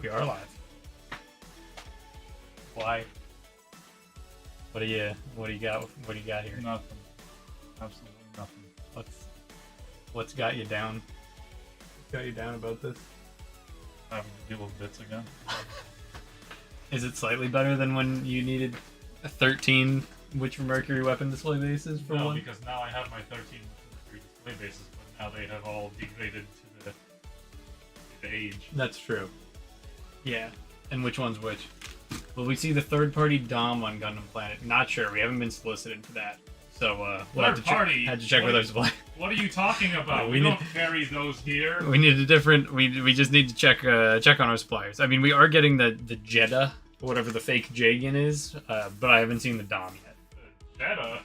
We are live. Why? What do you got? What do you got here? Nothing. Absolutely nothing. What's got you down? Got you down about this? Having to deal with bits again. Is it slightly better than when you needed a 13 Witcher Mercury weapon display bases for No, one? because now I have my 13 Mercury display bases, but now they have all degraded to the age. That's true. Yeah. And which one's which? Well, we see the third-party DOM on Gundam Planet. Not sure. We haven't been solicited for that. So, we'll have to had to check with our supply. What are you talking about? We don't carry those here. We need a different. We just need to check on our suppliers. I mean, we are getting the Jeddah, whatever the fake Jagan is, but I haven't seen the DOM yet. The Jeddah?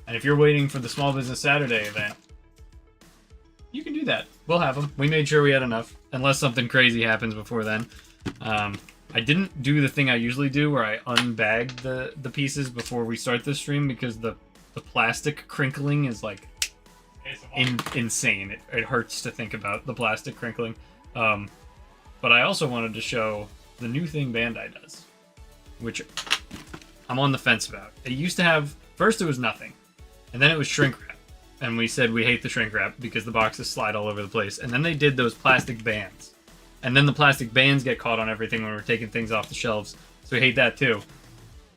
And if you're waiting for the Small Business Saturday event, you can do that. We'll have them. We made sure we had enough, unless something crazy happens before then. I didn't do the thing I usually do where I unbag the pieces before we start the stream because the plastic crinkling is like insane. It hurts to think about the plastic crinkling. But I also wanted to show the new thing Bandai does, which I'm on the fence about. It used to have, first it was nothing, and then it was shrink wrap. And we said we hate the shrink wrap because the boxes slide all over the place. And then they did those plastic bands. And then the plastic bands get caught on everything when we're taking things off the shelves. So we hate that too.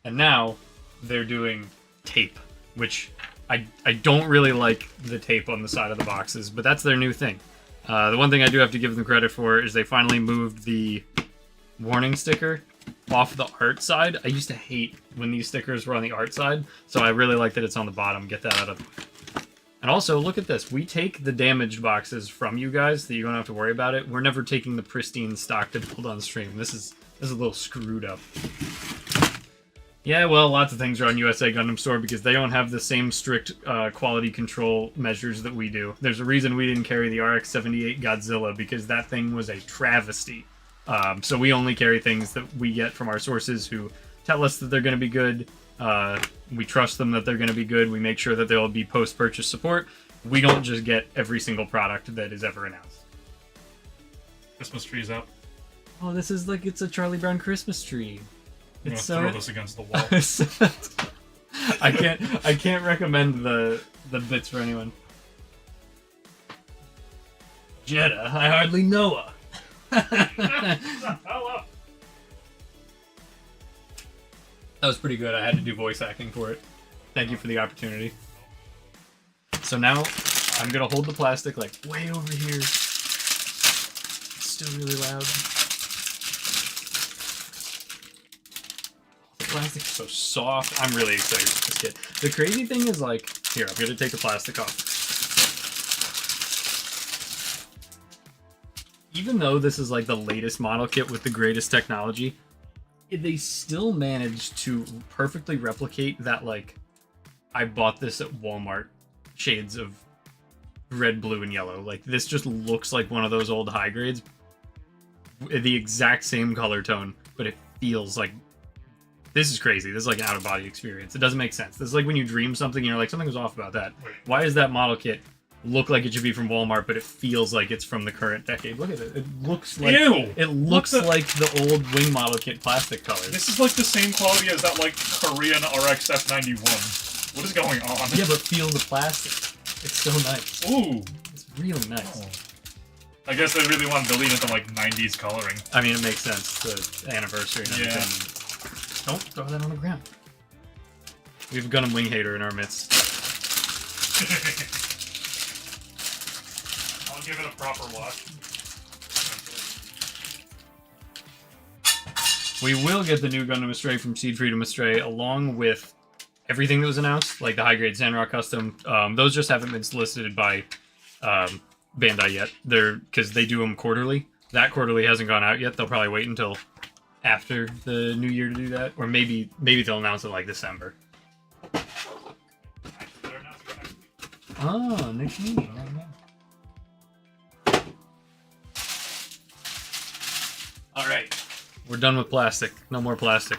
And now they're doing tape, which I don't really like the tape on the side of the boxes, but that's their new thing. The one thing I do have to give them credit for is they finally moved the warning sticker off the art side. I used to hate when these stickers were on the art side, so I really like that it's on the bottom. Get that out of the way. And also, look at this. We take the damaged boxes from you guys, so you don't have to worry about it. We're never taking the pristine stock to build on stream. This is a little screwed up. Yeah, well, lots of things are on USA Gundam Store because they don't have the same strict quality control measures that we do. There's a reason we didn't carry the RX-78 Godzilla because that thing was a travesty. So we only carry things that we get from our sources who tell us that they're going to be good. We trust them that they're going to be good. We make sure that there'll be post-purchase support. We don't just get every single product that is ever announced. Christmas tree's up. Oh, this is like it's a Charlie Brown Christmas tree. I'm It's gonna so. throw this against the wall. I can't recommend the bits for anyone. Jeddah, I hardly know her. Hell up. That was pretty good. I had to do voice acting for it. Thank you for the opportunity. So now I'm gonna hold the plastic like way over here. It's still really loud. The plastic's so soft. I'm really excited for this kit. The crazy thing is like, here, I'm gonna take the plastic off. Even though this is like the latest model kit with the greatest technology, they still managed to perfectly replicate that, like, I bought this at Walmart shades of red, blue, and yellow. Like, this just looks like one of those old high grades. The exact same color tone, but it feels like... This is crazy. This is like an out-of-body experience. It doesn't make sense. This is like when you dream something and you're like, something was off about that. Why is that model kit look like it should be from Walmart, but it feels like it's from the current decade? Look at it. It looks like... Ew! It looks like the old wing model kit plastic colors. This is like the same quality as that, like, Korean RX F91. What is going on? Yeah, but feel the plastic. It's so nice. Ooh! It's really nice. Oh. I guess they really wanted to lean into, like, 90s coloring. I mean, it makes sense. The anniversary and everything. Yeah. Don't throw that on the ground. We have a Gundam Wing hater in our midst. I'll give it a proper wash. We will get the new Gundam Astray from Seed Freedom Astray, along with everything that was announced, like the high-grade Sandrock Custom. Those just haven't been solicited by Bandai yet. Because they do them quarterly. That quarterly hasn't gone out yet. They'll probably wait until after the new year to do that. Or maybe they'll announce it like December. Oh, next meeting. Alright. We're done with plastic. No more plastic.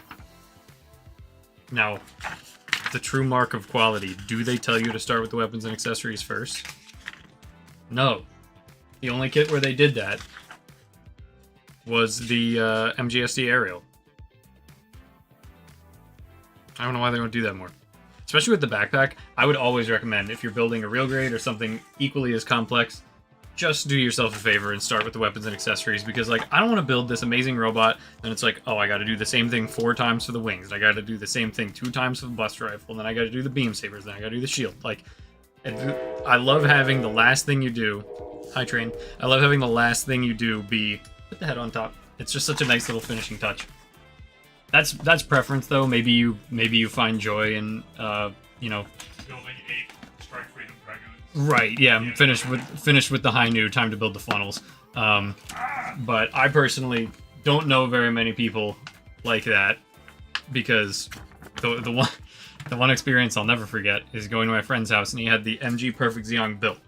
Now, the true mark of quality. Do they tell you to start with the weapons and accessories first? No. The only kit where they did that was the MGSD aerial. I don't know why they don't do that more. Especially with the backpack, I would always recommend, if you're building a real grade or something equally as complex, just do yourself a favor and start with the weapons and accessories, because like I don't want to build this amazing robot and it's like, oh, I got to do the same thing 4 times for the wings, and I got to do the same thing 2 times for the Buster Rifle, and then I got to do the beam sabers, then I got to do the shield. Like, I love having the last thing you do. Hi, train. I love having the last thing you do be put the head on top. It's just such a nice little finishing touch. That's preference though. Maybe you find joy in you know, building 8 Strike Freedom Dragoons. right. Yeah, finish with the high new time to build the funnels. But I personally don't know very many people like that, because the one experience I'll never forget is going to my friend's house and he had the MG Perfect Zeong built,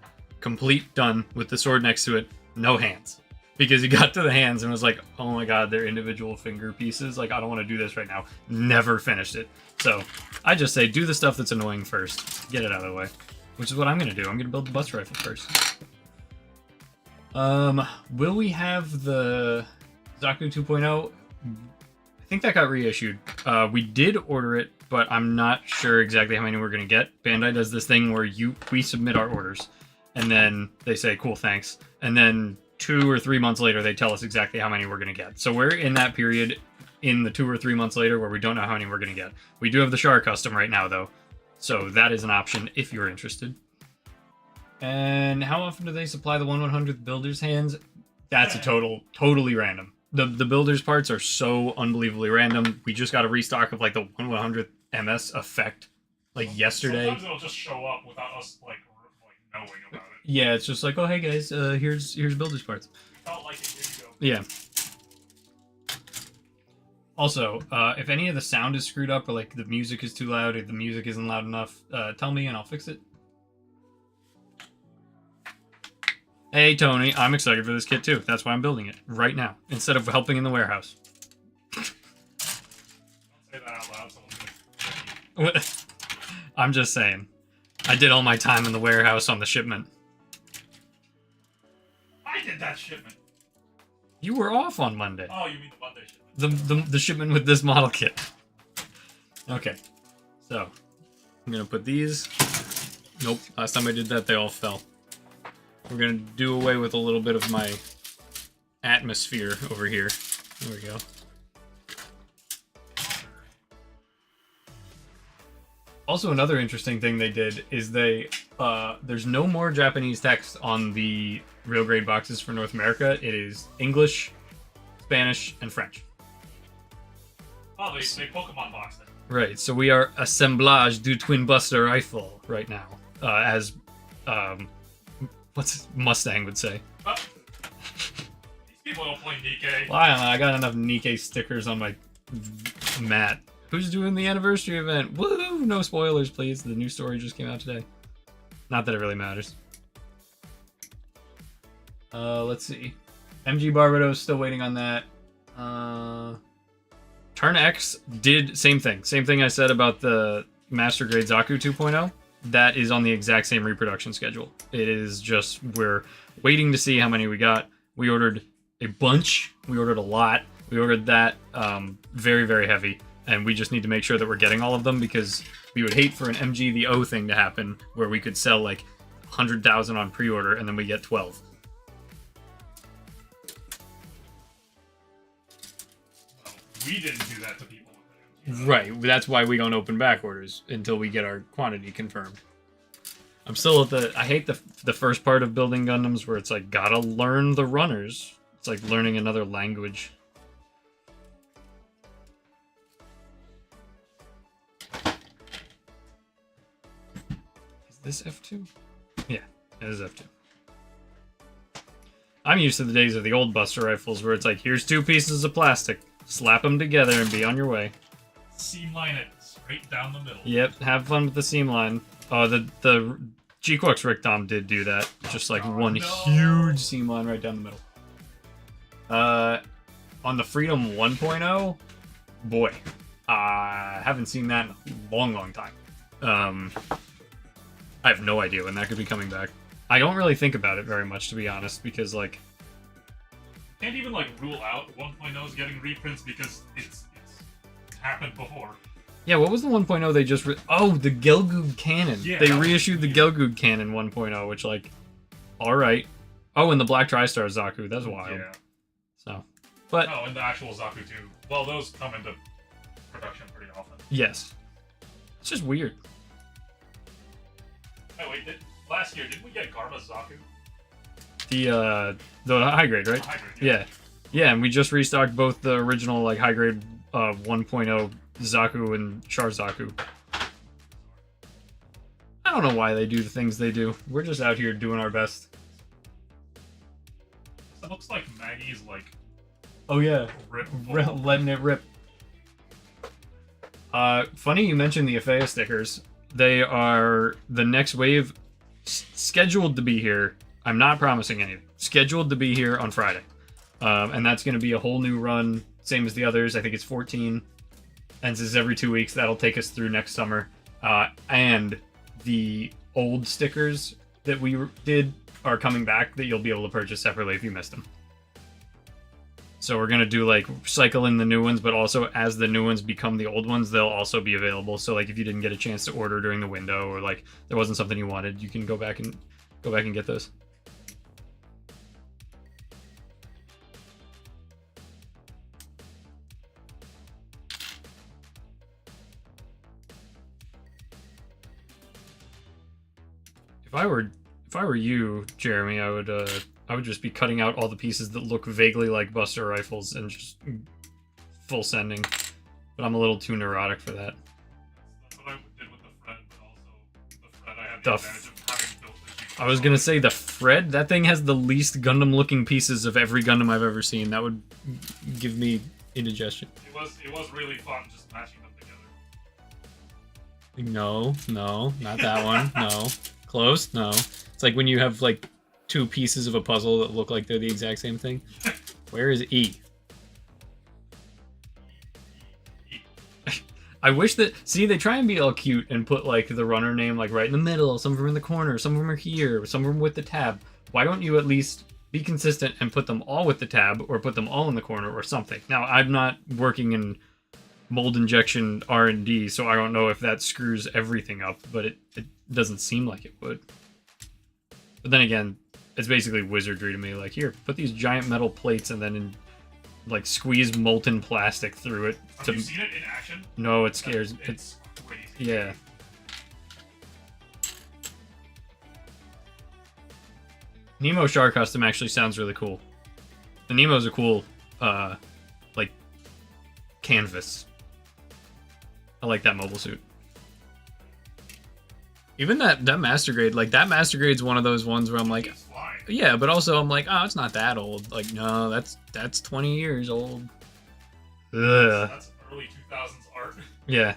complete, done, with the sword next to it, no hands. Because he got to the hands and was like, oh my god, they're individual finger pieces. Like, I don't want to do this right now. Never finished it. So, I just say, do the stuff that's annoying first. Get it out of the way. Which is what I'm going to do. I'm going to build the Buster Rifle first. Will we have the Zaku 2.0? I think that got reissued. We did order it, but I'm not sure exactly how many we're going to get. Bandai does this thing where we submit our orders, and then they say, cool, thanks. And then 2 or 3 months later, they tell us exactly how many we're going to get. So we're in that period in the 2 or 3 months later where we don't know how many we're going to get. We do have the Char custom right now, though. So that is an option if you're interested. And how often do they supply the 1/100th builder's hands? That's a totally random. The builder's parts are so unbelievably random. We just got a restock of like the 1/100th MS effect like yesterday. Sometimes it'll just show up without us like knowing about it. Yeah, it's just like, oh hey guys, here's builder's parts. Felt like it did go. Yeah. Also, if any of the sound is screwed up or like the music is too loud or the music isn't loud enough, tell me and I'll fix it. Hey Tony, I'm excited for this kit too. That's why I'm building it right now instead of helping in the warehouse. Don't say that out loud. Someone's gonna... I'm just saying. I did all my time in the warehouse on the shipment. I did that shipment. You were off on Monday. Oh, you mean the Monday shipment? The shipment with this model kit. Okay, so I'm gonna put these. Nope, last time I did that, they all fell. We're gonna do away with a little bit of my atmosphere over here. There we go. Also, another interesting thing they did is there's no more Japanese text on the real grade boxes for North America. It is English, Spanish, and French. Oh, they Pokemon boxed it. Right, so we are Assemblage du Twin Buster Rifle right now, as what's Mustang would say. These people don't play Nikkei. Well, I don't know, I got enough Nikkei stickers on my mat. Who's doing the anniversary event? Woo! No spoilers, please. The new story just came out today. Not that it really matters. Let's see. MG Barbados, still waiting on that. Turn X did same thing. Same thing I said about the Master Grade Zaku 2.0. That is on the exact same reproduction schedule. It is just, we're waiting to see how many we got. We ordered a bunch. We ordered a lot. We ordered that very, very heavy. And we just need to make sure that we're getting all of them, because we would hate for an MG the O thing to happen where we could sell like 100,000 on pre-order and then we get 12. Well, we didn't do that to people. Right, that's why we don't open back orders until we get our quantity confirmed. I'm still at I hate the first part of building Gundams where it's like, gotta learn the runners. It's like learning another language. Is this F2? Yeah, it is F2. I'm used to the days of the old Buster Rifles where it's like, here's 2 pieces of plastic, slap them together and be on your way. Seamline it straight down the middle. Yep, have fun with the seam line. The G-Quux Rictom did do that. Just like huge seam line right down the middle. On the Freedom 1.0, boy, I haven't seen that in a long, long time. I have no idea when that could be coming back. I don't really think about it very much, to be honest, because like, Can't even like rule out 1.0's getting reprints because it's happened before. Yeah, what was the 1.0 they just... Oh, the Gelgoog Cannon. Yeah, they that was- reissued the Gelgoog Cannon 1.0, which, like... Alright. Oh, and the Black TriStar Zaku. That's wild. Yeah. So... But... Oh, and the actual Zaku too. Well, those come into production pretty often. Yes. It's just weird. Oh wait, last year didn't we get Garma Zaku? The high grade, right? High grade, Yeah. Yeah, and we just restocked both the original, like, high grade 1.0 Zaku and Char Zaku. I don't know why they do the things they do. We're just out here doing our best. It looks like Maggie's like Oh, yeah. Letting it rip. Funny you mentioned the Afea stickers. They are the next wave scheduled to be here. I'm not promising anything. Scheduled to be here on Friday. And that's going to be a whole new run, same as the others. I think it's 14. And this is every 2 weeks. That'll take us through next summer. And the old stickers that we did are coming back that you'll be able to purchase separately if you missed them. So we're going to do, like, cycle in the new ones, but also as the new ones become the old ones, they'll also be available. So, like, if you didn't get a chance to order during the window or, like, there wasn't something you wanted, you can go back and get those. If I were you, Jeremy, I would just be cutting out all the pieces that look vaguely like Buster rifles and just full sending. But I'm a little too neurotic for that. That's what I did with the Fred, but also the Fred I had The the advantage of having built the G. I was gonna say the Fred. That thing has the least Gundam-looking pieces of every Gundam I've ever seen. That would give me indigestion. It was really fun just matching them together. No, not that one. No, close. No, it's like when you have like two pieces of a puzzle that look like they're the exact same thing. Where is E? I wish that... See, they try and be all cute and put, like, the runner name, like, right in the middle. Some of them in the corner. Some of them are here. Some of them with the tab. Why don't you at least be consistent and put them all with the tab or put them all in the corner or something? Now, I'm not working in mold injection R&D, so I don't know if that screws everything up, but it doesn't seem like it would. But then again, it's basically wizardry to me. Like, here, put these giant metal plates and then like squeeze molten plastic through it. Have you seen it in action? No, it scares. It's crazy. Yeah. Nemo Shark Custom actually sounds really cool. The Nemo's a cool, like, canvas. I like that mobile suit. Even that Master Grade, like, that Master Grade's one of those ones where I'm like, It's flying. yeah, but also I'm like, oh, it's not that old. Like, no, that's 20 years old. Ugh. That's early 2000s art. Yeah.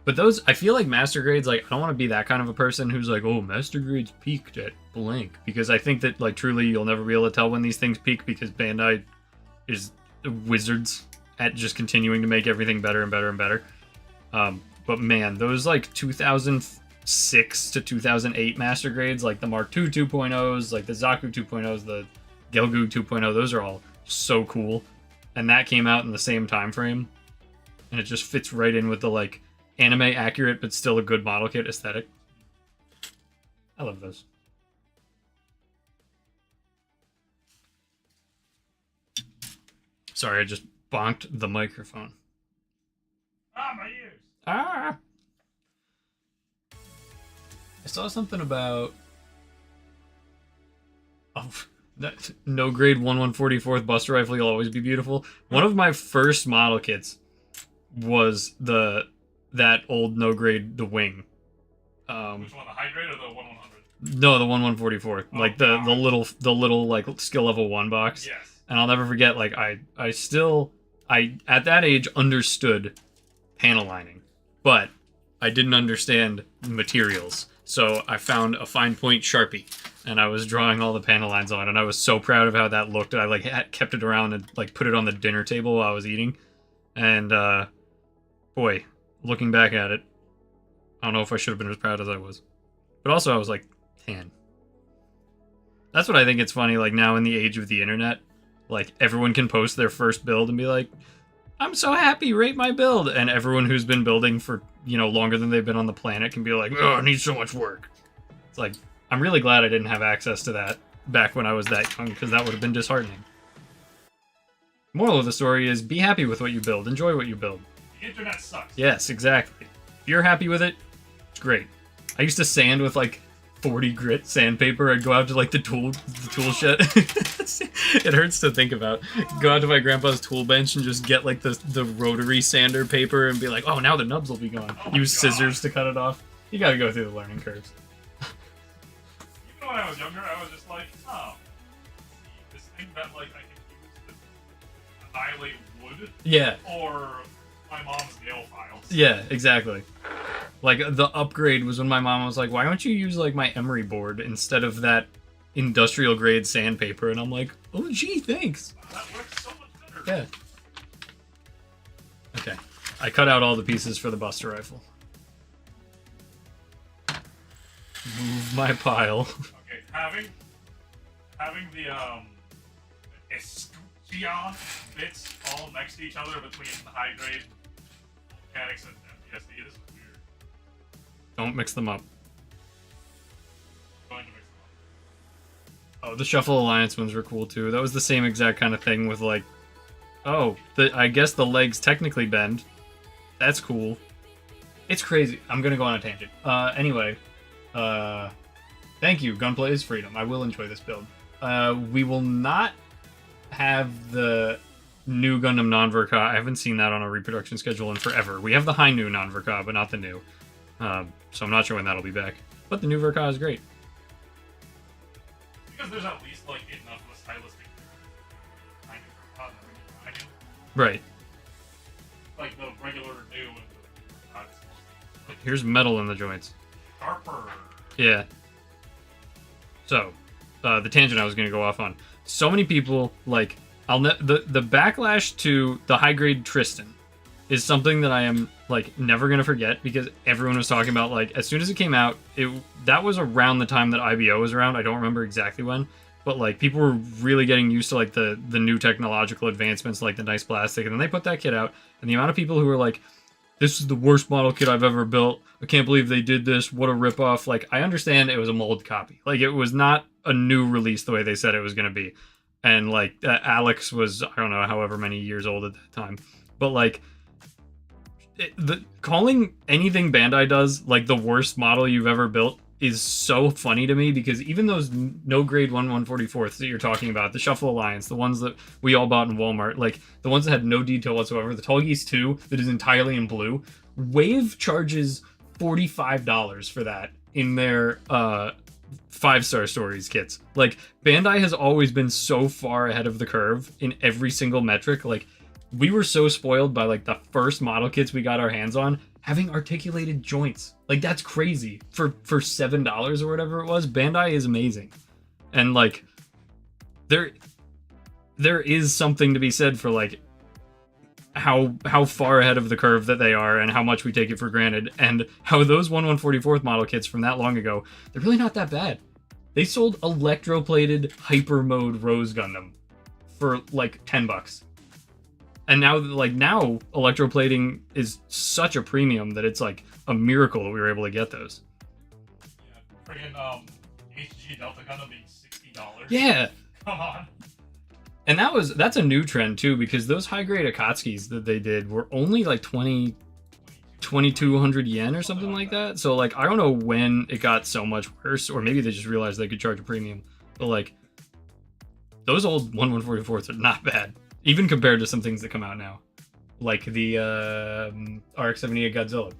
But those, I feel like Master Grades, like, I don't want to be that kind of a person who's like, oh, Master Grades peaked at blank. Because I think that, like, truly you'll never be able to tell when these things peak because Bandai is wizards at just continuing to make everything better and better and better. But man, those, like, 2006 to 2008 Master Grades, like the Mark II 2.0s, like the Zaku 2.0s, the Gelgoog 2.0, those are all so cool. And that came out in the same time frame. And it just fits right in with the, like, anime accurate but still a good model kit aesthetic. I love those. Sorry, I just bonked the microphone. Ah, my ears. Ah! I saw something about... Oh, that no grade 1/144th Buster Rifle, you'll always be beautiful. One of my first model kits was that old no grade, the wing. Which one, the high grade or the 1/100? No, the 1/144th. Oh, Like God. the little like skill level 1 box. Yes. And I'll never forget, like, I at that age understood panel lining, but I didn't understand materials. So I found a fine point Sharpie, and I was drawing all the panel lines on it, and I was so proud of how that looked. I, like, kept it around and, like, put it on the dinner table while I was eating. And, boy, looking back at it, I don't know if I should have been as proud as I was. But also, I was, like, 10. That's what I think it's funny, like, now in the age of the internet, Like everyone can post their first build and be like, I'm so happy, rate my build. And everyone who's been building for, longer than they've been on the planet can be like, oh, it needs so much work. It's like, I'm really glad I didn't have access to that back when I was that young, because that would have been disheartening. Moral of the story is be happy with what you build. Enjoy what you build. The internet sucks. Yes, exactly. If you're happy with it, it's great. I used to sand with like 40 grit sandpaper. I'd go out to like the tool shed. It hurts to think about. Go out to my grandpa's tool bench and just get like the rotary sander paper and be like, oh, now the nubs will be gone. Oh Use scissors to cut it off. You gotta go through the learning curves. Even when I was younger, I was just like, oh, this thing that like I can use to annihilate wood. Yeah. Or my mom's nail files. Yeah, exactly. Like, the upgrade was when my mom was like, why don't you use, like, my emery board instead of that industrial-grade sandpaper? And I'm like, oh, gee, thanks. That works so much better. Yeah. Okay. I cut out all the pieces for the Buster Rifle. Move my pile. Okay, having the Escuchion bits all next to each other between high grade mechanics and MPSD, this is weird. Don't mix them up. I'm going to mix them up. Oh, the Shuffle Alliance ones were cool, too. That was the same exact kind of thing with, like, oh, I guess the legs technically bend. That's cool. It's crazy. I'm gonna go on a tangent. Anyway. Thank you. Gunplay is freedom. I will enjoy this build. We will not have the new Gundam non-Verka. I haven't seen that on a reproduction schedule in forever. We have the high new non-Verka, but not the new. So I'm not sure when that'll be back. But the new Verka is great. Because there's at least like enough of a stylistic kind of I do. Right. Like the regular new and the like Here's metal in the joints. sharper. Yeah. So, the tangent I was going to go off on. So many people, like, the backlash to the high-grade Tristan is something that I am, like, never going to forget, because everyone was talking about, like, as soon as it came out, that was around the time that IBO was around. I don't remember exactly when, but, like, people were really getting used to, like, the new technological advancements, like the nice plastic, and then they put that kit out, and the amount of people who were like, this is the worst model kit I've ever built. I can't believe they did this. What a ripoff. Like, I understand it was a mold copy. Like, it was not a new release the way they said it was going to be. And, like, Alex was, I don't know, however many years old at that time. But, like, calling anything Bandai does, like, the worst model you've ever built is so funny to me, because even those no-grade 1/144ths that you're talking about, the Shuffle Alliance, the ones that we all bought in Walmart, like, the ones that had no detail whatsoever, the Tallgeese 2 that is entirely in blue, Wave charges $45 for that in their 5-star stories kits. Like, Bandai has always been so far ahead of the curve in every single metric. Like, we were so spoiled by, like, the first model kits we got our hands on having articulated joints. Like, that's crazy. For $7 or whatever it was, Bandai is amazing. And, like, there is something to be said for, like, how far ahead of the curve that they are and how much we take it for granted, and how those 1/144th model kits from that long ago, they're really not that bad. They sold electroplated hyper mode Rose Gundam for like $10. And now electroplating is such a premium that it's like a miracle that we were able to get those. Yeah, friggin' HG Delta Gundam being $60. Yeah. Come on. And that's a new trend too, because those high grade Akatsuki's that they did were only like 2,200 yen or something like that. So like, I don't know when it got so much worse, or maybe they just realized they could charge a premium. But like, those old 1/144ths are not bad, even compared to some things that come out now, like the RX-78 Godzilla.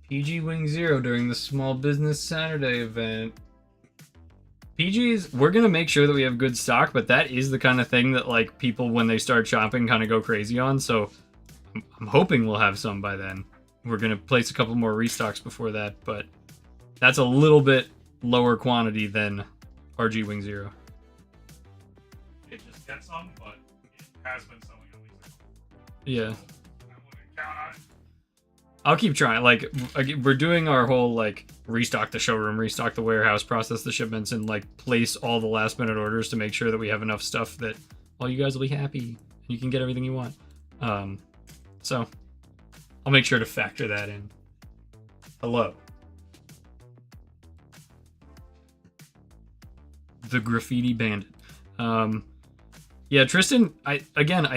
PG Wing Zero during the Small Business Saturday event. PG's, we're going to make sure that we have good stock, but that is the kind of thing that, like, people, when they start shopping, kind of go crazy on, so I'm hoping we'll have some by then. We're going to place a couple more restocks before that, but that's a little bit lower quantity than RG Wing Zero. It just get some, but it has been selling at least. Yeah. I wouldn't count on it. I'll keep trying. Like, we're doing our whole, like, restock the showroom, restock the warehouse, process the shipments, and, like, place all the last-minute orders to make sure that we have enough stuff that all you guys will be happy and you can get everything you want. So, I'll make sure to factor that in. Hello. The Graffiti Bandit. Yeah, Tristan, I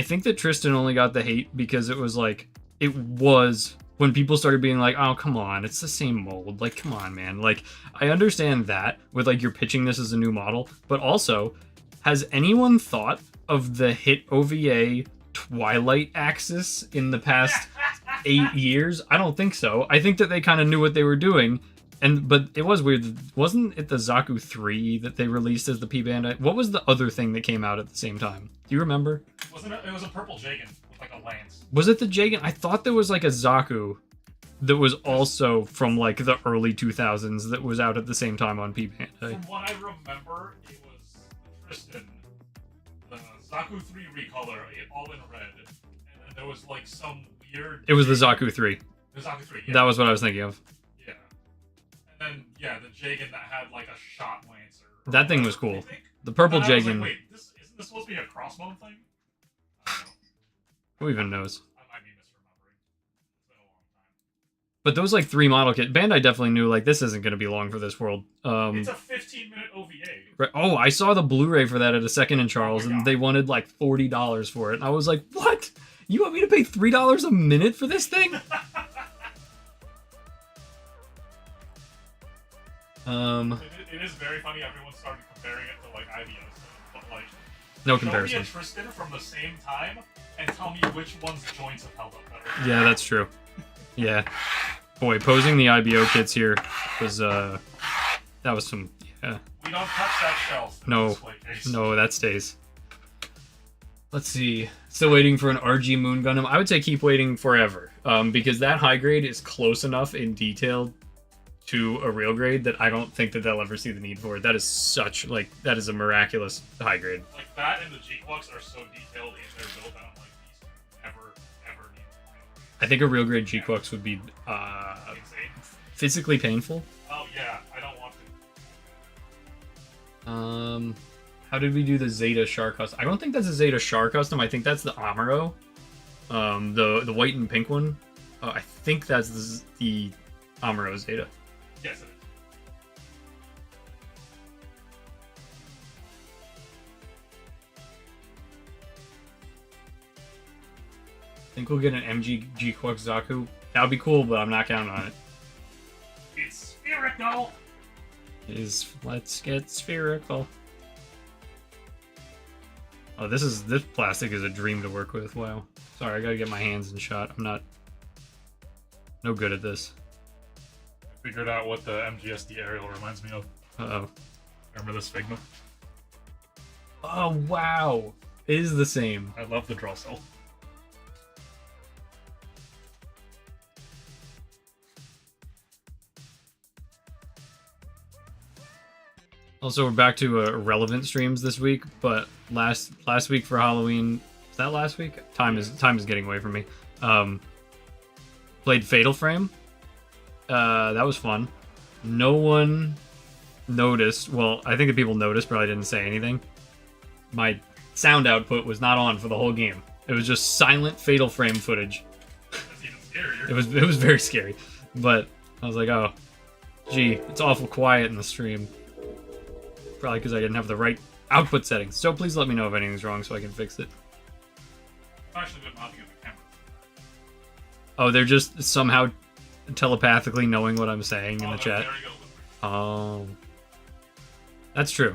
think that Tristan only got the hate because it was like, it was when people started being like, oh, come on, it's the same mold. Like, come on, man. Like, I understand that with like you're pitching this as a new model, but also, has anyone thought of the hit OVA Twilight Axis in the past 8 years? I don't think so. I think that they kind of knew what they were doing. But it was weird. Wasn't it the Zaku 3 that they released as the P Bandit? What was the other thing that came out at the same time? Do you remember? Wasn't it? It was a purple Jagan with like a lance. Was it the Jagan? I thought there was like a Zaku that was also from like the early 2000s that was out at the same time on P Bandit. From what I remember, it was Tristan, the Zaku 3 recolor, all in red, and then there was like some weird. It was the Zaku 3. The Zaku 3. Yeah. That was what I was thinking of. And yeah, the Jagan that had like a shot lancer. That thing was cool. The purple Jagan. Like, wait, isn't this supposed to be a crossbow thing? I don't know. Who even knows? I might be misremembering. It's been a long time. But those like 3 model kits, Bandai definitely knew like this isn't going to be long for this world. It's a 15-minute OVA. Right. Oh, I saw the Blu-ray for that at a Second and Charles, and God. they wanted like $40 for it, and I was like, "What? You want me to pay $3 a minute for this thing?" It is very funny. Everyone started comparing it to like IBO stuff, but like No show comparison. me a Tristan from the same time and tell me which one's joints have held up better. Yeah, that's true. Yeah. Boy, posing the IBO kits here was that was some yeah. We don't touch that shelf. in No. the display case. No, that stays. Let's see. Still waiting for an RG Moon Gundam. I would say keep waiting forever. Because that high grade is close enough in detail to a real grade that I don't think that they'll ever see the need for it. That is such like that is a miraculous high grade. Like that and the G-Quux are so detailed in their build that I'm like, these never need I think a real grade G-Quux would be insane. physically painful. Oh yeah, I don't want to. How did we do the Zeta Char custom? I don't think that's a Zeta Char custom. I think that's the Amuro. The white and pink one. I think that's the Amuro Zeta. Yes, it is. I think we'll get an MG G-Quux Zaku. That would be cool, but I'm not counting on it. It's spherical. Let's get spherical. Oh, this plastic is a dream to work with. Wow. Sorry, I gotta get my hands in shot. I'm no good at this. Figured out what the MGSD aerial reminds me of. Uh-oh. Remember this Figma? Oh, wow. It is the same. I love the draw cell. Also, we're back to relevant streams this week, but last week for Halloween, was that last week? Time is getting away from me. Played Fatal Frame. That was fun. No one noticed. Well, I think the people noticed, but I didn't say anything. My sound output was not on for the whole game. It was just silent Fatal Frame footage. That's even scarier. It was very scary, but I was like, oh, gee, it's awful quiet in the stream. Probably because I didn't have the right output settings. So please let me know if anything's wrong so I can fix it. I've actually been mounting the camera. Oh, they're just somehow telepathically knowing what I'm saying in the chat. There we go. Oh. That's true.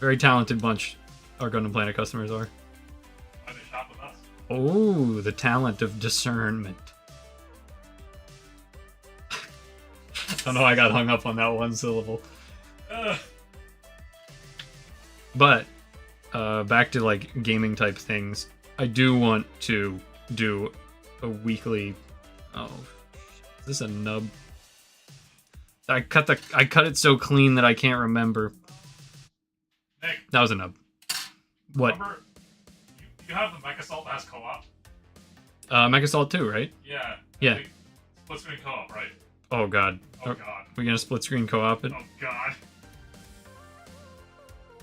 Very talented bunch our Gundam Planet customers are. Why they shop with us? Oh, the talent of discernment. I don't know, I got hung up on that one syllable. But back to like gaming type things. I do want to do a weekly. Oh, is this a nub? I cut it so clean that I can't remember. Nick, That was a nub. What? remember you have the Mech Assault that has co-op? Mech Assault 2, right? Yeah. Yeah. Split screen co-op, right? Oh god. Oh Are god. we gonna split screen co-op it? Oh god.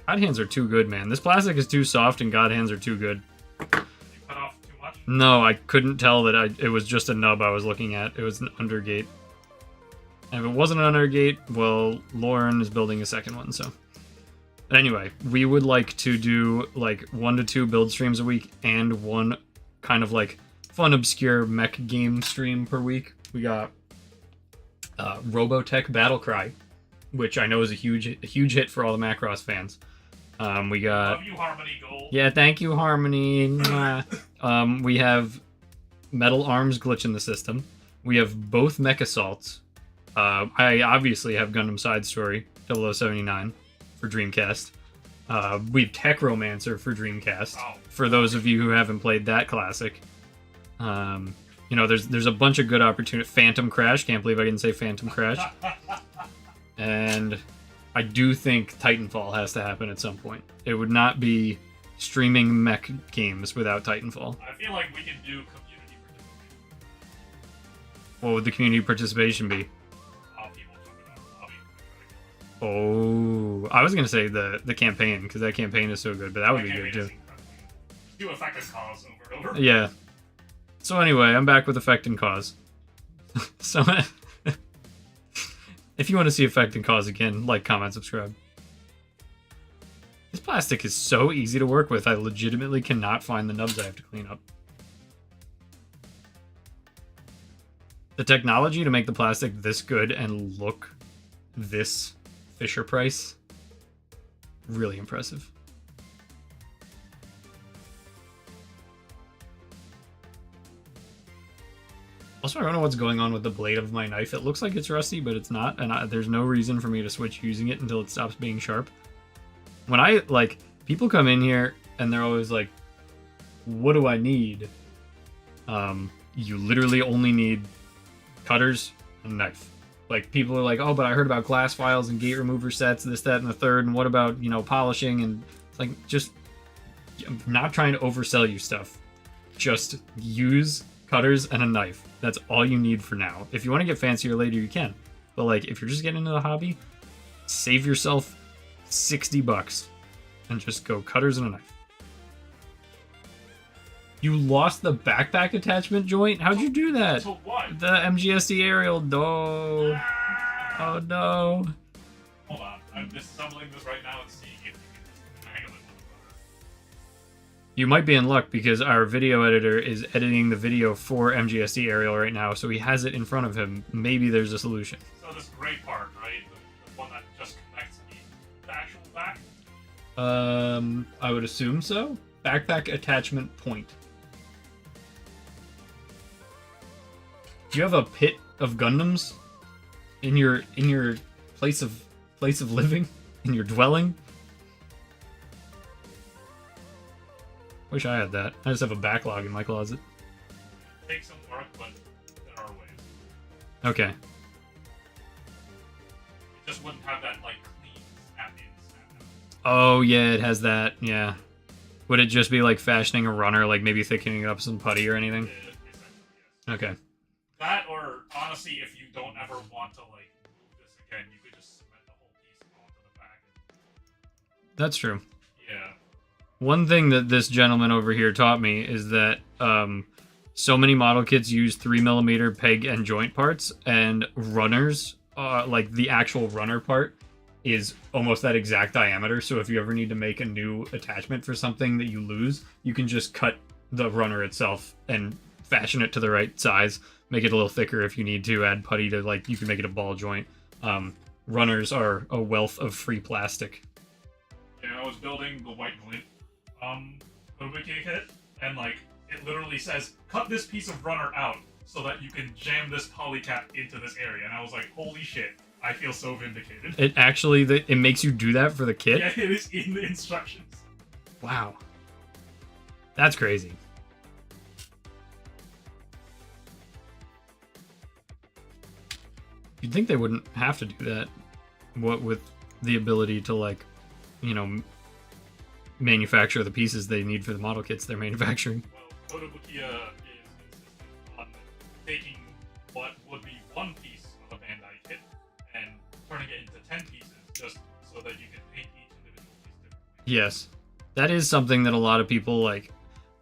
God hands are too good, man. This plastic is too soft and God hands are too good. Did you cut off too much? No, I couldn't tell that it was just a nub I was looking at. It was an undergate. And if it wasn't an undergate, well, Lauren is building a second one, so. Anyway, we would like to do like 1 to 2 build streams a week and one kind of like fun, obscure mech game stream per week. We got Robotech Battlecry, which I know is a huge hit for all the Macross fans. We got... Love you, Harmony Gold. Yeah, thank you, Harmony. We have Metal Arms Glitch in the System. We have both Mech Assaults. I obviously have Gundam Side Story 0079 for Dreamcast. We have Tech Romancer for Dreamcast. Oh. For those of you who haven't played that classic. You know, there's a bunch of good opportunity. Phantom Crash. Can't believe I didn't say Phantom Crash. And I do think Titanfall has to happen at some point. It would not be streaming mech games without Titanfall. I feel like we can do community participation. What would the community participation be? People jumping out of the lobby. Oh, I was gonna say the campaign, because that campaign is so good, but that would be good too. Do effect and cause over and over. Yeah. So anyway, I'm back with Effect and Cause. So if you want to see Effect and Cause again, like, comment, subscribe. This plastic is so easy to work with, I legitimately cannot find the nubs I have to clean up. The technology to make the plastic this good and look this Fisher Price, really impressive. Also, I don't know what's going on with the blade of my knife. It looks like it's rusty, but it's not, and there's no reason for me to switch using it until it stops being sharp. When I, like, people come in here, and they're always like, what do I need? You literally only need cutters and a knife. Like, people are like, oh, but I heard about glass files and gate remover sets, this, that, and the third, and what about, you know, polishing? And it's like, just, I'm not trying to oversell you stuff. Just use cutters and a knife. That's all you need for now. If you want to get fancier later, you can. But, like, if you're just getting into the hobby, save yourself $60 and just go cutters and a knife. You lost the backpack attachment joint? How'd you do that? So what? The MGSD aerial. No. Oh no. Hold on. I'm disassembling this right now and seeing if you can angle it. You might be in luck because our video editor is editing the video for MGSD aerial right now, so he has it in front of him. Maybe there's a solution. So this gray part, right? The one that just connects the actual back? I would assume so. Backpack attachment point. Do you have a pit of Gundams in your place of living, in your dwelling? Wish I had that. I just have a backlog in my closet. Take some work, but there are ways. Okay. It just wouldn't have that like clean snap in, snap out. Oh yeah, it has that. Yeah. Would it just be like fashioning a runner, like maybe thickening up some putty or anything? Essentially, yes. Okay. That, or honestly, if you don't ever want to like move this again, you could just cement the whole piece onto the back. That's true. Yeah. One thing that this gentleman over here taught me is that so many model kits use 3mm peg and joint parts, and runners, like the actual runner part, is almost that exact diameter. So if you ever need to make a new attachment for something that you lose, you can just cut the runner itself and fashion it to the right size, make it a little thicker if you need to, add putty to, like, you can make it a ball joint. Runners are a wealth of free plastic. Yeah, I was building the white glint Ubiki kit, and like it literally says, cut this piece of runner out so that you can jam this polycap into this area. And I was like, holy shit, I feel so vindicated. It actually, it makes you do that for the kit? Yeah, it is in the instructions. Wow. That's crazy. You'd think they wouldn't have to do that. What with the ability to, like, you know, manufacture the pieces they need for the model kits they're manufacturing. Well, Kotobukiya is just so that you can paint each individual piece differently. Yes. That is something that a lot of people like.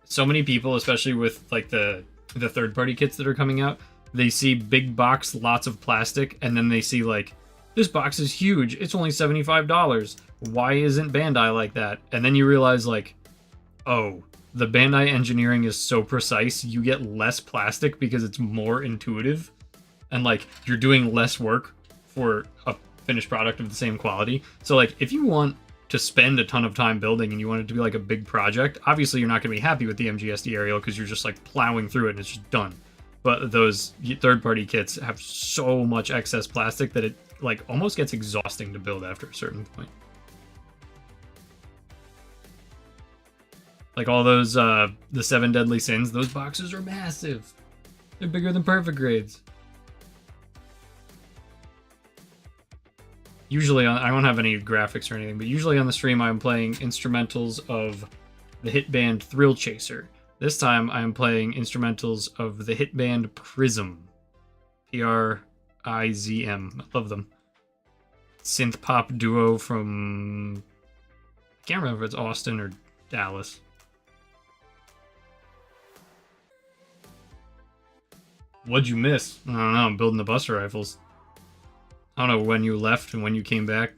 So many people, especially with like the third-party kits that are coming out, they see big box, lots of plastic, and then they see like, this box is huge. It's only $75. Why isn't Bandai like that? And then you realize like, oh, the Bandai engineering is so precise. You get less plastic because it's more intuitive, and like you're doing less work for a finished product of the same quality. So like, if you want to spend a ton of time building and you want it to be like a big project, obviously you're not going to be happy with the MGSD aerial because you're just like plowing through it and it's just done. But those third-party kits have so much excess plastic that it like almost gets exhausting to build after a certain point. Like all those the 7 Deadly Sins, those boxes are massive. They're bigger than perfect grades. Usually, I don't have any graphics or anything, but usually on the stream I'm playing instrumentals of the hit band Thrill Chaser. This time I'm playing instrumentals of the hit band Prism. Prizm. I love them. Synth pop duo from... I can't remember if it's Austin or Dallas. What'd you miss? I don't know, I'm building the Buster Rifles. I don't know when you left and when you came back.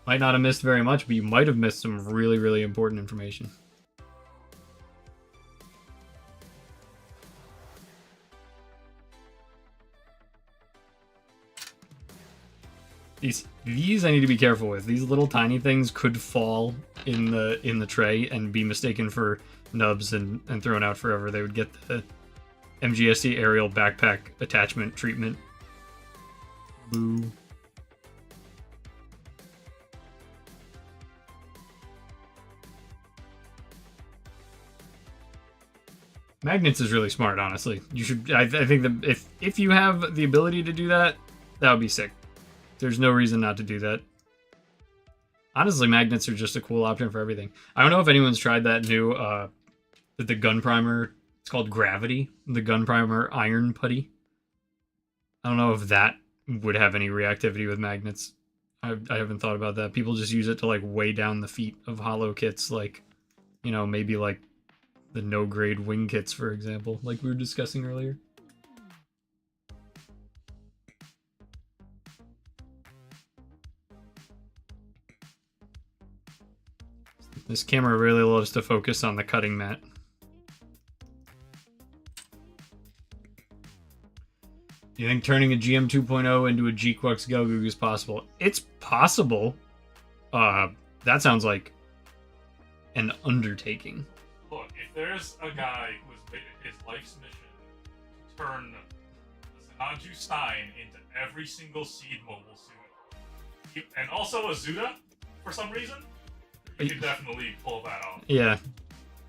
Might not have missed very much, but you might have missed some really, really important information. These I need to be careful with. These little tiny things could fall in the tray and be mistaken for nubs and thrown out forever. They would get the MGSD aerial backpack attachment treatment. Boo. Magnets is really smart, honestly. You should. I think that if you have the ability to do that, that would be sick. There's no reason not to do that. Honestly, magnets are just a cool option for everything. I don't know if anyone's tried that new the gun primer. It's called Gravity. The gun primer iron putty. I don't know if that would have any reactivity with magnets. I haven't thought about that. People just use it to like weigh down the feet of hollow kits, like, you know, maybe like the no-grade wing kits, for example, like we were discussing earlier. This camera really loves to focus on the cutting mat. Do you think turning a GM 2.0 into a G-Quux Gelgoog is possible? It's possible. That sounds like an undertaking. Look, if there's a guy who has made it his life's mission to turn the Sinanju Stein into every single Seed mobile suit, and also a Zuda, for some reason, you can definitely pull that off. Yeah.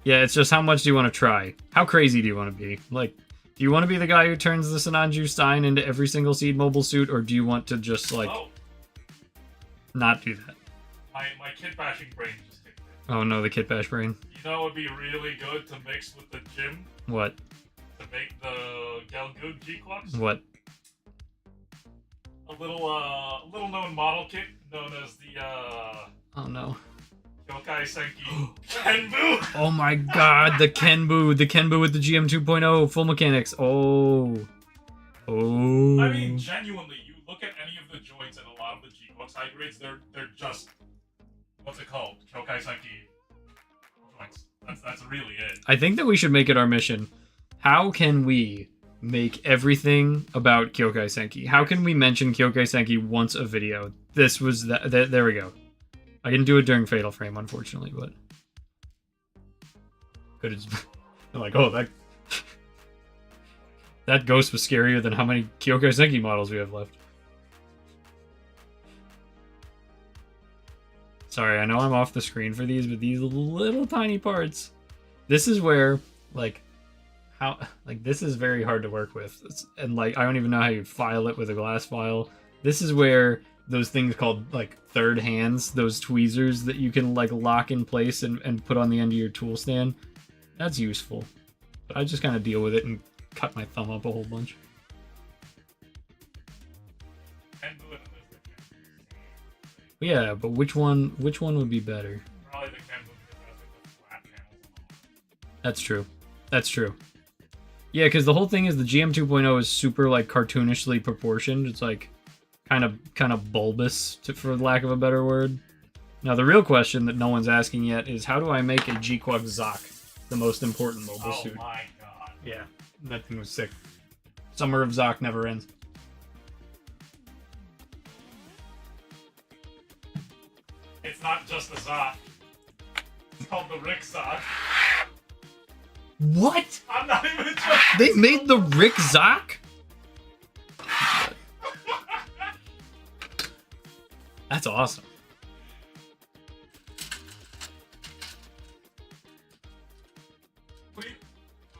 Yeah, it's just how much do you want to try? How crazy do you want to be? Like, do you want to be the guy who turns the Sinanju Stein into every single Seed mobile suit, or do you want to just, like, not do that? My kit bashing brain just kicked in. Oh no, the kit bash brain. You know it would be really good to mix with the gym? What? To make the Gelgoog G-Quux? What? A little known model kit known as the Oh no. Kyokai Senki Kenbu! Oh my god, the Kenbu! The Kenbu with the GM 2.0 full mechanics. Oh. Oh. I mean, genuinely, you look at any of the joints and a lot of the G-Quux hybrids, they're just, what's it called? Kyokai Senki joints. That's really it. I think that we should make it our mission. How can we make everything about Kyokai Senki? How can we mention Kyokai Senki once a video? This was that. There we go. I didn't do it during Fatal Frame, unfortunately, but could have. Like, oh, that ghost was scarier than how many Kyokai Senki models we have left. Sorry, I know I'm off the screen for these, but these little tiny parts. This is where, like, this is very hard to work with. And, like, I don't even know how you file it with a glass file. This is where those things called, like, third hands, those tweezers that you can, like, lock in place and put on the end of your tool stand, that's useful. But I just kind of deal with it and cut my thumb up a whole bunch. Yeah, but which one would be better? Probably the Kenzo because it has like the flat panels. That's true. That's true. Yeah, because the whole thing is the GM 2.0 is super like cartoonishly proportioned. It's like kind of bulbous, for lack of a better word. Now the real question that no one's asking yet is how do I make a G-Quack Zoc the most important mobile Oh suit? my god. Yeah, that thing was sick. Summer of Zoc never ends. It's not just the Zoc. It's called the Rick Zoc. What? I'm not even joking. They made the Rick Zoc? That's awesome.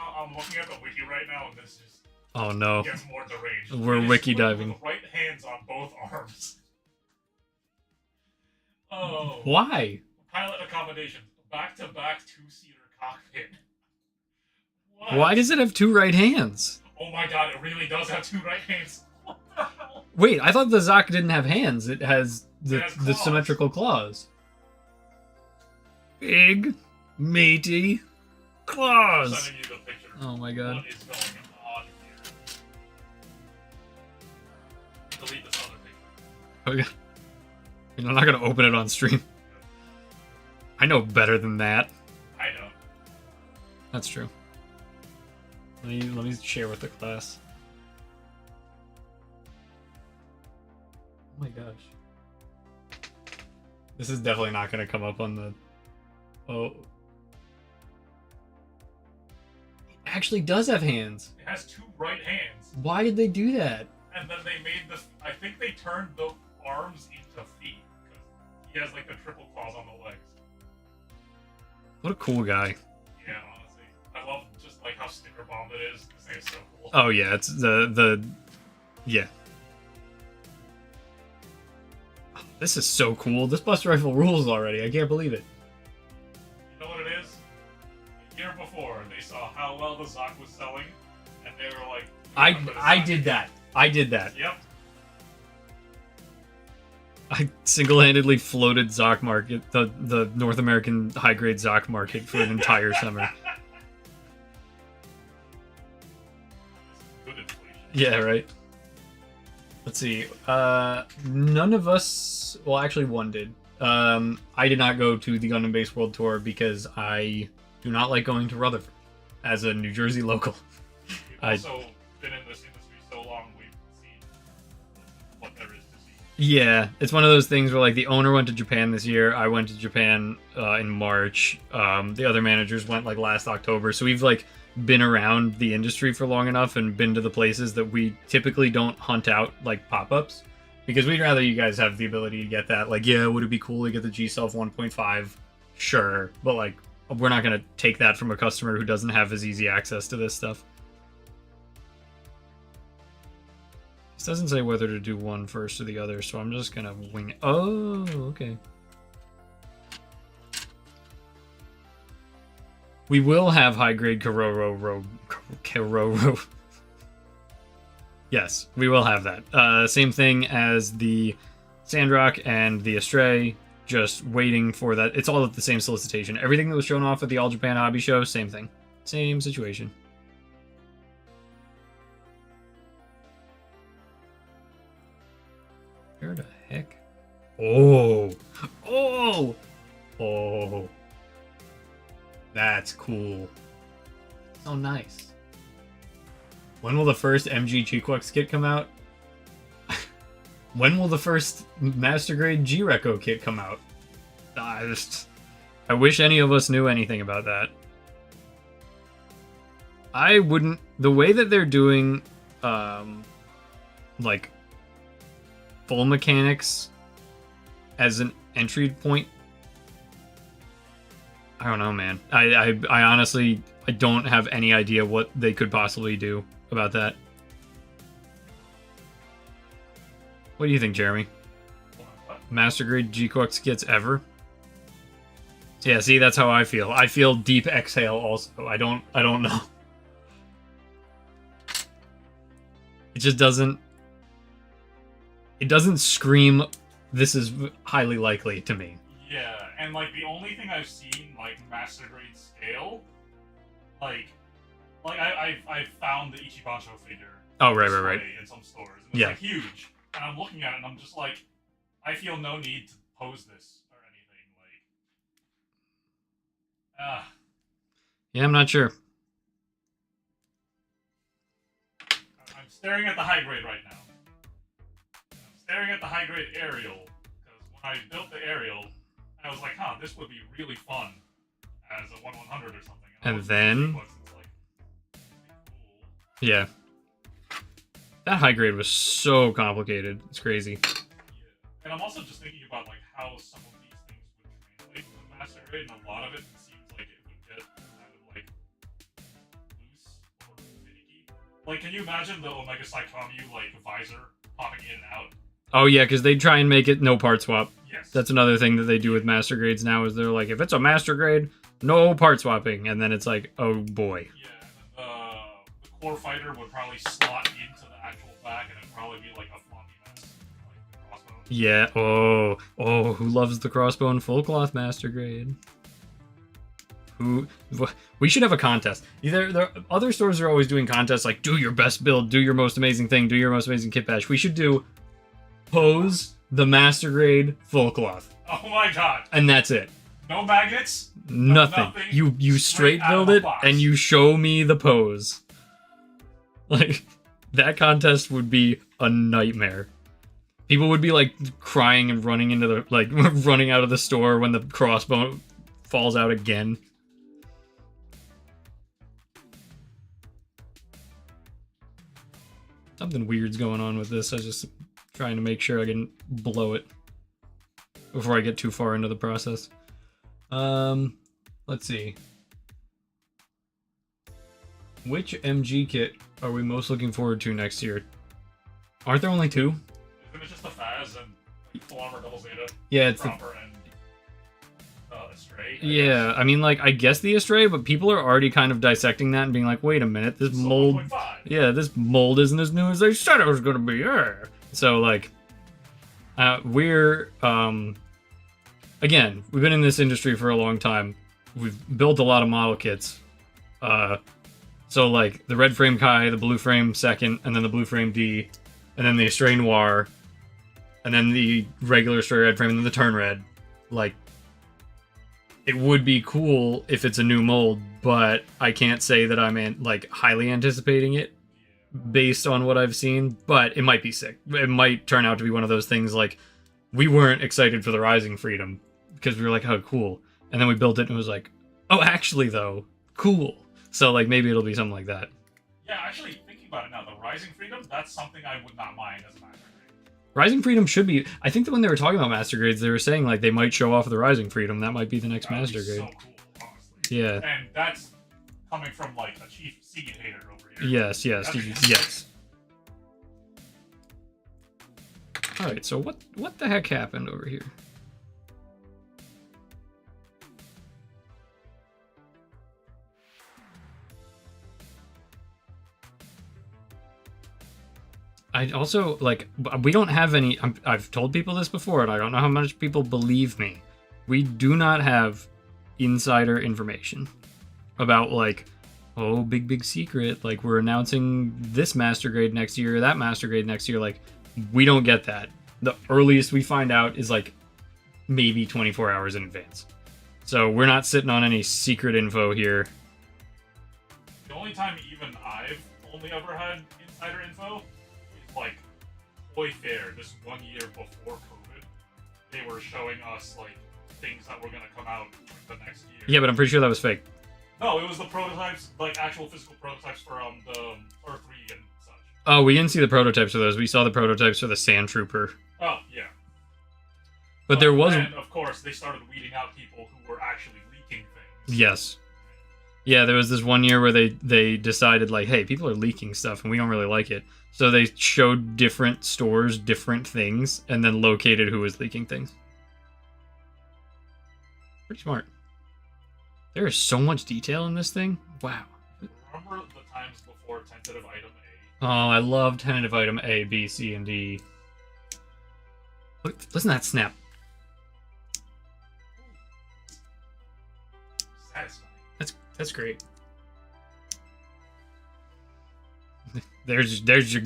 I'm looking at the wiki right now, and this just Oh no. gets more deranged. We're It is wiki split diving. With right hands on both arms. Oh. Why? Pilot accommodations. Back-to-back two-seater cockpit. What? Why does it have two right hands? Oh my god, it really does have two right hands. What the hell? Wait, I thought the Zoc didn't have hands. It has the It has the claws. symmetrical claws. Big, meaty I'm claws. sending you the picture. Oh my god. What is going on here? Delete this other picture. Okay. I'm not gonna open it on stream. I know better than that. I know. That's true. Let me share with the class. Oh my gosh. This is definitely not gonna come up on the. Oh. It actually does have hands. It has two right hands. Why did they do that? And then they made the. I think they turned the arms into feet. Because he has like the triple claws on the legs. What a cool guy. Yeah, honestly. I love just like how sticker bombed it is. This thing is so cool. Oh yeah, it's the yeah. This is so cool. This Buster Rifle rules already. I can't believe it. You know what it is? The year before, they saw how well the Zoc was selling, and they were like, "We're gonna put a I Zoc." did that. I did that. Yep. I single-handedly floated Zoc market, the North American high-grade Zoc market for an entire summer. Good inflation. Yeah, right. Let's see. None of us. Well, actually, one did. I did not go to the Gundam Base World Tour because I do not like going to Rutherford as a New Jersey local. We've I- also been in this industry so long, we've seen what there is to see. Yeah, it's one of those things where like the owner went to Japan this year. I went to Japan in March. The other managers went like last October. So we've like been around the industry for long enough and been to the places that we typically don't hunt out like pop-ups because we'd rather you guys have the ability to get that. Like, yeah, would it be cool to get the G-Self 1.5? Sure, but like we're not gonna take that from a customer who doesn't have as easy access to this stuff. This doesn't say whether to do one first or the other, so I'm just gonna wing it. Oh, okay. We will have high-grade Kororo. Yes, we will have that. Same thing as the Sandrock and the Astray, just waiting for that. It's all at the same solicitation. Everything that was shown off at the All Japan Hobby Show, same thing. Same situation. Where the heck? Oh! Oh! Oh! That's cool. So nice. When will the first MG G-Quax kit come out? When will the first Master Grade G-Reco kit come out? I wish any of us knew anything about that. I wouldn't... The way that they're doing, like, full mechanics as an entry point, I don't know, man. I honestly, I don't have any idea what they could possibly do about that. What do you think, Jeremy? What? Master Grade G-Quax kits ever? Yeah, see, that's how I feel. I feel deep exhale also. I don't know. It just doesn't... It doesn't scream this is highly likely to me. Yeah, and like the only thing I've seen like master grade scale, like I've found the Ichibancho figure. Oh, right. In some stores, and it's like huge, and I'm looking at it and I'm just like, I feel no need to pose this or anything. Like, Yeah, I'm not sure. I'm staring at the high grade right now. I'm staring at the high grade aerial because when I built the aerial, I was like, huh, this would be really fun as a 1/100 or something. And then, cool. Yeah. That high grade was so complicated. It's crazy. Yeah. And I'm also just thinking about like how some of these things would translate to master grade, and a lot of it seems like it would get kind of like loose or finicky. Like, can you imagine the Omega Cyclomu like visor popping in and out? Oh yeah, because they try and make it no part swap. Yes. That's another thing that they do with master grades now is they're like, if it's a master grade, no part swapping, and then it's like, oh boy. Yeah, and then the core fighter would probably slot into the actual back, and it'd probably be like a floppy mess, like the crossbow. Yeah. Oh, who loves the crossbone full cloth master grade? We should have a contest. Either other stores are always doing contests like do your best build, do your most amazing thing, do your most amazing kit bash. We should do pose the master grade full cloth. Oh my god. And that's it. No magnets. Nothing. You straight build it and you show me the pose. Like that contest would be a nightmare. People would be like crying and running into the running out of the store when the crossbow falls out again. Something weird's going on with this. I was just trying to make sure I didn't blow it before I get too far into the process. Let's see. Which MG kit are we most looking forward to next year? Aren't there only two? Isn't it just the Faz and Full Armor Double Zeta? Yeah, it's Proper and Astray. Yeah, I mean, like, I guess the Astray, but people are already kind of dissecting that and being like, wait a minute, this mold... 1.5. Yeah, this mold isn't as new as they said it was going to be. So, like, we're... Again, we've been in this industry for a long time. We've built a lot of model kits. So, like, the red frame Kai, the blue frame second, and then the blue frame D, and then the Astray Noir, and then the regular Astray red frame, and then the turn red. Like, it would be cool if it's a new mold, but I can't say that I'm like highly anticipating it based on what I've seen, but it might be sick. It might turn out to be one of those things like we weren't excited for the Rising Freedom because we were like, oh, cool. And then we built it and it was like, oh, actually, though, cool. So, like, maybe it'll be something like that. Yeah, actually, thinking about it now, the Rising Freedom, that's something I would not mind as a master grade. Rising Freedom should be... I think that when they were talking about Master Grades, they were saying, like, they might show off the Rising Freedom. That might be the next Master Grade. So cool, honestly. Yeah. And that's coming from, like, a Chief Seagate hater over here. Yes. Alright, so what the heck happened over here? I also, like, we don't have any... I've told people this before, and I don't know how much people believe me. We do not have insider information about, like, oh, big secret. Like, we're announcing this Master Grade next year, that Master Grade next year. Like, we don't get that. The earliest we find out is, like, maybe 24 hours in advance. So we're not sitting on any secret info here. The only time even I've only ever had insider info... like Toy Fair this 1 year before COVID, they were showing us like things that were gonna come out like, the next year. Yeah, but I'm pretty sure that was fake. No, it was the prototypes, like actual physical prototypes for the Earth 3 and such. Oh, we didn't see the prototypes for those. We saw the prototypes for the Sand Trooper. Oh yeah. But there was... And of course, they started weeding out people who were actually leaking things. Yes. Yeah, there was this 1 year where they decided, like, hey, people are leaking stuff and we don't really like it. So they showed different stores different things and then located who was leaking things. Pretty smart. There is so much detail in this thing. Wow. Remember the times before tentative item A? Oh, I love tentative item A, B, C, and D. Look, listen to that snap. Satisfying. That's great. There's your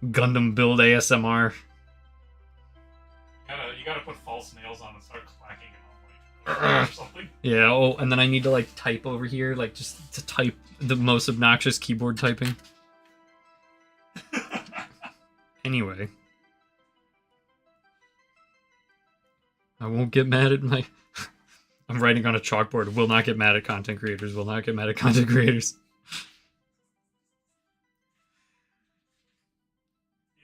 Gundam build ASMR. You gotta put false nails on and start clacking it on like or something. Yeah. Oh, and then I need to like type over here, like just to type the most obnoxious keyboard typing. Anyway, I won't get mad at my. I'm writing on a chalkboard. Will not get mad at content creators. Will not get mad at content creators.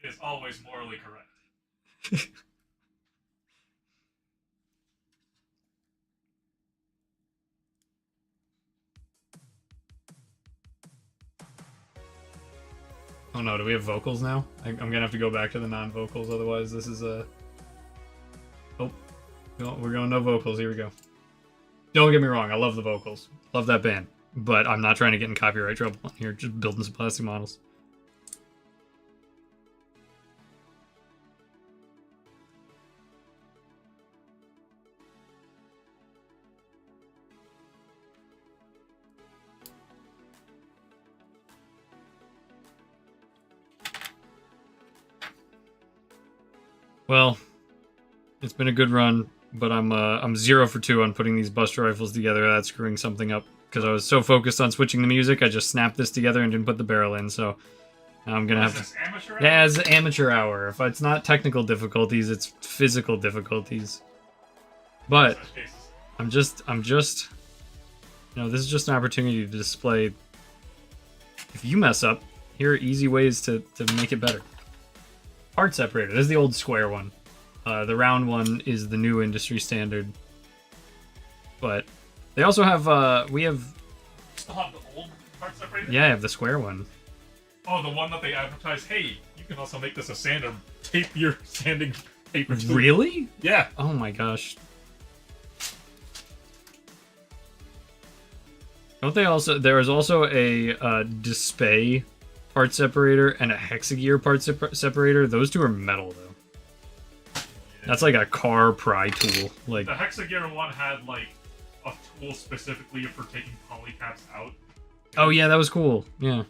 It is always morally correct. Oh no, do we have vocals now? I'm gonna have to go back to the non-vocals, otherwise this is a... Oh, no, we're going no vocals, here we go. Don't get me wrong, I love the vocals. Love that band. But I'm not trying to get in copyright trouble on here, just building some plastic models. Well, it's been a good run, but I'm 0 for 2 on putting these Buster rifles together. That's screwing something up because I was so focused on switching the music, I just snapped this together and didn't put the barrel in. So now I'm gonna have to. Amateur Yeah, it's amateur hour. If it's not technical difficulties, it's physical difficulties. But I'm just, you know, this is just an opportunity to display. If you mess up, here are easy ways to make it better. Part separator. This is the old square one. The round one is the new industry standard. But they also have, we have... Still have the old part separator? Yeah, I have the square one. Oh, the one that they advertise, hey, you can also make this a sander. Tape your sanding paper to it. Really? Yeah. Oh my gosh. Don't they also... There is also a Display part separator and a Hexagear part separator. Those two are metal, though. That's like a car pry tool. Like the Hexagear one had like a tool specifically for taking polycaps out. Oh yeah, that was cool. Yeah.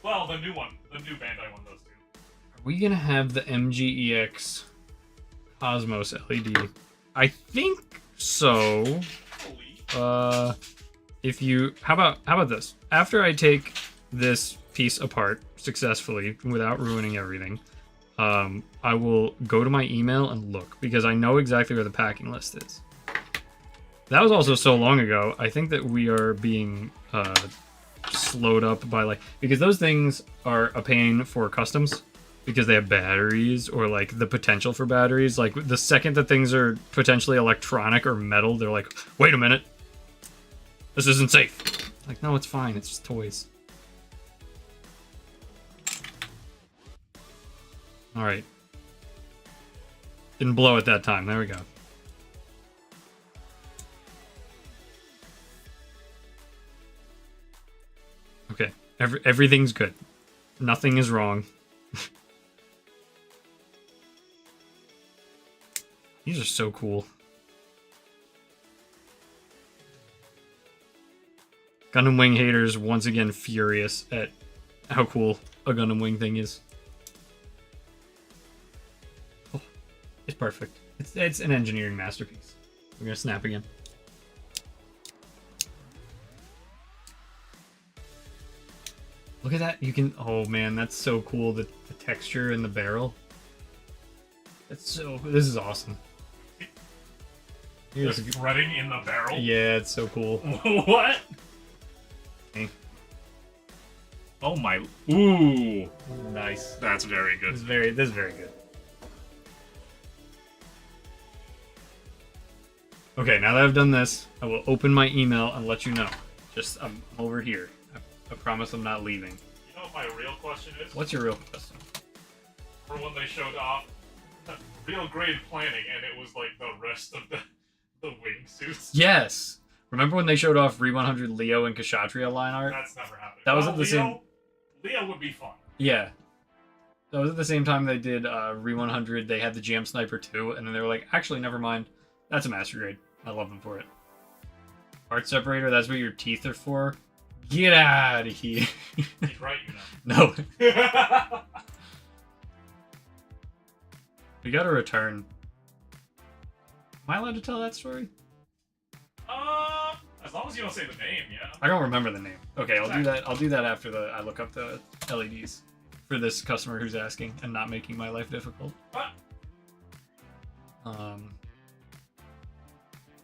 Well, the new one, the new Bandai one, those two. Are we gonna have the MGEX Cosmos LED? I think so. If you how about this? After I take this piece apart successfully without ruining everything, I will go to my email and look because I know exactly where the packing list is. That was also so long ago. I think that we are being slowed up by like because those things are a pain for customs because they have batteries or like the potential for batteries. Like the second that things are potentially electronic or metal, they're like, wait a minute, this isn't safe. Like, no, it's fine. It's just toys. All right. Didn't blow at that time. There we go. Okay. Everything's good. Nothing is wrong. These are so cool. Gundam Wing haters once again furious at how cool a Gundam Wing thing is. Oh, it's perfect. It's an engineering masterpiece. We're gonna snap again. Look at that. You can... Oh, man. That's so cool. The texture in the barrel. That's so... This is awesome. Here's threading in the barrel? Yeah, it's so cool. What? Okay. Oh, my... Ooh. Nice. That's very good. This is very good. Okay, now that I've done this, I will open my email and let you know. Just, I'm over here. I promise I'm not leaving. You know what my real question is? What's your real question? For when they showed off real grade planning and it was like the rest of the wingsuits. Yes! Remember when they showed off Re 100 Leo and Kshatriya line art? That's never happened. That was at the same... Leo would be fun. Yeah. That was at the same time they did Re 100. They had the Jam Sniper 2, and then they were like, actually, never mind. That's a master grade. I love them for it. Part separator, that's what your teeth are for? Get out of here. He's right, you know. No. We gotta return. Am I allowed to tell that story? As long as you don't say the name, yeah. I don't remember the name. Okay, I'll do that. I'll do that after I look up the LEDs for this customer who's asking and not making my life difficult. What?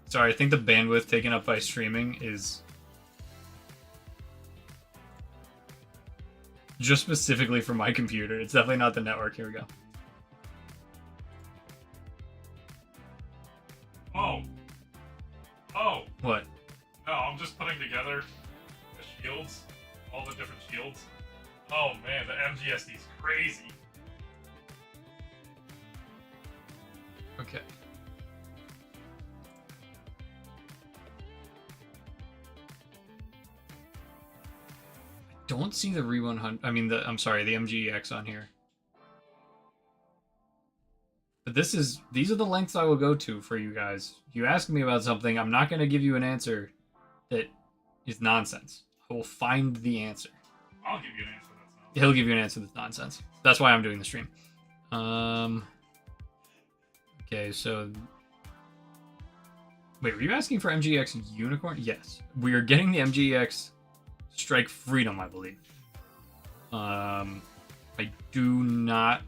Sorry, I think the bandwidth taken up by streaming is just specifically for my computer. It's definitely not the network. Here we go. Oh. Oh. What? No, I'm just putting together the shields, all the different shields. Oh man, the MGSD is crazy. Okay. I don't see the Re 100. I mean, I'm sorry, the MGEX on here. But these are the lengths I will go to for you guys. If you ask me about something, I'm not going to give you an answer that is nonsense. I will find the answer. I'll give you an answer that's nonsense. He'll give you an answer that's nonsense. That's why I'm doing the stream. Okay, so... Wait, were you asking for MGX Unicorn? Yes. We are getting the MGX Strike Freedom, I believe. I do not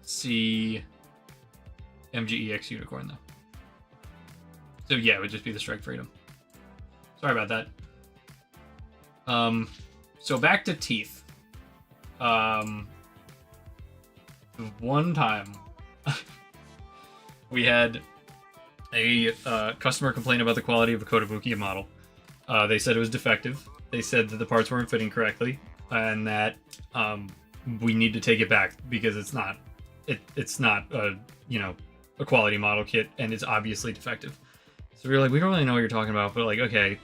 see MGEX Unicorn, though. So yeah, it would just be the Strike Freedom. Sorry about that. So back to teeth. One time we had a customer complain about the quality of a Kotobukiya model. They said it was defective. They said that the parts weren't fitting correctly, and that we need to take it back because it's not a a quality model kit, and it's obviously defective. So we were like, we don't really know what you're talking about, but like, okay,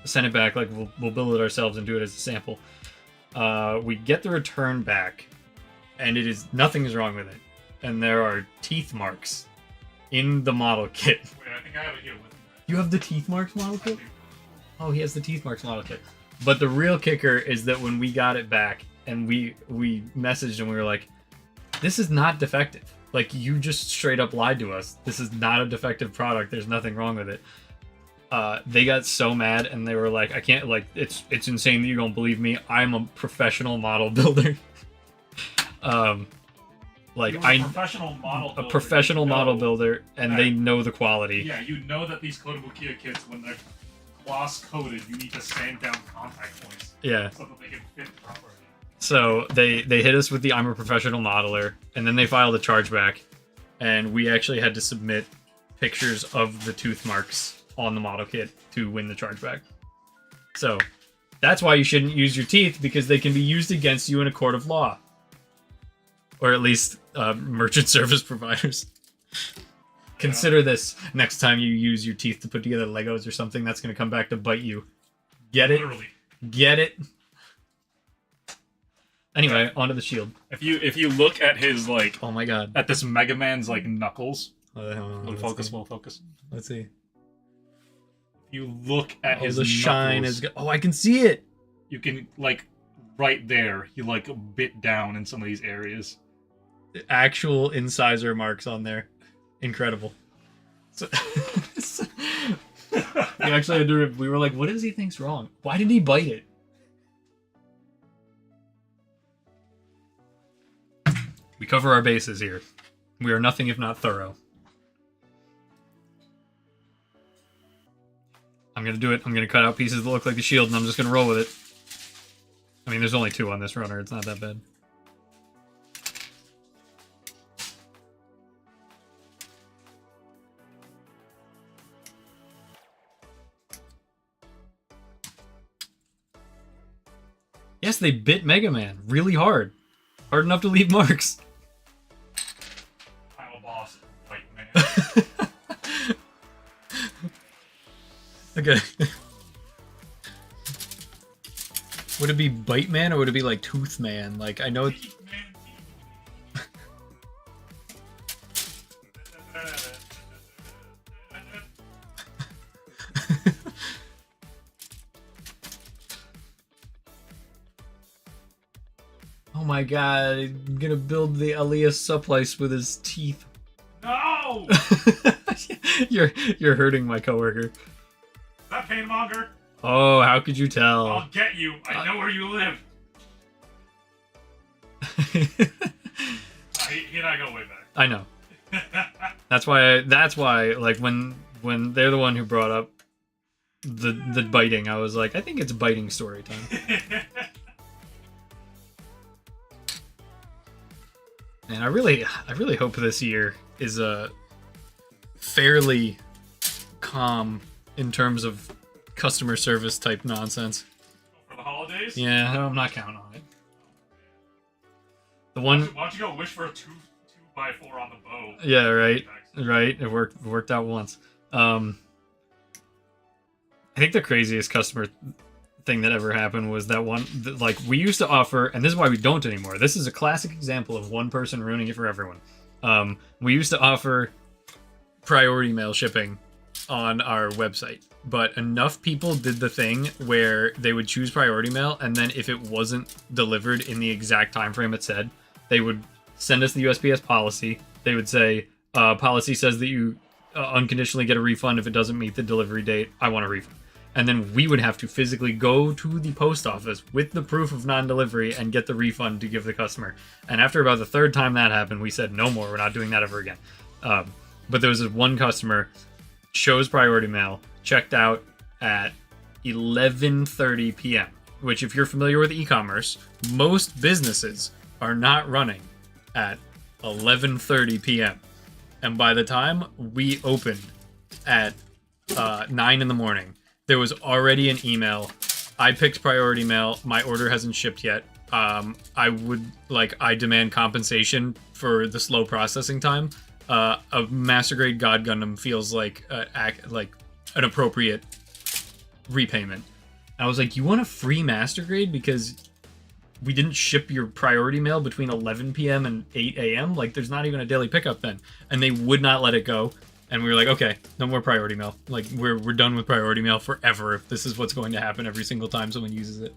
send it back. Like we'll build it ourselves and do it as a sample. We get the return back, and nothing is wrong with it, and there are teeth marks in the model kit. Wait, I think I have it here with me. You have the teeth marks model kit? Oh, he has the teeth marks model kit. But the real kicker is that when we got it back and we messaged and we were like, this is not defective. Like, you just straight up lied to us. This is not a defective product. There's nothing wrong with it. They got so mad and they were like, I can't, like, it's insane that you don't believe me. I'm a professional model builder. Like, a professional model builder, and they know the quality. Yeah, you know that these Kotobukiya kits, when they're gloss coated, you need to sand down contact points. Yeah. So that they can fit properly. So they hit us with the I'm a professional modeler, and then they filed a chargeback, and we actually had to submit pictures of the tooth marks on the model kit to win the chargeback. So that's why you shouldn't use your teeth, because they can be used against you in a court of law. Or at least merchant service providers. Consider this next time you use your teeth to put together Legos or something. That's going to come back to bite you. Get it? Literally. Get it? Anyway, onto the shield. If you look at his, like... Oh my god. At this Mega Man's, like, knuckles. We'll focus, we'll focus. Let's see. If you look at his the shine knuckles, is... Oh, I can see it! you can, like, right there, he, like, bit down in some of these areas. Actual incisor marks on there. Incredible. So, we actually had to. We were like, "What does he think's wrong? Why did he bite it?" We cover our bases here. We are nothing if not thorough. I'm gonna do it. I'm gonna cut out pieces that look like the shield, and I'm just gonna roll with it. I mean, there's only 2 on this runner. It's not that bad. Yes, they bit Mega Man really hard. Hard enough to leave marks. I'm a boss, white man. Okay. Would it be Bite Man or would it be like Tooth Man? Like, I know it's... Teeth man. Oh my god, I'm gonna build the Elias supplice with his teeth. No! You're hurting my coworker. Is that Painmonger? Oh, how could you tell? I'll get you. I know where you live. He and I go way back. I know. That's why like when they're the one who brought up the biting, I was like, I think it's biting story time. And I really hope this year is a fairly calm in terms of customer service type nonsense. For the holidays? Yeah, I'm not counting on it. The one. Why don't you go wish for a 2x4 on the bow? Yeah, right. Right. It worked out once. I think the craziest customer thing that ever happened was that one. Like we used to offer, and this is why we don't anymore. This is a classic example of one person ruining it for everyone. We used to offer priority mail shipping on our website, but enough people did the thing where they would choose priority mail, and then if it wasn't delivered in the exact time frame it said, they would send us the USPS policy. They would say, policy says that you unconditionally get a refund if it doesn't meet the delivery date. I want a refund. And then we would have to physically go to the post office with the proof of non-delivery and get the refund to give the customer. And after about the third time that happened, we said, no more, we're not doing that ever again. But there was this one customer, chose priority mail, checked out at 11:30 p.m., which if you're familiar with e-commerce, most businesses are not running at 11:30 p.m. And by the time we opened at 9 in the morning, there was already an email. I picked priority mail. My order hasn't shipped yet. I demand compensation for the slow processing time. A Master Grade God Gundam feels like an appropriate repayment. I was like, you want a free Master Grade because we didn't ship your priority mail between 11 p.m. and 8 a.m.? Like, there's not even a daily pickup then. And they would not let it go. And we were like, okay, no more priority mail. Like, we're done with priority mail forever if this is what's going to happen every single time someone uses it.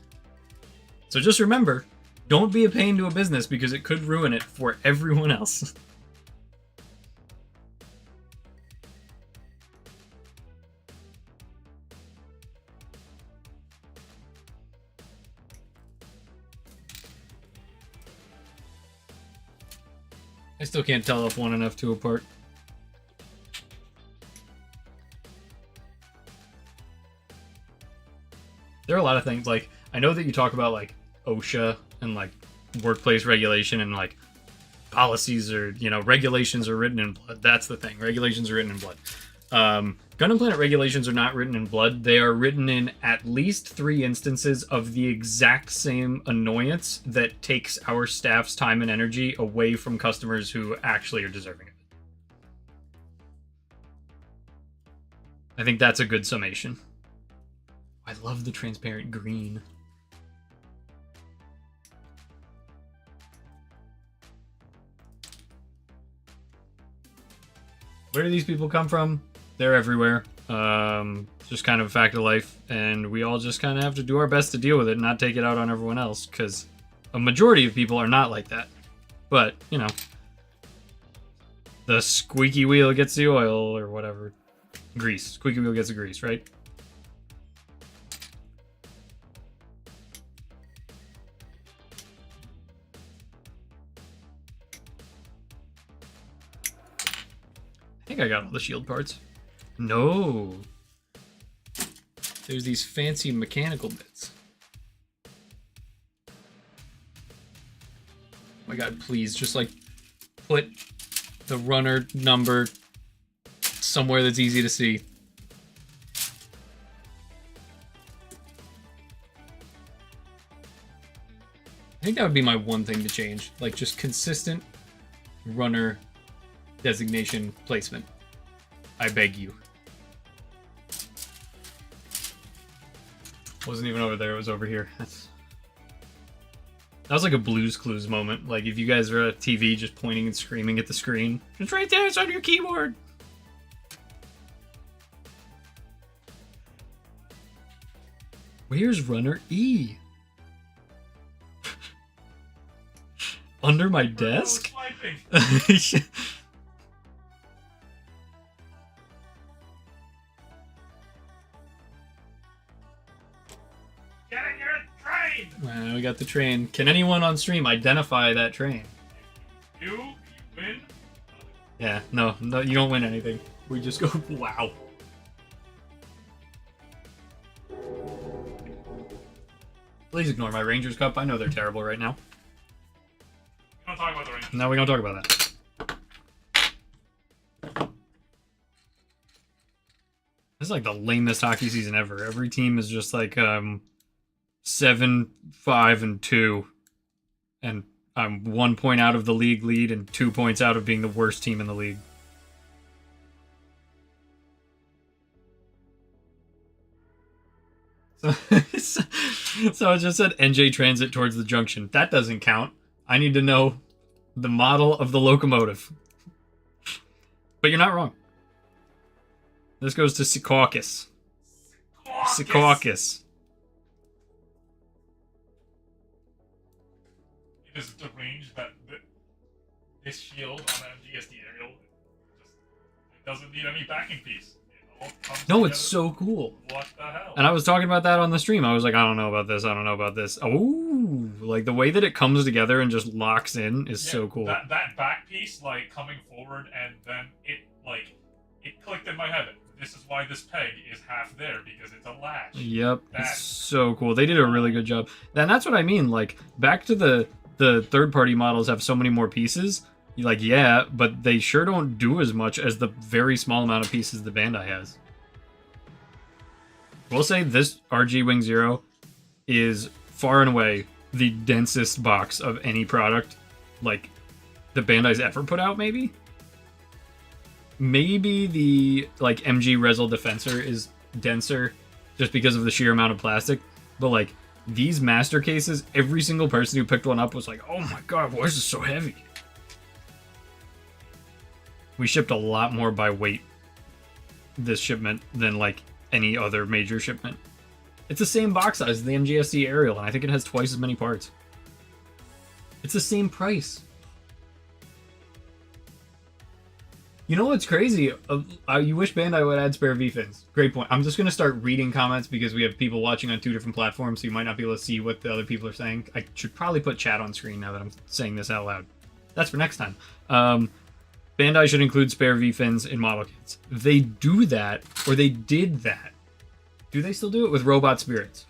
So just remember, don't be a pain to a business because it could ruin it for everyone else. I still can't tell if 1 and F2 apart. There are a lot of things, like, I know that you talk about, like, OSHA and, like, workplace regulation and, like, policies or, regulations are written in blood. That's the thing. Regulations are written in blood. Gundam Planet regulations are not written in blood. They are written in at least 3 instances of the exact same annoyance that takes our staff's time and energy away from customers who actually are deserving of it. I think that's a good summation. I love the transparent green. Where do these people come from? They're everywhere. Just kind of a fact of life, and we all just kind of have to do our best to deal with it and not take it out on everyone else, because a majority of people are not like that. But, the squeaky wheel gets the oil, or whatever. Grease. Squeaky wheel gets the grease, right? I think I got all the shield parts. No. There's these fancy mechanical bits. Oh my god, please, just put the runner number somewhere that's easy to see. I think that would be my one thing to change. Like, just consistent runner designation placement. I beg you. Wasn't even over there, it was over here. That was like a Blue's Clues moment. Like if you guys are at TV just pointing and screaming at the screen. It's right there, it's on your keyboard. Where's runner E? Under my desk? We got the train. Can anyone on stream identify that train? You win? Yeah, no, you don't win anything. We just go, wow. Please ignore my Rangers Cup. I know they're terrible right now. We don't talk about the Rangers. No, we don't talk about that. This is like the lamest hockey season ever. Every team is just like 7-5-2, and I'm 1 point out of the league lead and 2 points out of being the worst team in the league. So it just said NJ Transit towards the junction. That doesn't count. I need to know the model of the locomotive. But you're not wrong. This goes to Secaucus. Secaucus. It is deranged that this shield on an GSD aerial it doesn't need any backing piece. It all comes No, together. it's so cool. What the hell? And I was talking about that on the stream. I was like, I don't know about this. I don't know about this. Oh, like the way that it comes together and just locks in is so cool. That back piece, like coming forward, and then it clicked in my head. This is why this peg is half there, because it's a latch. Yep, it's so cool. They did a really good job. And that's what I mean. Like back to the third-party models have so many more pieces. Like, yeah, but they sure don't do as much as the very small amount of pieces the Bandai has. We'll say this RG Wing Zero is far and away the densest box of any product, like, the Bandai's ever put out, maybe? Maybe the, like, MG Resil Defensor is denser just because of the sheer amount of plastic, but, like, these master cases, every single person who picked one up was like, oh my god, why is this so heavy? We shipped a lot more by weight this shipment than, like, any other major shipment. It's the same box size as the MGSD Aerial, and I think it has twice as many parts. It's the same price. You know what's crazy? You wish Bandai would add spare V-fins. Great point. I'm just going to start reading comments because we have people watching on 2 different platforms, so you might not be able to see what the other people are saying. I should probably put chat on screen now that I'm saying this out loud. That's for next time. Bandai should include spare V-fins in model kits. They do that, or they did that. Do they still do it with Robot Spirits?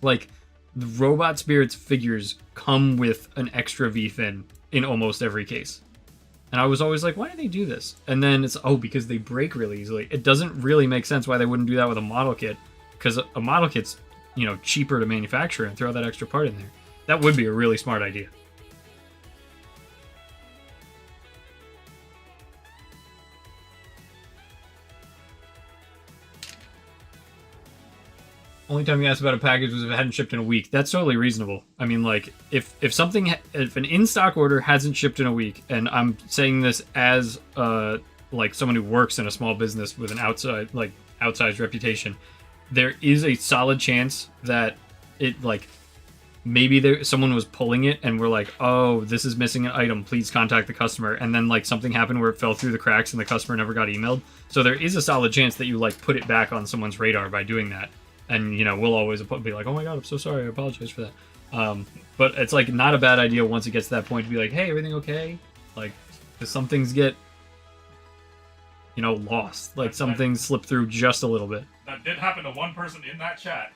Like, the Robot Spirits figures come with an extra V-fin in almost every case. And I was always like, why do they do this? And then it's, oh, because they break really easily. It doesn't really make sense why they wouldn't do that with a model kit, because a model kit's, you know, cheaper to manufacture and throw that extra part in there. That would be a really smart idea. Only time you asked about a package was if it hadn't shipped in a week. That's totally reasonable. I mean, like, if an in-stock order hasn't shipped in a week, and I'm saying this as like someone who works in a small business with an outsized reputation, there is a solid chance that it, like, maybe someone was pulling it and we're like, oh, this is missing an item, please contact the customer, and then, like, something happened where it fell through the cracks and the customer never got emailed. So there is a solid chance that you, like, put it back on someone's radar by doing that. And, you know, we'll always be like, oh my god, I'm so sorry, I apologize for that. But it's, like, not a bad idea once it gets to that point to be like, hey, everything okay? Like, does some things get, you know, lost? Like, some things slip through just a little bit. That did happen to one person in that chat.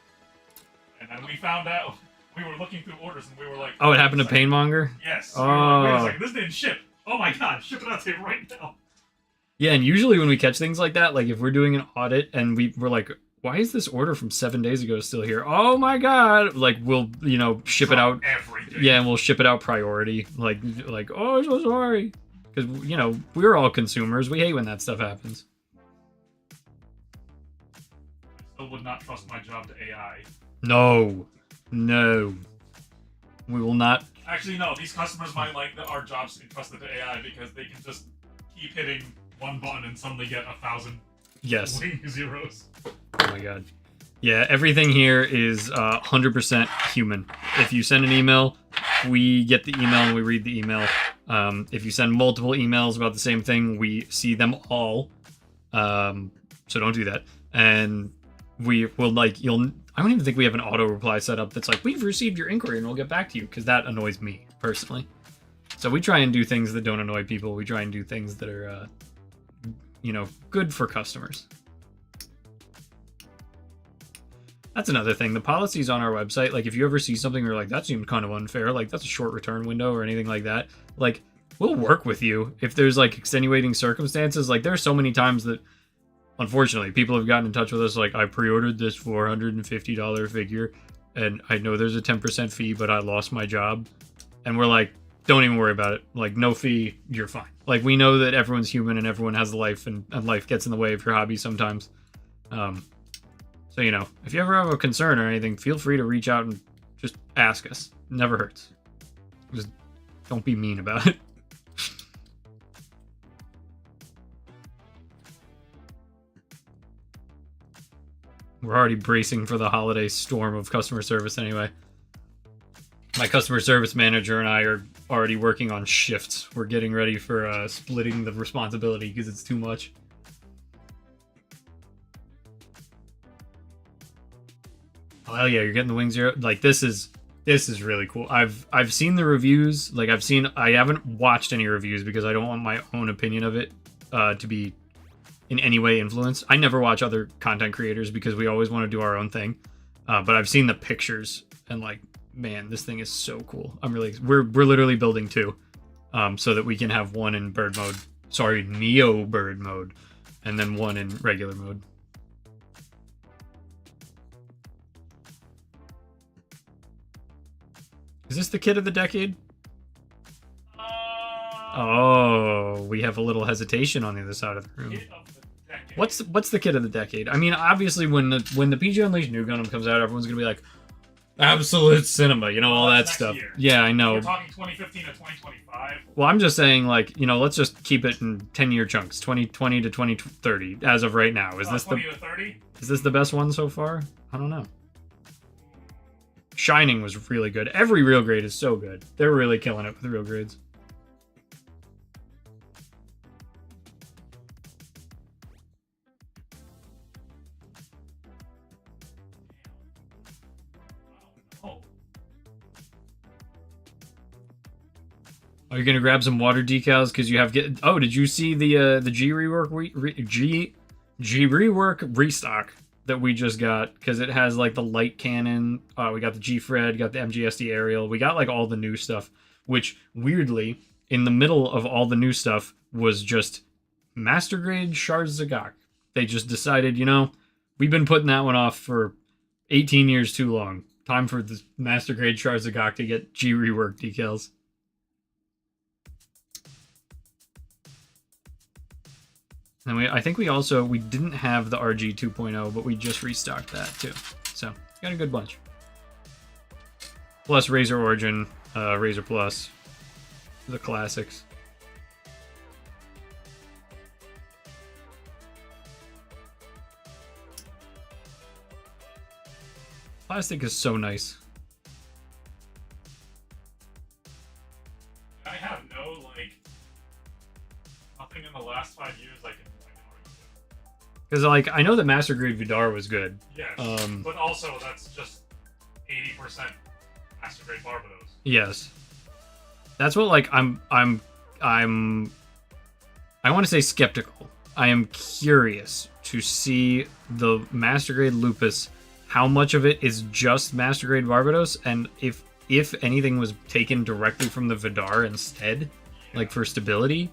And then we found out, we were looking through orders and we were like... Oh, it happened to Painmonger? Yes. Oh. We were like, wait a second, this didn't ship. Oh my god, ship it out to you right now. Yeah, and usually when we catch things like that, like, if we're doing an audit and we're like... why is this order from 7 days ago still here? Oh my god! Like, we'll, you know, ship it out. Everything. Yeah, and we'll ship it out priority. Like, oh, I'm so sorry. Because, you know, we're all consumers. We hate when that stuff happens. I still would not trust my job to AI. No. We will not. Actually, no. These customers might like our jobs entrusted to AI because they can just keep hitting one button and suddenly get 1,000 Yes. wing zeros. Oh my god. Yeah, everything here is 100% human. If you send an email, we get the email and we read the email. If you send multiple emails about the same thing, we see them all. So don't do that. And we will I don't even think we have an auto reply set up that's like, we've received your inquiry and we'll get back to you, because that annoys me personally. So we try and do things that don't annoy people. We try and do things that are, good for customers. That's another thing. The policies on our website, like if you ever see something where you're like, that seemed kind of unfair, like that's a short return window or anything like that, like we'll work with you if there's like extenuating circumstances. Like there are so many times that unfortunately people have gotten in touch with us like, I pre-ordered this $450 figure and I know there's a 10% fee, but I lost my job. And we're like, don't even worry about it. Like no fee, you're fine. Like we know that everyone's human and everyone has a life, and life gets in the way of your hobby sometimes. So, if you ever have a concern or anything, feel free to reach out and just ask us. It never hurts. Just don't be mean about it. We're already bracing for the holiday storm of customer service anyway. My customer service manager and I are already working on shifts. We're getting ready for splitting the responsibility because it's too much. Oh yeah, you're getting the Wing Zero. Like this is really cool. I've seen the reviews. Like I haven't watched any reviews because I don't want my own opinion of it to be in any way influenced. I never watch other content creators because we always want to do our own thing. But I've seen the pictures and like, man, this thing is so cool. We're literally building two, so that we can have one in bird mode. Sorry, Neo bird mode, and then one in regular mode. Is this the kid of the decade? Oh, we have a little hesitation on the other side of the room. What's the kid of the decade? I mean, obviously, when the PG Unleashed New Gundam comes out, everyone's gonna be like, Absolute Cinema, all that stuff. Year. Yeah, I know. We're talking 2015 to 2025. Well, I'm just saying, like, let's just keep it in 10-year chunks, 2020 to 2030, as of right now. Is this 20 to 30? Is this the best one so far? I don't know. Shining was really good. Every real grade is so good. They're really killing it with real grades. Are you gonna grab some water decals because you have Oh, did you see the G rework G rework restock that we just got? Because it has like the light cannon. We got the G Fred, got the MGSD aerial. We got like all the new stuff. Which weirdly, in the middle of all the new stuff was just Master Grade Shard Zagak. They just decided, we've been putting that one off for 18 years too long. Time for the Master Grade Shard Zagak to get G rework decals. And I think we didn't have the RG 2.0, but we just restocked that too. So, got a good bunch. Plus Razor Origin, Razor Plus, the classics. Plastic is so nice. I have nothing in the last 5 years I can Because, I know that Master Grade Vidar was good. Yes, but also that's just 80% Master Grade Barbados. Yes. That's what, I want to say skeptical. I am curious to see the Master Grade Lupus, how much of it is just Master Grade Barbados, and if anything was taken directly from the Vidar instead, for stability.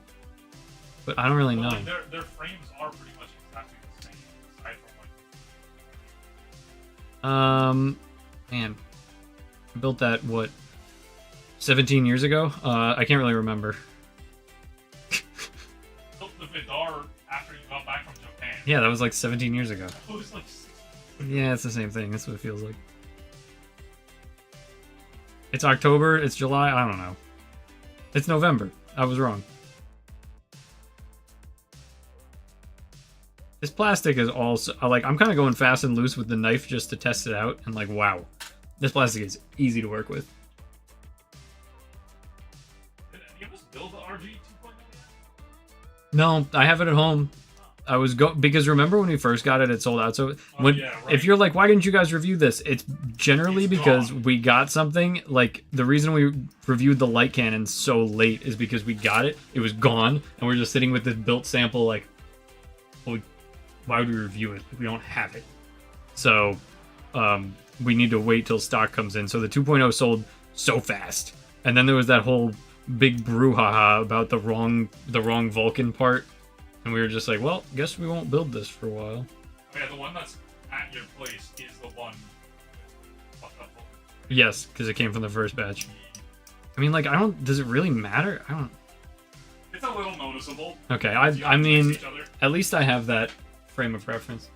But I don't really know. Their frames are pretty much exactly the same, aside from man, I built that 17 years ago? I can't really remember. built the Vidar after you got back from Japan. Yeah, that was 17 years ago. It was Yeah, it's the same thing. That's what it feels like. It's October. It's July. I don't know. It's November. I was wrong. This plastic is also like I'm kind of going fast and loose with the knife just to test it out, and like wow, this plastic is easy to work with. Did any of us build the RG 2.0 yet? No, I have it at home. I was because remember when we first got it, it sold out. So when yeah, right. if you're like, why didn't you guys review this? It's generally It's because gone. we got something. Like the reason we reviewed the light cannon so late is because we got it. It was gone, and we're just sitting with this built sample. Like, well, why would we review it? We don't have it. So we need to wait till stock comes in. So the 2.0 sold so fast, and then there was that whole big brouhaha about the wrong Vulcan part. And we were just like, well, guess we won't build this for a while. Oh, yeah, the one that's at your place is the one. Fucked up. Yes, because it came from the first batch. I mean, like, I don't. Does it really matter? I don't. It's a little noticeable. Okay, You I have to mean, mix each other. at least I have that frame of reference.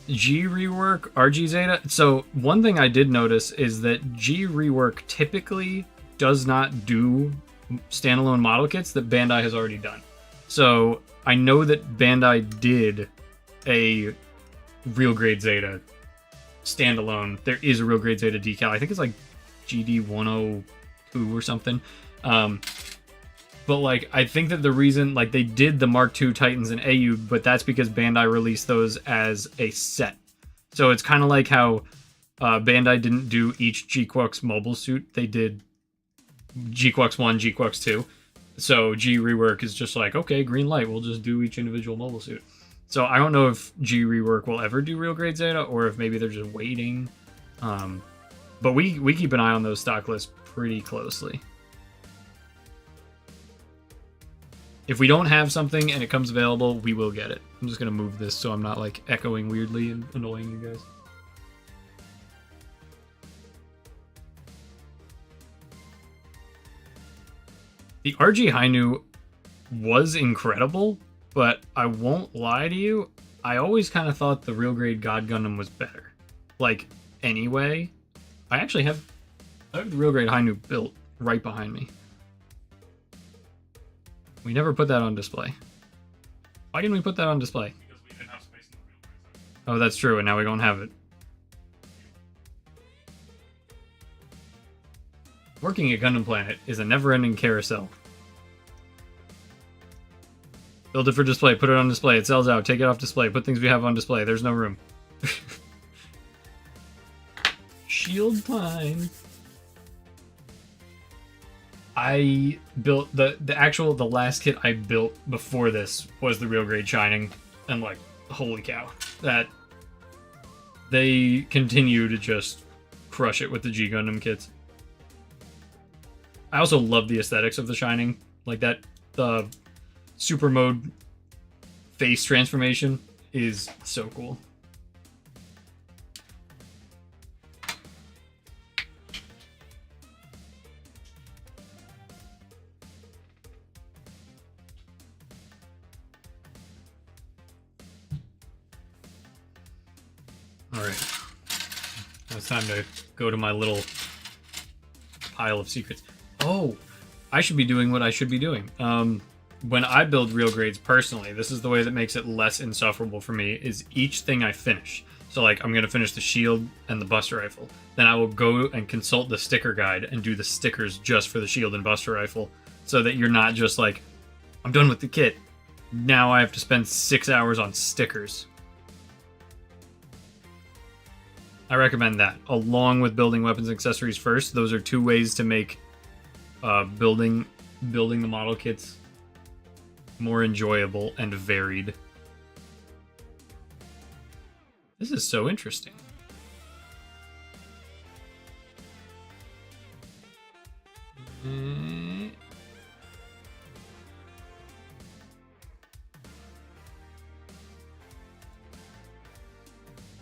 G rework, RG Zeta. So one thing I did notice is that G rework typically does not do standalone model kits that Bandai has already done. So I know that Bandai did a real grade Zeta standalone. There is a real grade Zeta decal. I think it's like GD 102 or something. But like I think that the reason like they did the Mark II Titans and AU, but that's because Bandai released those as a set. So it's kind of like how Bandai didn't do each G-Quux mobile suit. They did G-Quux 1, G-Quux 2. So G rework is just like, okay, green light, we'll just do each individual mobile suit. So I don't know if G rework will ever do real grade Zeta or if maybe they're just waiting. But we keep an eye on those stock lists pretty closely. If we don't have something and it comes available, we will get it. I'm just gonna move this so I'm not like echoing weirdly and annoying you guys. The RG Hainu was incredible, but I won't lie to you, I always kind of thought the real grade God Gundam was better. Like, anyway, I have the real grade Hainu built right behind me. We never put that on display. Why didn't we put that on display? Because we didn't have space in the real place. Oh, that's true, and now we don't have it. Working at Gundam Planet is a never-ending carousel. Build it for display, put it on display, it sells out, take it off display, put things we have on display, there's no room. Shield time. I built the last kit I built before this was the real grade Shining, and like, holy cow. That they continue to just crush it with the G Gundam kits. I also love the aesthetics of the Shining. Like that, the super mode face transformation is so cool. Alright. Now it's time to go to my little pile of secrets. Oh, I should be doing what I should be doing. When I build real grades personally, this is the way that makes it less insufferable for me, is each thing I finish. So like, I'm going to finish the shield and the Buster Rifle. Then I will go and consult the sticker guide and do the stickers just for the shield and Buster Rifle. So that you're not just like, I'm done with the kit. Now I have to spend 6 hours on stickers. I recommend that, along with building weapons and accessories first. Those are two ways to make building the model kits more enjoyable and varied. This is so interesting.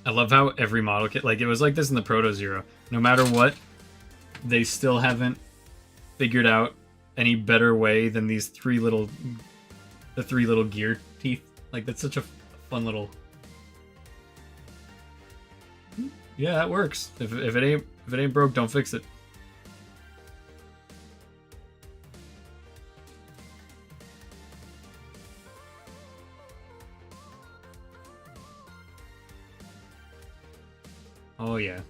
I love how every model kit, like it was like this in the Proto Zero. No matter what, they still haven't figured out any better way than the three little gear teeth. Like that's such a fun little. Yeah, that works. If it ain't If it ain't broke, don't fix it. Oh yeah.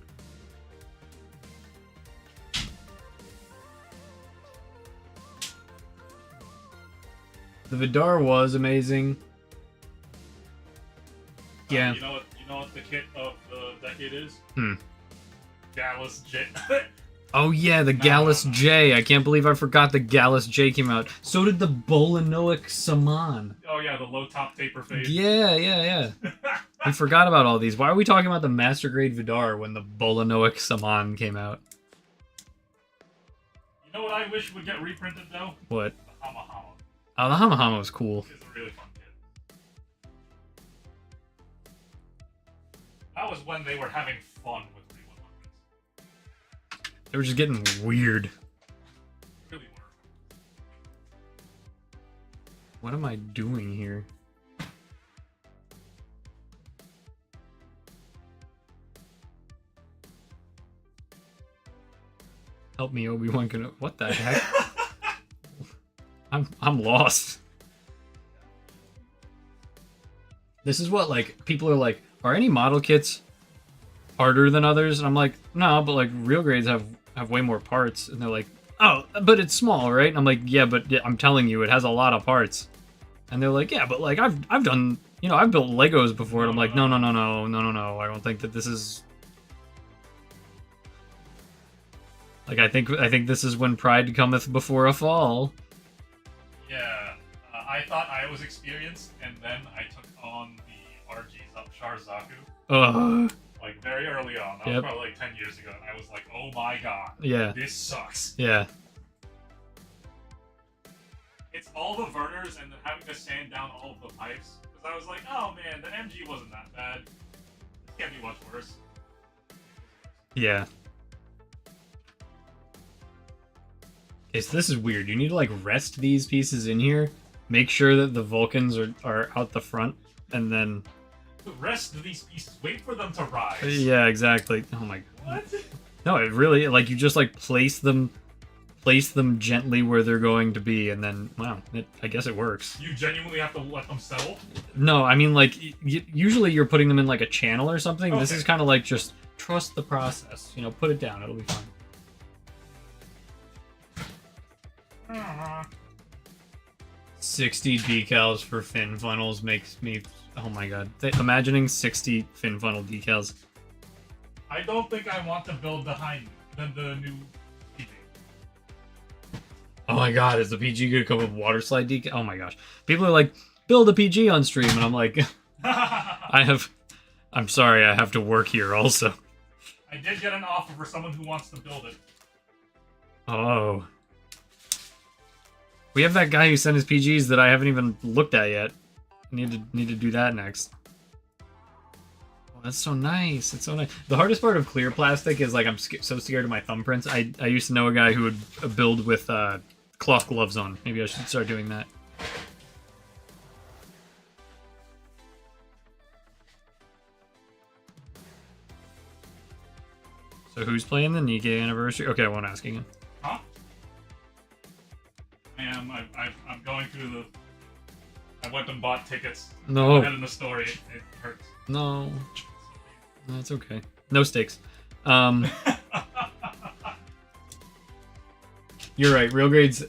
The Vidar was amazing. Yeah. You know what the kit of the decade is? Hmm. Gallus J. Oh yeah, the Gallus J. I can't believe I forgot the Gallus J came out. So did the Bolanoic Saman. Oh yeah, the low top taper fade. Yeah. We forgot about all these. Why are we talking about the Master Grade Vidar when the Bolanoic Saman came out? You know what I wish would get reprinted though? What? The Hamahama. Oh, the Hamahama was cool. It's a really fun kit. That was when they were having fun with 3100s. They were just getting weird. Really were. What am I doing here? Help me, Obi-Wan Kenobi. What the heck? I'm lost. This is what, like, people are like, are any model kits harder than others? And I'm like, no, but like real grades have way more parts. And they're like, oh, but it's small, right? And I'm like, yeah, but I'm telling you, it has a lot of parts. And they're like, yeah, but like I've done, you know, I've built Legos before. And I'm like, no. I don't think that this is. Like, I think this is when pride cometh before a fall. Yeah, I thought I was experienced, and then I took on the RG's up Sharzaku. Ugh. Like, very early on. That was probably like 10 years ago, and I was like, oh my god. Yeah. This sucks. Yeah. It's all the Verners and then having to sand down all of the pipes. Because I was like, oh man, the MG wasn't that bad. This can't be much worse. Yeah. Okay, so this is weird. You need to like rest these pieces in here, make sure that the Vulcans are out the front, and then Rest these pieces. Wait for them to rise. yeah, exactly. Oh my god. What? No, it really, like, you just like place them gently where they're going to be, and then wow, I guess it works. You genuinely have to let them settle? No, I mean, like, usually you're putting them in like a channel or something. Okay. This is kind of like just trust the process. You know, put it down. It'll be fine. 60 decals for fin funnels makes me, oh my god. Imagining 60 fin funnel decals. I don't think I want to build behind the new PG. Oh my god, is the PG gonna come with water slide decal? Oh my gosh. People are like, build a PG on stream, and I'm like, I'm sorry, I have to work here also. I did get an offer for someone who wants to build it. Oh. We have that guy who sent his PGs that I haven't even looked at yet. Need to do that next. Oh, that's so nice. It's so nice. The hardest part of clear plastic is like I'm so scared of my thumbprints. I used to know a guy who would build with cloth gloves on. Maybe I should start doing that. So who's playing the Nikkei anniversary? Okay, I won't ask again. Huh? I'm going through the... I went and bought tickets. No. Ahead in the story. It hurts. No. That's okay. No stakes. You're right. Real grades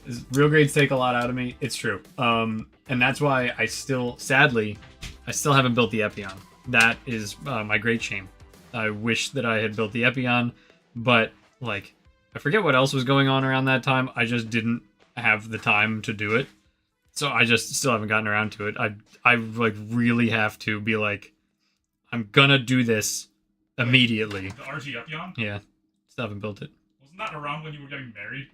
take a lot out of me. It's true. And that's why sadly, I still haven't built the Epion. That is my great shame. I wish that I had built the Epion, but like, I forget what else was going on around that time. I just didn't have the time to do it. So I just still haven't gotten around to it. I like really have to be like, I'm gonna do this immediately. The RG Epion? Yeah. Still haven't built it. Wasn't that around when you were getting married?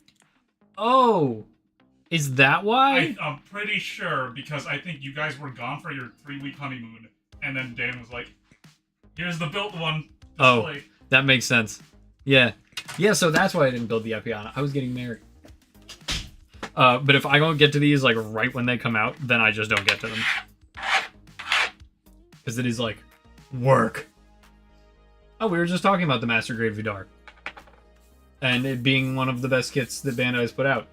Oh! Is that why? I'm pretty sure, because I think you guys were gone for your 3-week honeymoon, and then Dan was like, here's the built one. Oh, that makes sense. Yeah. Yeah, so that's why I didn't build the Epion. I was getting married. But if I don't get to these like right when they come out, then I just don't get to them. Because it is like work. Oh, we were just talking about the Master Grade Vidar. and it being one of the best kits that Bandai's put out.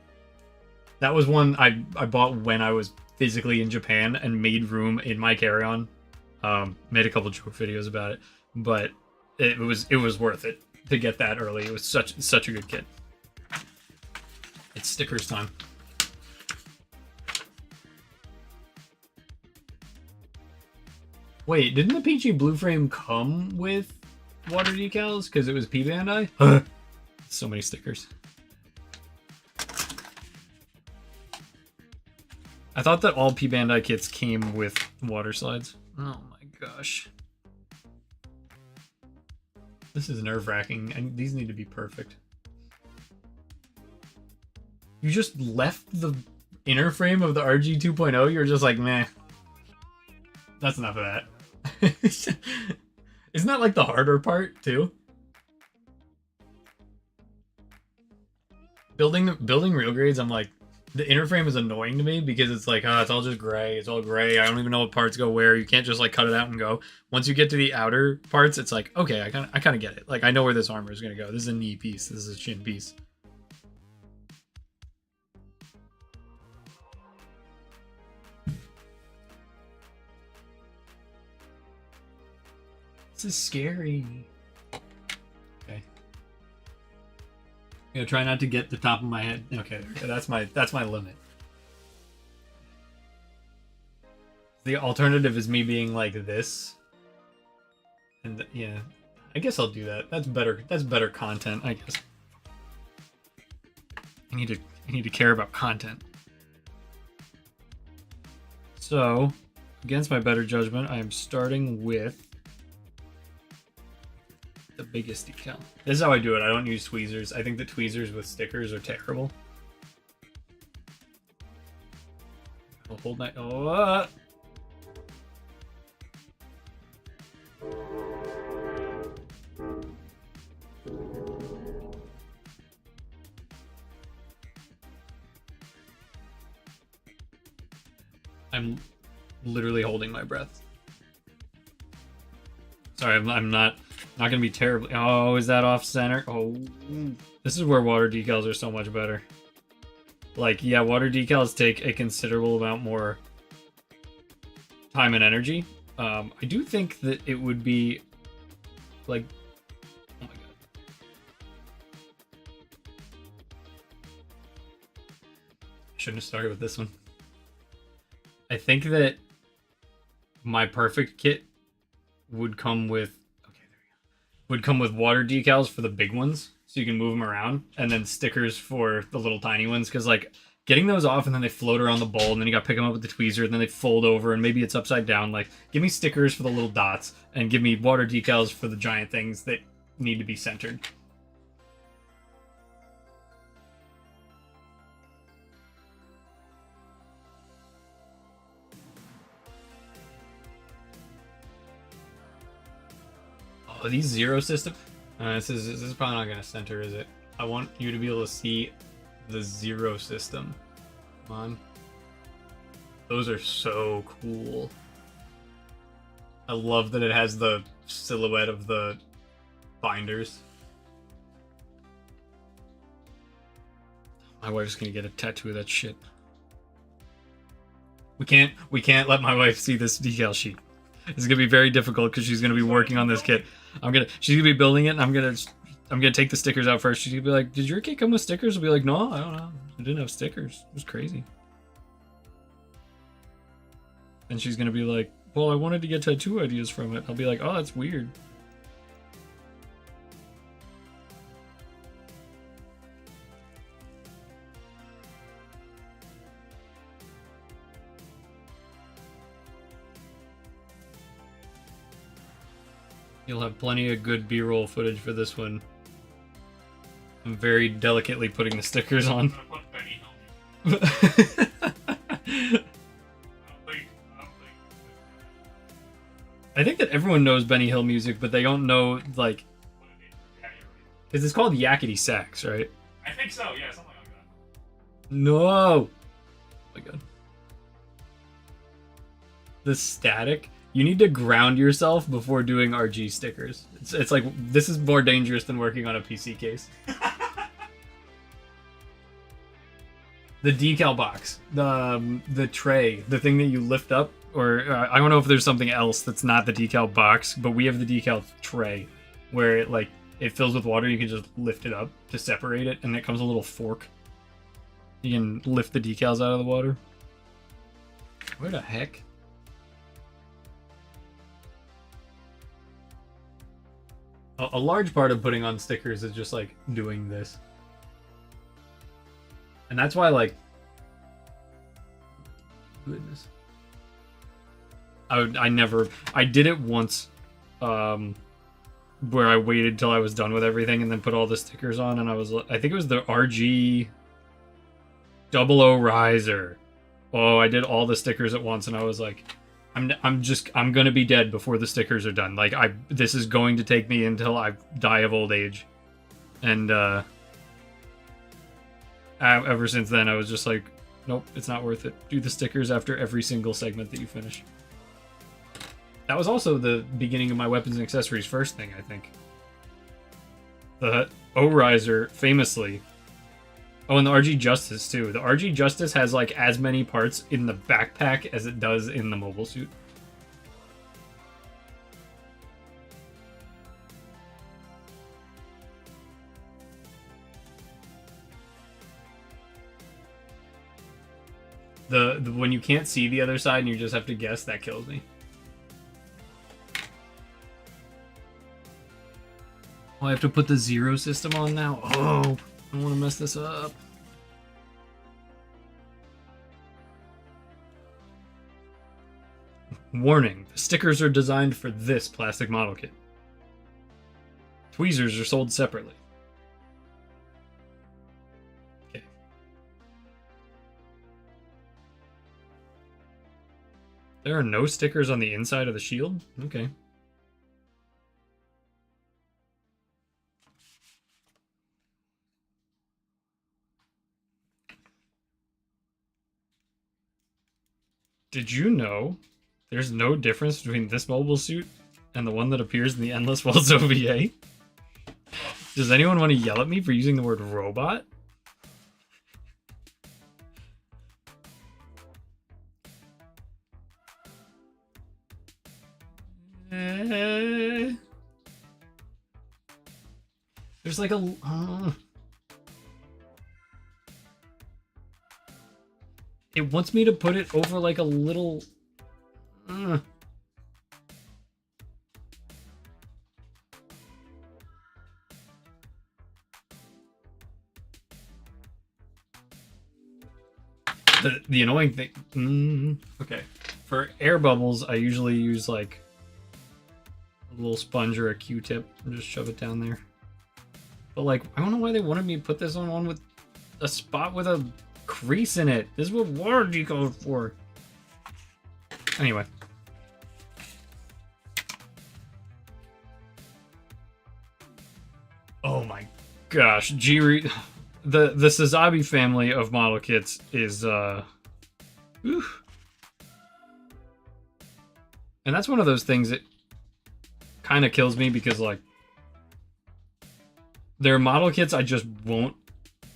That was one I bought when I was physically in Japan and made room in my carry-on. Made a couple joke videos about it, but it was worth it to get that early. It was such a good kit. It's stickers time. Wait, didn't the Peachy Blue Frame come with water decals because it was P Bandai? So many stickers. I thought that all P Bandai kits came with water slides. Oh my gosh. This is nerve-wracking, and these need to be perfect. You just left the inner frame of the RG 2.0? You're just like, meh. That's enough of that. Isn't that like the harder part, too? Building real grades, I'm like, the inner frame is annoying to me because it's like, it's all just gray. It's all gray. I don't even know what parts go where. You can't just like cut it out and go. Once you get to the outer parts, it's like, okay, I kind of get it. Like, I know where this armor is gonna go. This is a knee piece. This is a shin piece. This is scary. Okay. I'm gonna try not to get the top of my head. Okay, that's my limit. The alternative is me being like this. And yeah, I guess I'll do that. That's better. That's better content, I guess. I need to care about content. So, against my better judgment, I am starting with the biggest decal. This is how I do it. I don't use tweezers. I think the tweezers with stickers are terrible. I'll hold my... Oh! I'm literally holding my breath. Sorry, I'm not gonna be terribly... Oh, is that off center? Oh, this is where water decals are so much better. Like, yeah, water decals take a considerable amount more time and energy. I do think that it would be like... Oh my god. Shouldn't have started with this one. I think that my perfect kit would come with water decals for the big ones, so you can move them around, and then stickers for the little tiny ones, because like getting those off and then they float around the bowl, and then you got to pick them up with the tweezer, and then they fold over, and maybe it's upside down. Like, give me stickers for the little dots, and give me water decals for the giant things that need to be centered. Oh, these zero system. This is probably not gonna center, is it? I want you to be able to see the zero system. Come on. Those are so cool. I love that it has the silhouette of the binders. My wife's gonna get a tattoo of that shit. We can't let my wife see this decal sheet. It's gonna be very difficult because she's gonna be working on this kit. She's gonna be building it, and I'm gonna take the stickers out first. She's gonna be like, "Did your kit come with stickers?" I'll be like, "No, I don't know. It didn't have stickers. It was crazy." And she's gonna be like, "Well, I wanted to get tattoo ideas from it." I'll be like, "Oh, that's weird." You'll have plenty of good B-roll footage for this one. I'm very delicately putting the stickers on. I think that everyone knows Benny Hill music, but they don't know, like... Because it's called Yakety Sax, right? I think so, yeah, something like that. No! Oh my god. The static... You need to ground yourself before doing RG stickers. It's like, this is more dangerous than working on a PC case. The decal box, the tray, the thing that you lift up, or I don't know if there's something else that's not the decal box, but we have the decal tray, where it fills with water. You can just lift it up to separate it, and it comes a little fork. You can lift the decals out of the water. Where the heck? A large part of putting on stickers is just like doing this. And that's why, like, goodness. I did it once, where I waited till I was done with everything and then put all the stickers on, and I think it was the RG 00 Riser. Oh, I did all the stickers at once, and I was like, I'm gonna be dead before the stickers are done. Like, this is going to take me until I die of old age. And, ever since then, I was just like, nope, it's not worth it. Do the stickers after every single segment that you finish. That was also the beginning of my weapons and accessories first thing, I think. The O-Riser, famously. Oh, and the RG Justice, too. The RG Justice has, like, as many parts in the backpack as it does in the mobile suit. The when you can't see the other side and you just have to guess, that kills me. Oh, I have to put the zero system on now? Oh, I don't want to mess this up. Warning, the stickers are designed for this plastic model kit. Tweezers are sold separately. Okay. There are no stickers on the inside of the shield? Okay. Did you know there's no difference between this mobile suit and the one that appears in the Endless Worlds OVA? Does anyone want to yell at me for using the word robot? There's like a... It wants me to put it over like a little... The annoying thing... Okay. For air bubbles, I usually use like a little sponge or a Q-tip and just shove it down there. But like, I don't know why they wanted me to put this on one with a spot with a crease in it. This is what water decals for. Anyway. Oh my gosh, the Sazabi family of model kits is oof. And that's one of those things that kind of kills me because like there are model kits I just won't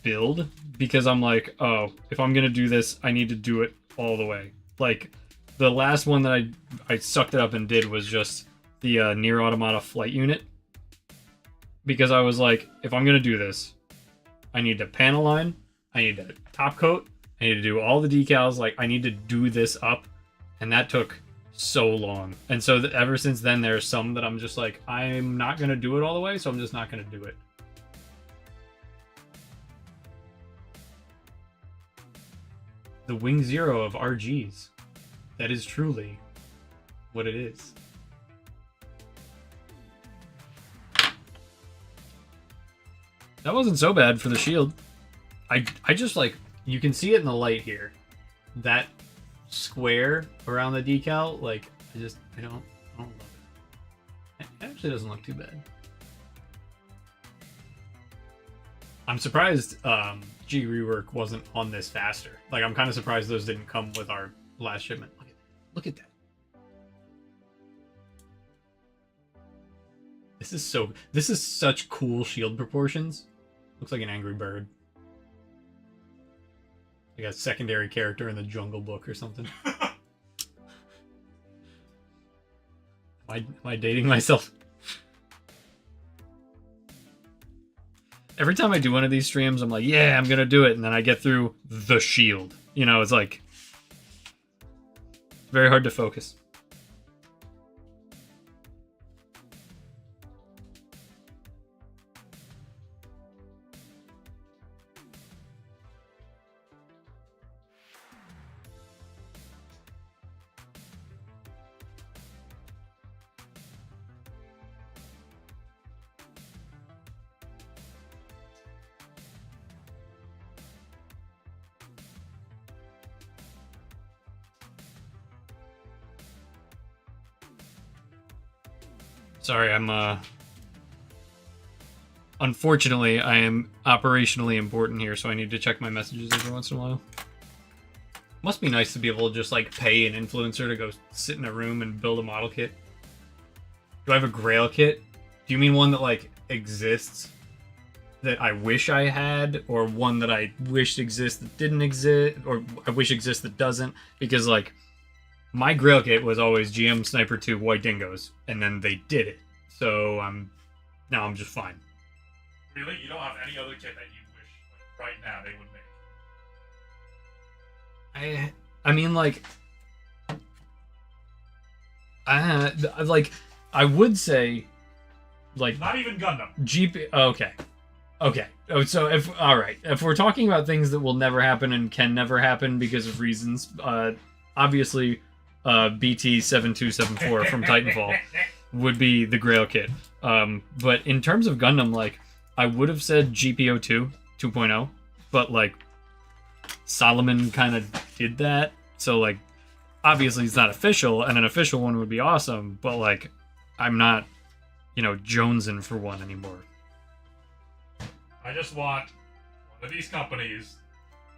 build because I'm like, oh, if I'm gonna do this, I need to do it all the way. Like the last one that I sucked it up and did was just the Nier Automata flight unit. Because I was like, if I'm gonna do this, I need to panel line, I need to top coat, I need to do all the decals, like I need to do this up, and that took so long. And so ever since then, there's some that I'm just like, I'm not gonna do it all the way, so I'm just not gonna do it. The Wing Zero of RGs. That is truly what it is. That wasn't so bad for the shield. I just like, you can see it in the light here. That square around the decal, like, I don't love it. It actually doesn't look too bad. I'm surprised G Rework wasn't on this faster. Like, I'm kind of surprised those didn't come with our last shipment. Look at that. This is such cool shield proportions. Looks like an angry bird. Like a secondary character in the Jungle Book or something. Am I dating myself? Every time I do one of these streams, I'm like, yeah, I'm gonna do it, and then I get through The Shield. You know, it's like very hard to focus. Sorry, I'm unfortunately, I am operationally important here, so I need to check my messages every once in a while. Must be nice to be able to just, like, pay an influencer to go sit in a room and build a model kit. Do I have a Grail kit? Do you mean one that, like, exists that I wish I had, or one that I wish exists that didn't exist, or I wish exists that doesn't? Because, like, my Grail kit was always GM Sniper 2 White Dingoes, and then they did it. So now I'm just fine. Really? You don't have any other kit that you wish, like, right now, they would make? I mean, like, I would say, like, Not even Gundam. GP. Okay. Oh, so if we're talking about things that will never happen and can never happen because of reasons, obviously, BT7274 from Titanfall would be the Grail kit. But in terms of Gundam, like, I would have said GPO2 2.0, but like Solomon kind of did that, so like obviously it's not official, and an official one would be awesome, but like I'm not, jonesing for one anymore. I just want one of these companies,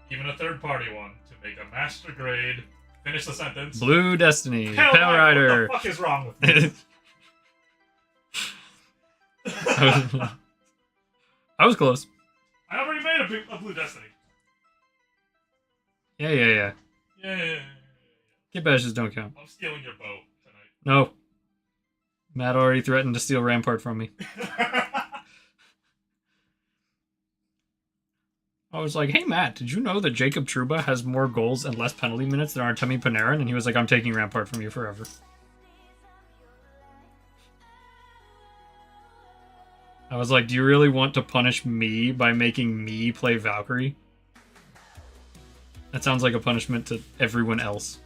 even a third-party one, to make a master grade. Finish the sentence. Blue Destiny, Hell, Pale Rider. What the fuck is wrong with me? I was close. I already made a Blue Destiny. Yeah. Yeah. Kit bashes don't count. I'm stealing your boat tonight. No. Matt already threatened to steal Rampart from me. I was like, hey Matt, did you know that Jacob Trouba has more goals and less penalty minutes than Artemi Panarin? And he was like, I'm taking Rampart from you forever. I was like, do you really want to punish me by making me play Valkyrie? That sounds like a punishment to everyone else.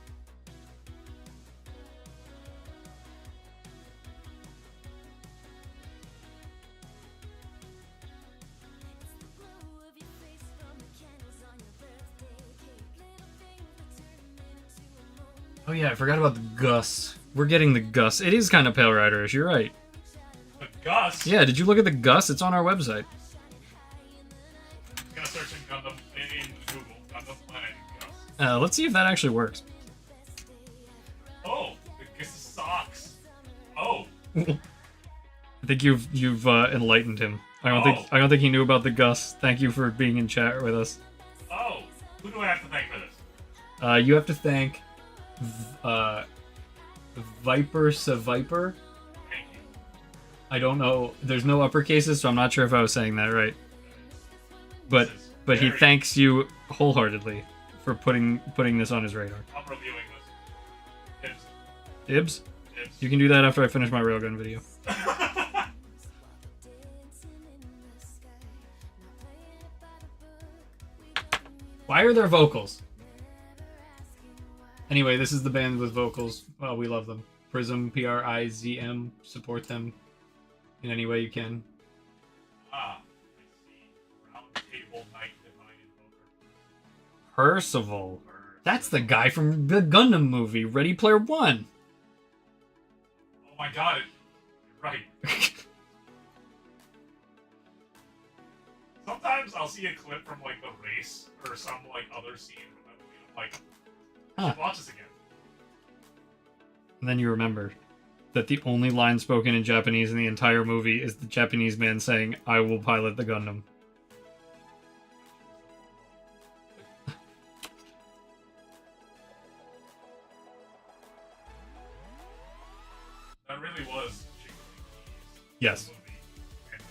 Oh yeah, I forgot about the Gus. We're getting the Gus. It is kind of Pale Rider-ish, you're right. The Gus? Yeah, did you look at the Gus? It's on our website. I'm gonna search in Gundam in Google. Gundam Planet Gus. Let's see if that actually works. Oh, the Gus socks. Oh. I think you've enlightened him. I don't think he knew about the Gus. Thank you for being in chat with us. Oh, who do I have to thank for this? You have to thank Viper Saviper. Thank you. I don't know. There's no uppercases, so I'm not sure if I was saying that right. But he thanks you wholeheartedly for putting this on his radar. I'm reviewing this. Ibs? Dibs. You can do that after I finish my railgun video. Why are there vocals? Anyway, this is the band with vocals. Well, we love them. Prism, Prizm. Support them in any way you can. I see. Round Table Knight Divine Invoker. Percival. That's the guy from the Gundam movie, Ready Player One. Oh my god, you're right. Sometimes I'll see a clip from like the race or some like other scene from that movie. I'm like, I should watch this again. And then you remember that the only line spoken in Japanese in the entire movie is the Japanese man saying, I will pilot the Gundam. That really was Yes. movie and book.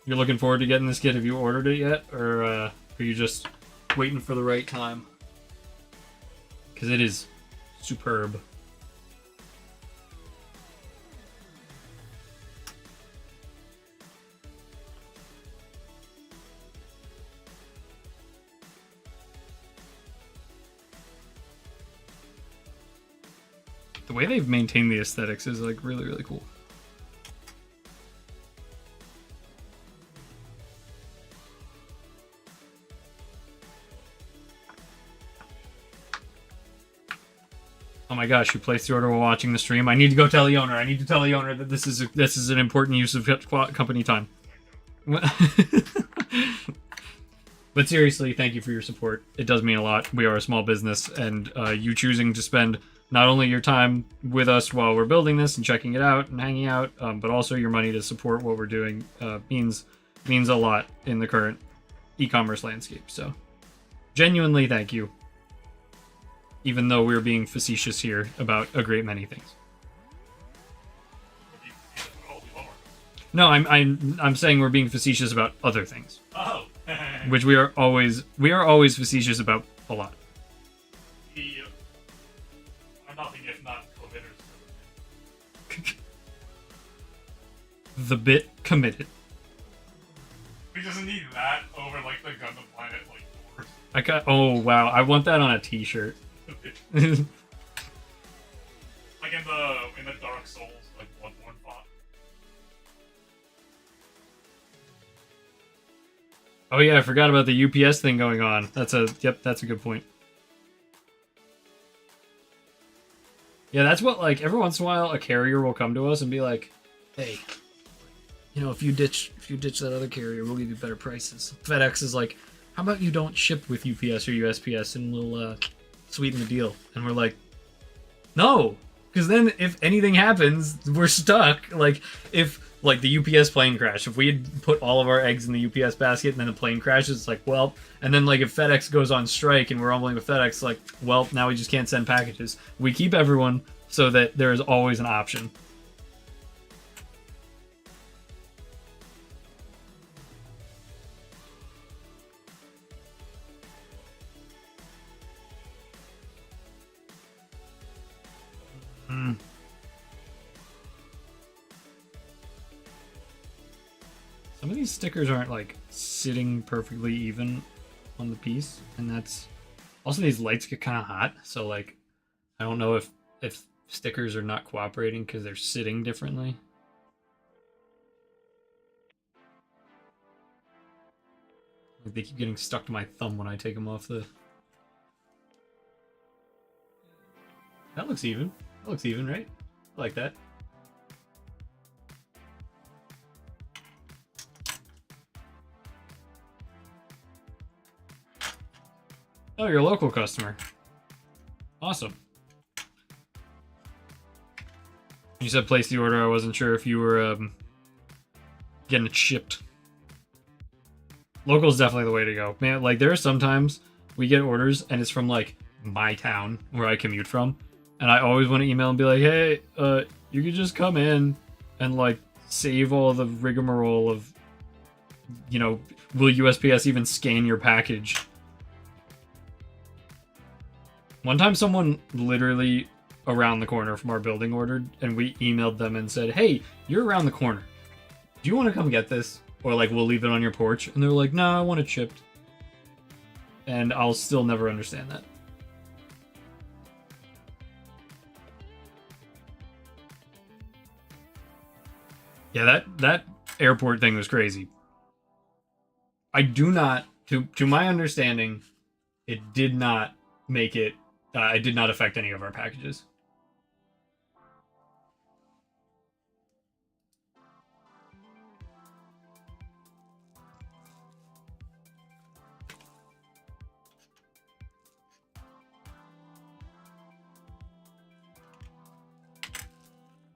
You're looking forward to getting this kit. Have you ordered it yet, or are you just waiting for the right time? Because it is superb. The way they've maintained the aesthetics is like really, really cool. Oh my gosh, you placed the order while watching the stream. I need to go tell the owner. I need to tell the owner that this is an important use of company time. But seriously, thank you for your support. It does mean a lot. We are a small business, and you choosing to spend not only your time with us while we're building this and checking it out and hanging out, but also your money to support what we're doing means a lot in the current e-commerce landscape. So, genuinely, thank you. Even though we're being facetious here about a great many things. No, I'm saying we're being facetious about other things. Oh. Which we are always facetious about a lot. I'm nothing if not committers. The bit committed. We just need that over like the Gundam Planet like doors. Oh wow, I want that on a t-shirt. Like in the Dark Souls like Bloodborne font. Oh yeah, I forgot about the UPS thing going on. That's a good point. Yeah, that's what, like, every once in a while a carrier will come to us and be like, "Hey, you know, if you ditch that other carrier, we'll give you better prices." FedEx is like, "How about you don't ship with UPS or USPS and we'll sweeten the deal?" And we're like, "No, because then if anything happens, we're stuck." Like, if like the UPS plane crash, if we had put all of our eggs in the UPS basket and then the plane crashes, it's like, well, and then like if FedEx goes on strike and we're rumbling with FedEx, like, well, now we just can't send packages. We keep everyone so that there is always an option. Some of these stickers aren't like sitting perfectly even on the piece, and that's also, these lights get kind of hot, so like I don't know if stickers are not cooperating because they're sitting differently. Like they keep getting stuck to my thumb when I take them off the... That looks even. That looks even, right? I like that. Oh, you're a local customer. Awesome. You said place the order. I wasn't sure if you were getting it shipped. Local is definitely the way to go. Man, like there are sometimes we get orders and it's from like my town where I commute from. And I always want to email and be like, hey, you could just come in and like save all the rigmarole of, you know, will USPS even scan your package? One time someone literally around the corner from our building ordered, and we emailed them and said, hey, you're around the corner. Do you want to come get this? Or like, we'll leave it on your porch. And they're like, no, I want it shipped. And I'll still never understand that. Yeah, that airport thing was crazy. I do not, to my understanding, it did not make it, it did not affect any of our packages.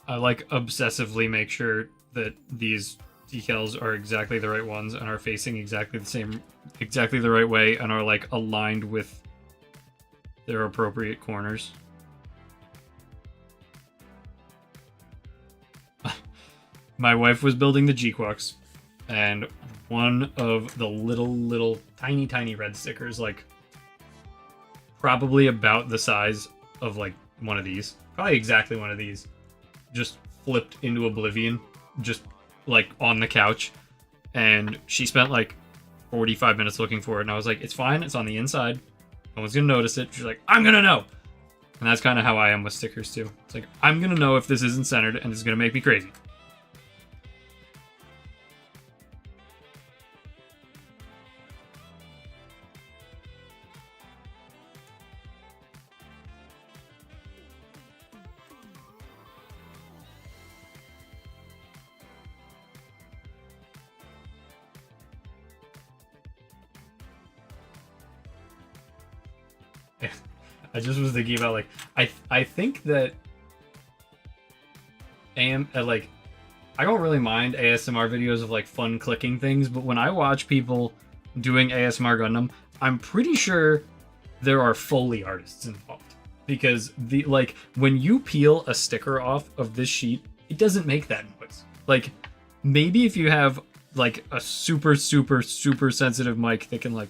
I like obsessively make sure that these decals are exactly the right ones and are facing exactly the right way and are like aligned with their appropriate corners. my wife was building the G-Quux, and one of the little tiny red stickers, like probably about the size of like one of these, probably exactly one of these, just flipped into oblivion, just like on the couch. And she spent like 45 minutes looking for it, and I was like, it's fine, it's on the inside, no one's gonna notice it. She's like, I'm gonna know. And that's kind of how I am with stickers too. It's like, I'm gonna know if this isn't centered, and it's gonna make me crazy. I just was thinking about like I think that like I don't really mind ASMR videos of like fun clicking things, but when I watch people doing ASMR Gundam, I'm pretty sure there are Foley artists involved, because the like when you peel a sticker off of this sheet, it doesn't make that noise. Like maybe if you have like a super sensitive mic that can like,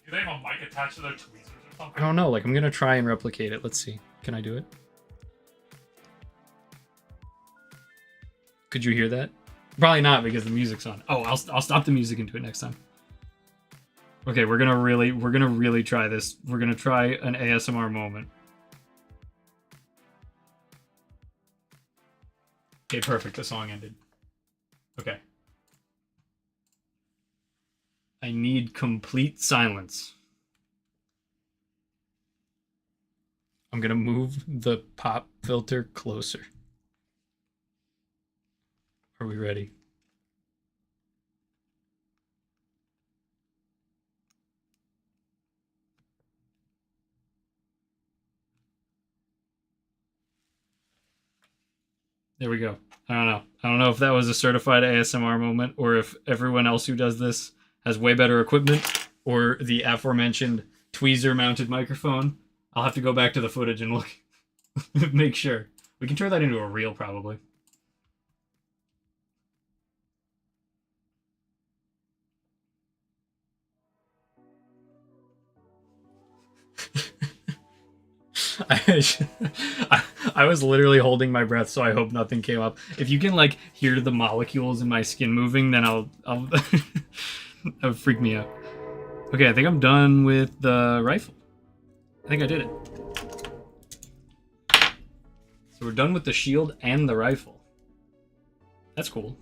do they have a mic attached to their tweezers or something? I don't know, like I'm gonna try and replicate it. Let's see. Can I do it? Could you hear that? Probably not, because the music's on. Oh, I'll stop the music and do it next time. Okay, we're gonna really try this. We're gonna try an ASMR moment. Okay, perfect. The song ended. Okay. I need complete silence. I'm gonna move the pop filter closer. Are we ready? There we go. I don't know. I don't know if that was a certified ASMR moment, or if everyone else who does this has way better equipment, or the aforementioned tweezer-mounted microphone. I'll have to go back to the footage and look. Make sure. We can turn that into a reel, probably. I was literally holding my breath, so I hope nothing came up. If you can like hear the molecules in my skin moving, then I'll that would freak me out. Okay, I think I'm done with the rifle. I think I did it. So we're done with the shield and the rifle. That's cool.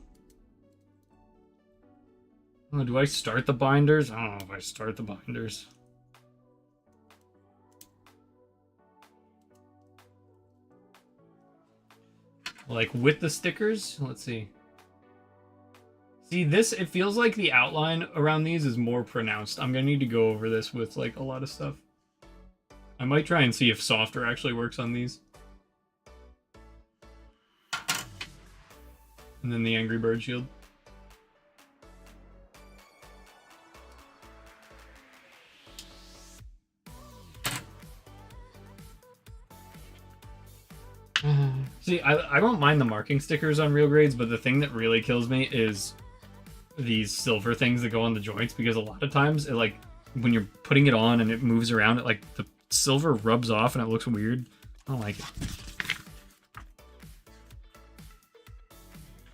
Oh, do I start the binders? I don't know if I start the binders. Like with the stickers? Let's see. See, this, it feels like the outline around these is more pronounced. I'm gonna need to go over this with like a lot of stuff. I might try and see if softer actually works on these. And then the Angry Bird shield. See, I don't mind the marking stickers on real grades, but the thing that really kills me is these silver things that go on the joints, because a lot of times it like when you're putting it on and it moves around, it like the silver rubs off and it looks weird. I don't like it.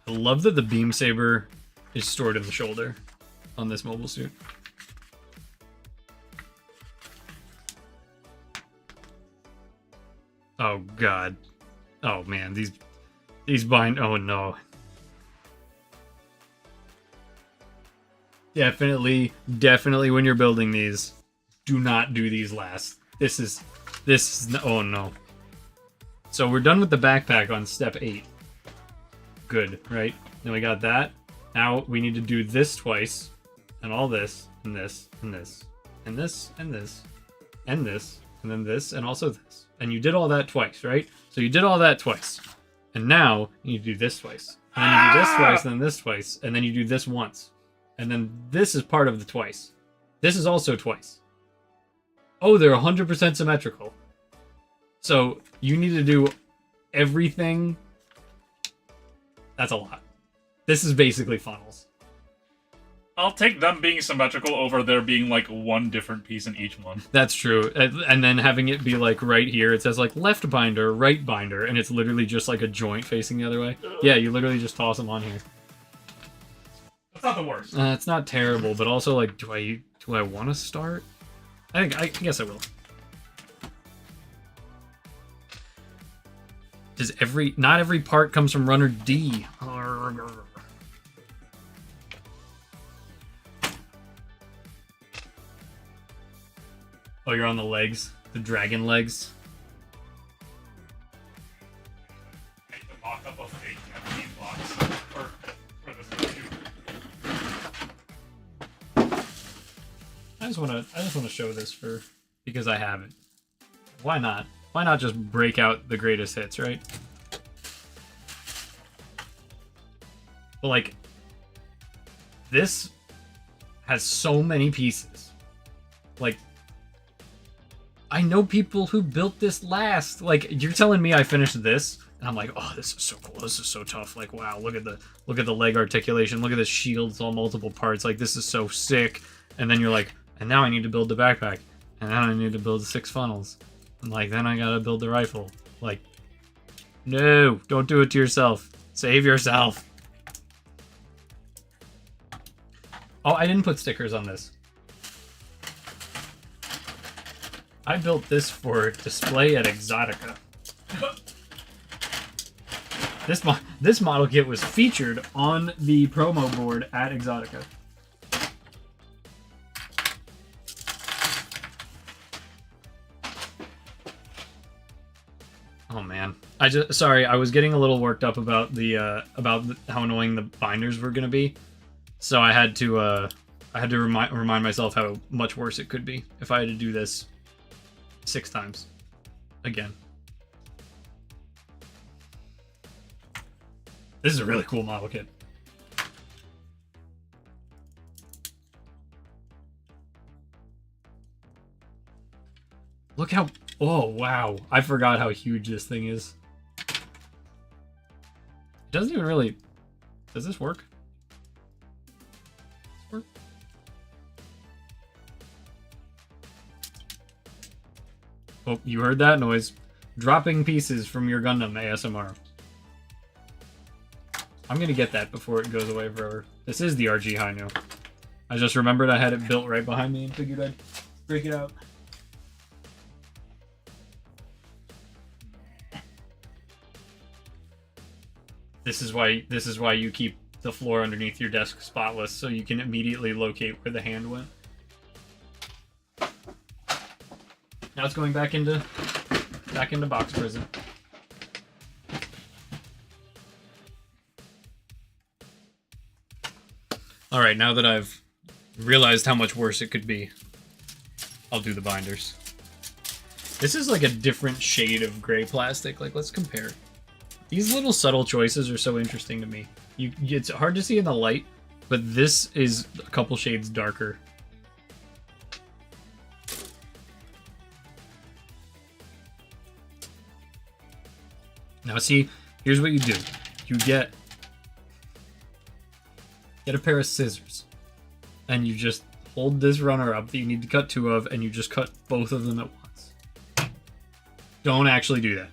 I love that the beam saber is stored in the shoulder on this mobile suit. Oh god. Oh man, these bind. Oh no. Definitely when you're building these, do not do these last. This is oh no. So we're done with the backpack on step 8. Good, right? Then we got that. Now we need to do this twice, and all this, and this, and this, and this, and this, and this, and then this, and also this. And you did all that twice, right? So you did all that twice. And now you do this twice. And then you do this twice, and then this twice, and then you do this once. And then this is part of the twice. This is also twice. Oh, they're 100% symmetrical. So you need to do everything. That's a lot. This is basically funnels. I'll take them being symmetrical over there being like one different piece in each one. That's true. And then having it be like right here, it says like left binder, right binder, and it's literally just like a joint facing the other way. Yeah, you literally just toss them on here. That's not the worst. It's not terrible, but also like, do I want to start? I guess I will. Not every part comes from runner D. Oh, you're on the legs, the dragon legs. Make the mock-up of fake Japanese blocks for this review. I just want to show this because I have it. Why not? Why not just break out the greatest hits, right? But like, this has so many pieces. Like, I know people who built this last. Like, you're telling me I finished this, and I'm like, oh, this is so cool. This is so tough. Like, wow, look at the leg articulation. Look at the shield. It's all multiple parts. Like, this is so sick. And then you're like, and now I need to build the backpack, and then I need to build the 6 funnels, and like then I gotta build the rifle. Like, no, don't do it to yourself. Save yourself. Oh, I didn't put stickers on this. I built this for display at Exotica. This model kit was featured on the promo board at Exotica. Oh man, I was getting a little worked up about how annoying the binders were gonna be, so I had to remind myself how much worse it could be if I had to do this 6 times again. This is a really cool model kit. Look how... Oh, wow. I forgot how huge this thing is. It doesn't even really... Does this work? Does this work? Oh, you heard that noise. Dropping pieces from your Gundam ASMR. I'm gonna get that before it goes away forever. This is the RG Hainu. I just remembered I had it built right behind me and figured I'd break it out. This is why you keep the floor underneath your desk spotless, so you can immediately locate where the hand went. Now it's going back into box prison. Alright, now that I've realized how much worse it could be, I'll do the binders. This is like a different shade of gray plastic. Like, let's compare. These little subtle choices are so interesting to me. It's hard to see in the light, but this is a couple shades darker. Now see, here's what you do. You get a pair of scissors, and you just hold this runner up that you need to cut 2 of, and you just cut both of them at once. Don't actually do that.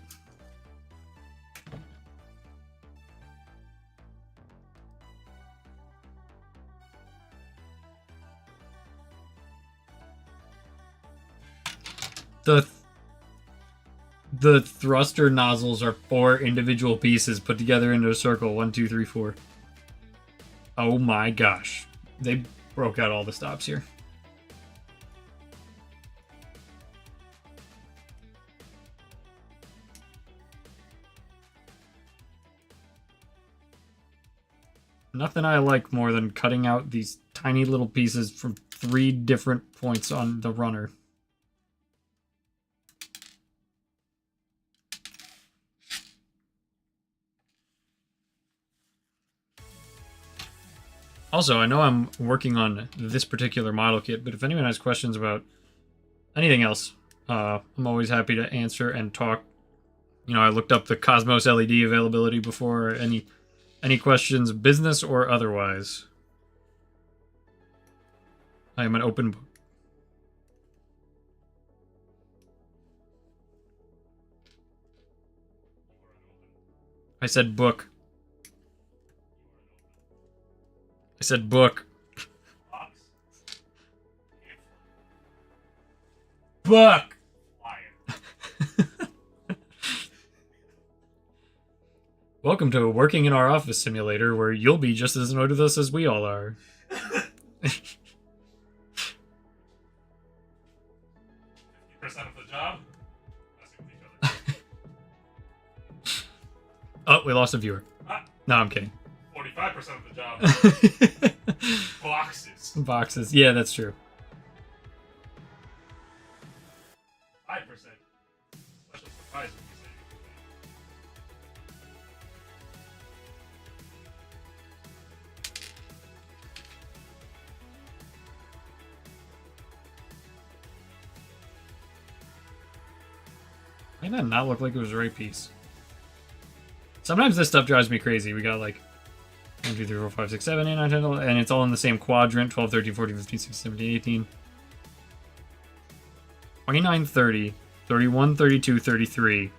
The thruster nozzles are 4 individual pieces put together into a circle. 1, 2, 3, 4. Oh my gosh. They broke out all the stops here. Nothing I like more than cutting out these tiny little pieces from 3 different points on the runner. Also, I know I'm working on this particular model kit, but if anyone has questions about anything else, I'm always happy to answer and talk. You know, I looked up the Cosmos LED availability before, any Any questions, business or otherwise? I am an open book. I said book. I said book. Box. Book! Flyer. Welcome to Working in Our Office Simulator, where you'll be just as annoyed with us as we all are. 50% of the job, messing with each other. Oh, we lost a viewer. Ah, No, I'm kidding. 45% of the job, boxes. Boxes. Yeah, that's true. 5%. Special surprise when you say Why did that not look like it was the right piece? Sometimes this stuff drives me crazy. We got like 1, 2, 3, 4, 5, 6, 7, 8, 9, 10, 11, and it's all in the same quadrant. 12, 13, 14, 15, 16, 17, 18. 29, 30, 31, 32, 33.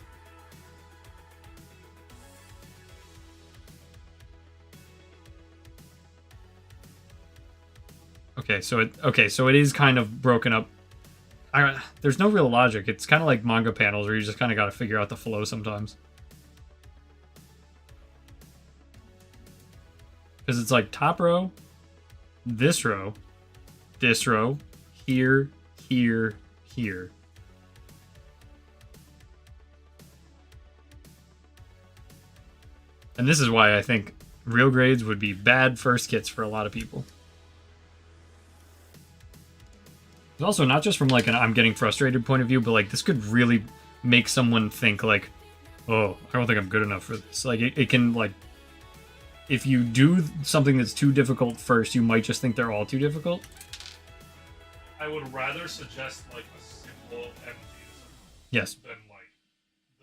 Okay, so it is kind of broken up. There's no real logic. It's kind of like manga panels where you just kind of got to figure out the flow sometimes. Because it's like top row, this row, here, here, here. And this is why I think real grades would be bad first kits for a lot of people. It's also not just from like an I'm getting frustrated point of view, but like this could really make someone think like, oh, I don't think I'm good enough for this. Like it can like, if you do something that's too difficult first, you might just think they're all too difficult. I would rather suggest like a simple MG Yes. than like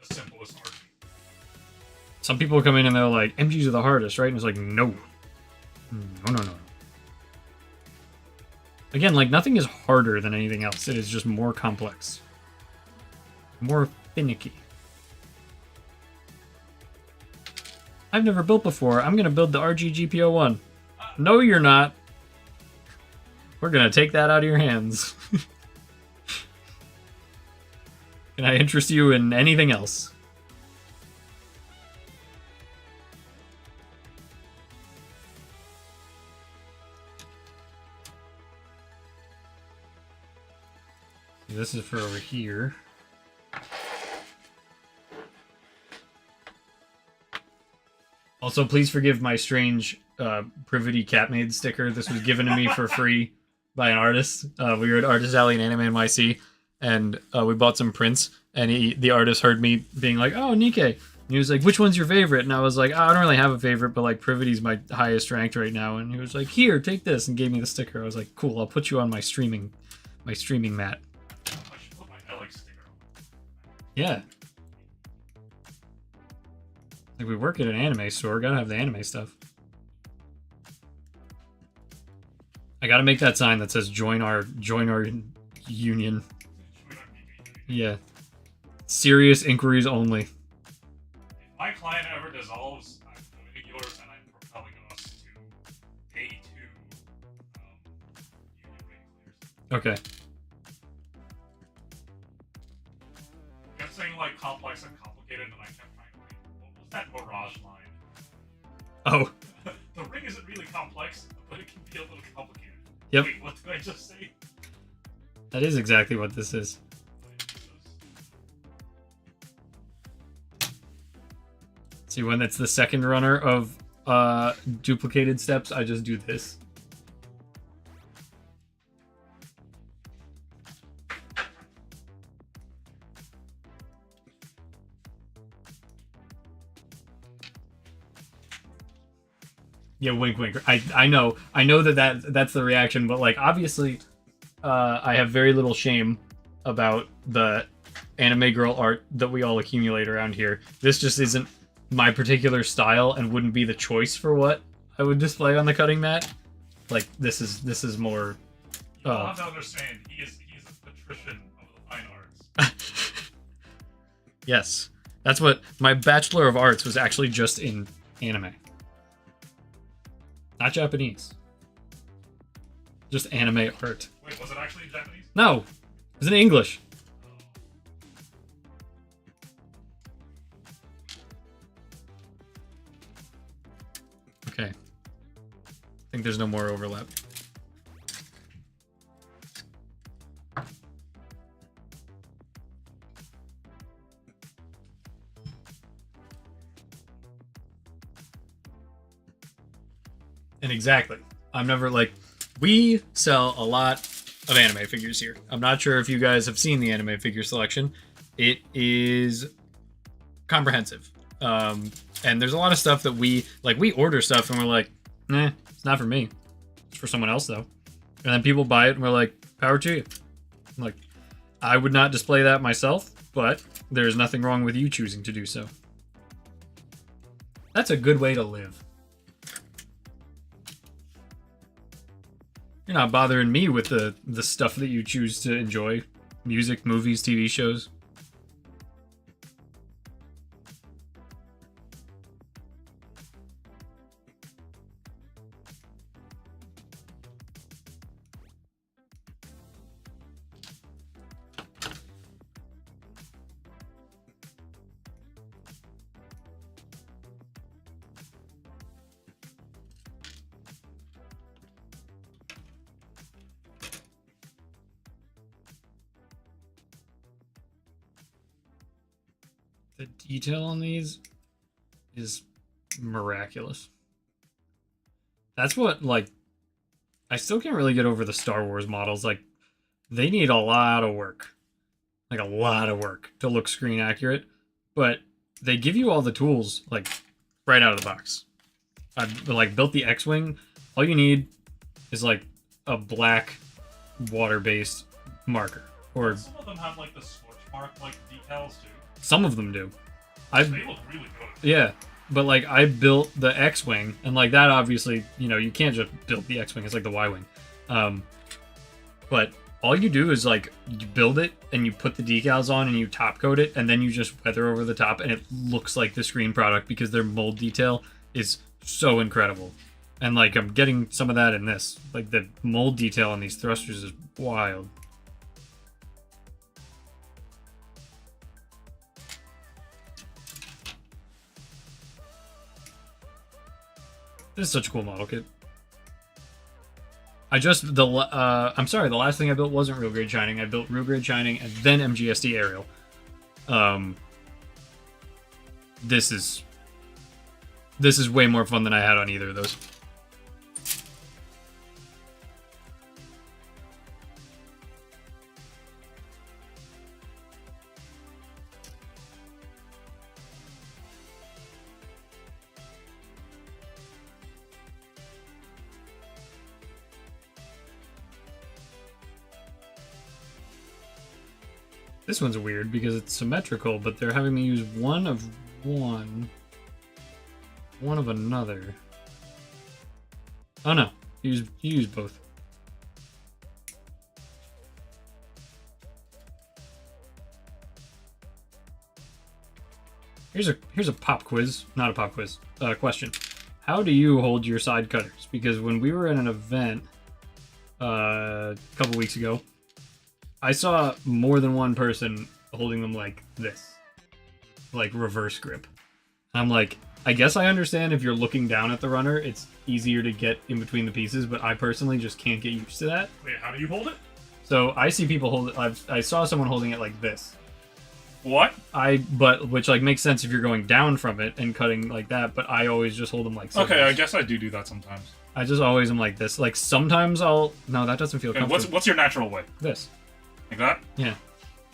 the simplest RG. Some people come in and they're like, MGs are the hardest, right? And it's like, no. No. Again, like, nothing is harder than anything else. It is just more complex. More finicky. I've never built before. I'm going to build the RGGPO1. No, you're not. We're going to take that out of your hands. Can I interest you in anything else? This is for over here. Also, please forgive my strange Privity Catmaid sticker. This was given to me for free by an artist. We were at Artist Alley in Anime NYC, and we bought some prints, and the artist heard me being like, oh, Nikkei. And he was like, which one's your favorite? And I was like, oh, I don't really have a favorite, but like Privity's my highest ranked right now. And he was like, here, take this, and gave me the sticker. I was like, cool, I'll put you on my streaming mat. I should put my Alex sticker on. Yeah. Like, we work at an anime store, gotta have the anime stuff. I gotta make that sign that says join our union. Yeah. Serious inquiries only. If my client ever dissolves, I'm joining yours and I'm propelling us to A2 union rate clears. Okay. You kept saying like complex and complicated, and I kept trying to read. What was that Mirage line? Oh. The ring isn't really complex, but it can be a little complicated. Yep. Wait, what did I just say? That is exactly what this is. See, when it's the second runner of duplicated steps, I just do this. Yeah, wink, wink. I know that's the reaction, but like obviously, I have very little shame about the anime girl art that we all accumulate around here. This just isn't my particular style and wouldn't be the choice for what I would display on the cutting mat. Like this is more. You have to understand, he's a patrician of the fine arts. Yes, that's what my Bachelor of Arts was actually just in anime, not Japanese. Just anime art. Wait, was it actually in Japanese? No, it was in English. Okay. I think there's no more overlap. And exactly. I'm never like, we sell a lot of anime figures here. I'm not sure if you guys have seen the anime figure selection. It is comprehensive. And there's a lot of stuff that we order stuff and we're like, nah, it's not for me. It's for someone else though. And then people buy it and we're like, power to you. I'm like, I would not display that myself, but there's nothing wrong with you choosing to do so. That's a good way to live. You're not bothering me with the stuff that you choose to enjoy. Music, movies, TV shows. The detail on these is miraculous. That's what, like, I still can't really get over the Star Wars models. Like, they need a lot of work. Like, a lot of work to look screen accurate. But they give you all the tools, like, right out of the box. I've, like, built the X-Wing. All you need is, like, a black water-based marker. Or some of them have, like, the scorch mark, like, decals, too. Some of them do. They look really good. Yeah, but like I built the X-Wing, and like that obviously, you know, you can't just build the X-Wing, it's like the Y-Wing. But all you do is like you build it and you put the decals on and you top coat it and then you just weather over the top and it looks like the screen product because their mold detail is so incredible. And like I'm getting some of that in this. Like the mold detail on these thrusters is wild. This is such a cool model kit. I'm sorry, the last thing I built wasn't Real Grade Shining. I built Real Grade Shining and then MGSD Aerial. This is way more fun than I had on either of those. This one's weird because it's symmetrical, but they're having me use one of another. Oh no, you use both. Here's a pop quiz, not a pop quiz. Question: how do you hold your side cutters? Because when we were at an event a couple weeks ago, I saw more than one person holding them like this, like reverse grip. I'm like, I guess I understand if you're looking down at the runner, it's easier to get in between the pieces, but I personally just can't get used to that. Wait, how do you hold it? So I see people hold it. I saw someone holding it like this. What? Which like makes sense if you're going down from it and cutting like that, but I always just hold them like so. Okay, I guess I do that sometimes. I just always am like this. Like sometimes no, that doesn't feel comfortable. What's your natural way? This. Like that? Yeah.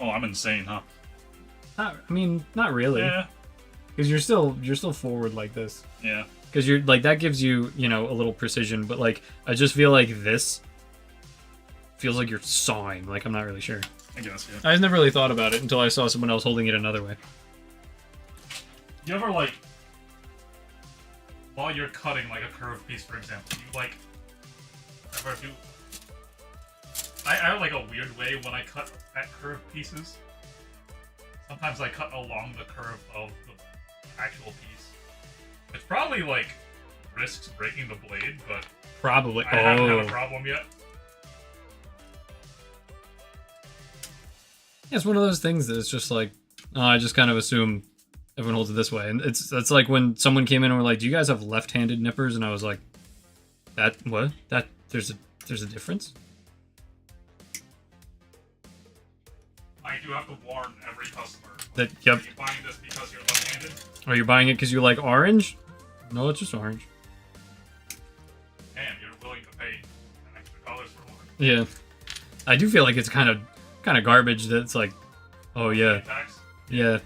Oh, I'm insane, huh? I mean, not really. Yeah. Because you're still forward like this. Yeah. Because you're like that gives you a little precision, but like I just feel like this feels like you're sawing. Like I'm not really sure. I guess, yeah. I never really thought about it until I saw someone else holding it another way. You ever like while you're cutting like a curved piece, for example, you like ever do. I have like a weird way when I cut at curved pieces. Sometimes I cut along the curve of the actual piece, which probably like risks breaking the blade, but Probably. I haven't had a problem yet. Yeah, it's one of those things that it's just like, I just kind of assume everyone holds it this way. And it's like when someone came in and were like, "Do you guys have left-handed nippers?" And I was like, "That what? That there's a difference?" I do have to warn every customer. That yep. Are you buying this because you're left-handed? Are you buying it because you like orange? No, it's just orange. Damn, you're willing to pay an extra $1 for one. Yeah, I do feel like it's kind of garbage that it's like, oh yeah, Tax? yeah.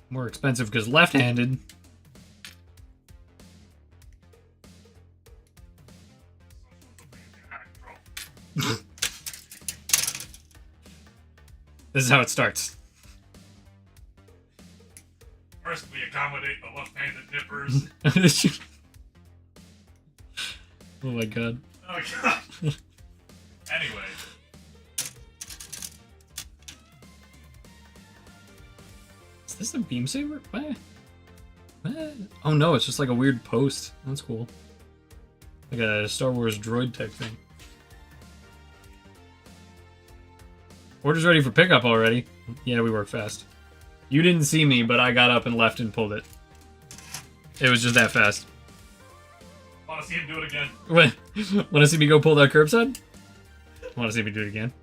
More expensive because left-handed. This is how it starts. First, we accommodate the left-handed nippers. Oh my god. Oh god. Anyway. Is this a beam saber? What? What? Oh no, it's just like a weird post. That's cool. Like a Star Wars droid type thing. Order's ready for pickup already. Yeah, we work fast. You didn't see me, but I got up and left and pulled it. It was just that fast. Want to see him do it again? Want to see me go pull that curbside? Want to see me do it again?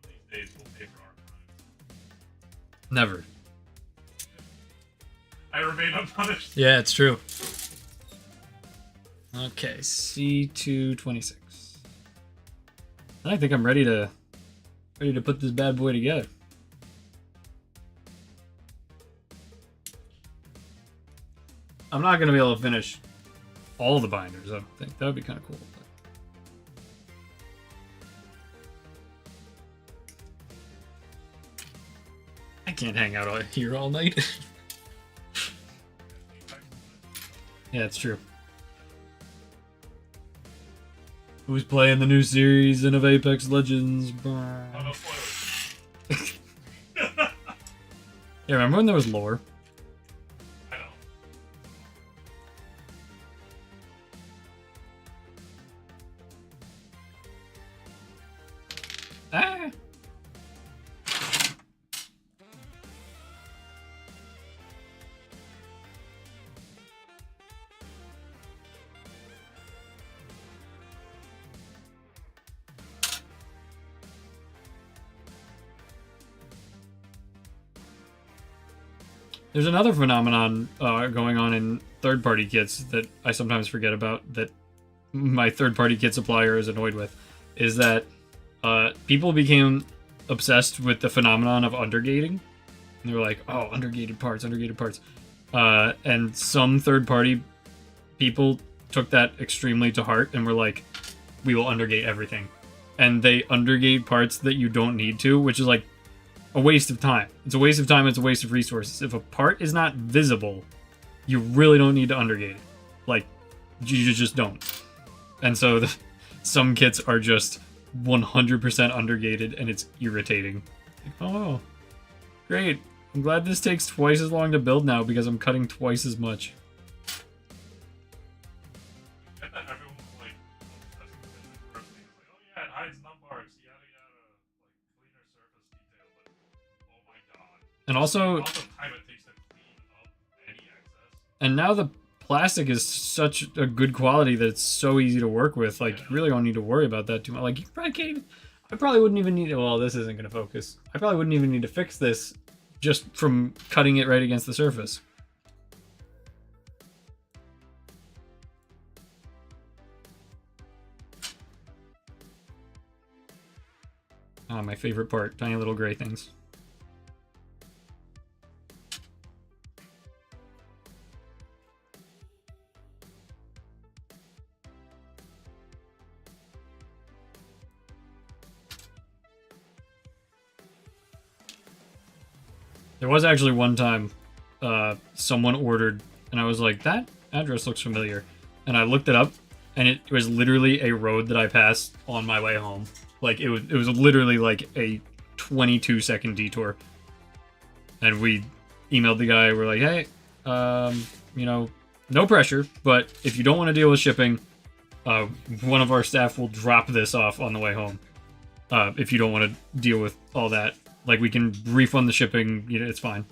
These days we'll pay for our crimes. Never. I remain unpunished. Yeah, it's true. Okay, C226. I think I'm ready to put this bad boy together. I'm not gonna be able to finish all the binders, I don't think. That would be kind of cool. I can't hang out here all night. Yeah, it's true. Who's playing the new season of Apex Legends? Oh, no spoilers. Yeah, remember when there was lore? I know. Ah! There's another phenomenon going on in third-party kits that I sometimes forget about, that my third-party kit supplier is annoyed with, is that people became obsessed with the phenomenon of undergating. And they were like, oh, undergated parts. And some third-party people took that extremely to heart and were like, we will undergate everything. And they undergate parts that you don't need to, which is like a waste of time. It's a waste of time, it's a waste of resources. If a part is not visible, you really don't need to undergate it. Like, you just don't. And so some kits are just 100% undergated, and it's irritating. Like, oh, great. I'm glad this takes twice as long to build now because I'm cutting twice as much. I bet everyone was like, obsessed with it in the first thing. It's like, oh yeah, it hides numbarks, yada yada. Like, cleaner surface detail, but oh my god. And also, Also, time it takes to clean up any excess. and now the plastic is such a good quality that it's so easy to work with. Like, you really don't need to worry about that too much. Like, you probably can't even, I probably wouldn't even need to, well, this isn't going to focus. I probably wouldn't even need to fix this just from cutting it right against the surface. Ah, my favorite part, tiny little gray things. There was actually one time someone ordered, and I was like, that address looks familiar. And I looked it up, and it was literally a road that I passed on my way home. Like, it was literally like a 22-second detour. And we emailed the guy, we're like, hey, you know, no pressure, but if you don't want to deal with shipping, one of our staff will drop this off on the way home. If you don't want to deal with all that. Like, we can refund the shipping, you know, it's fine.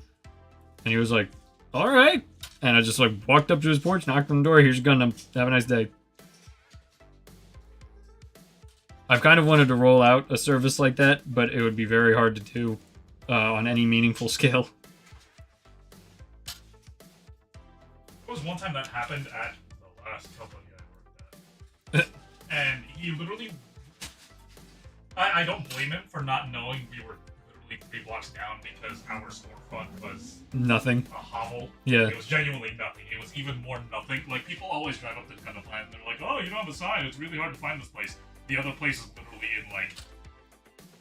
And he was like, all right. And I just, like, walked up to his porch, knocked on the door, here's your Gundam, have a nice day. I've kind of wanted to roll out a service like that, but it would be very hard to do on any meaningful scale. There was one time that happened at the last company I worked at. And he literally... I don't blame him for not knowing we were literally 3 blocks down because our storefront was Nothing. a hovel. Yeah. It was genuinely nothing. It was even more nothing. Like, people always drive up to Gundam Planet and they're like, oh, you don't have a sign. It's really hard to find this place. The other place is literally in, like,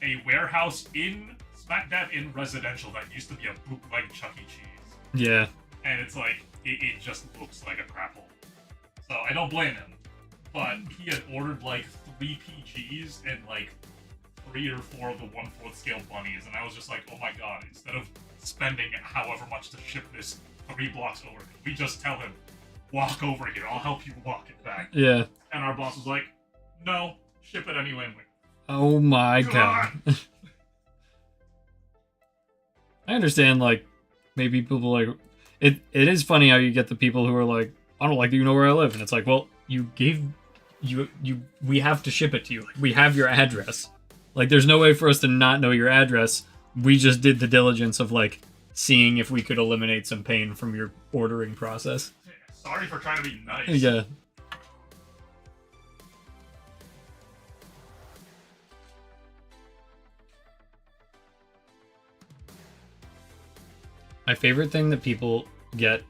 a warehouse in smack dab in residential that used to be a bootleg Chuck E. Cheese. Yeah. And it's like, it just looks like a crap hole. So I don't blame him. But he had ordered, like, 3 PGs and, like, 3 or 4 of the 1/4 scale bunnies. And I was just like, oh my god, instead of spending however much to ship this 3 blocks over, we just tell him, walk over here, I'll help you walk it back. Yeah. And our boss was like, no, ship it anyway. I'm like, Oh my god. I understand, like, maybe people like... It is funny how you get the people who are like, I don't like that you know where I live. And it's like, well, you gave... we have to ship it to you. Like, we have your address. Like, there's no way for us to not know your address. We just did the diligence of, like, seeing if we could eliminate some pain from your ordering process. sorry for trying to be nice. Yeah. My favorite thing that people get,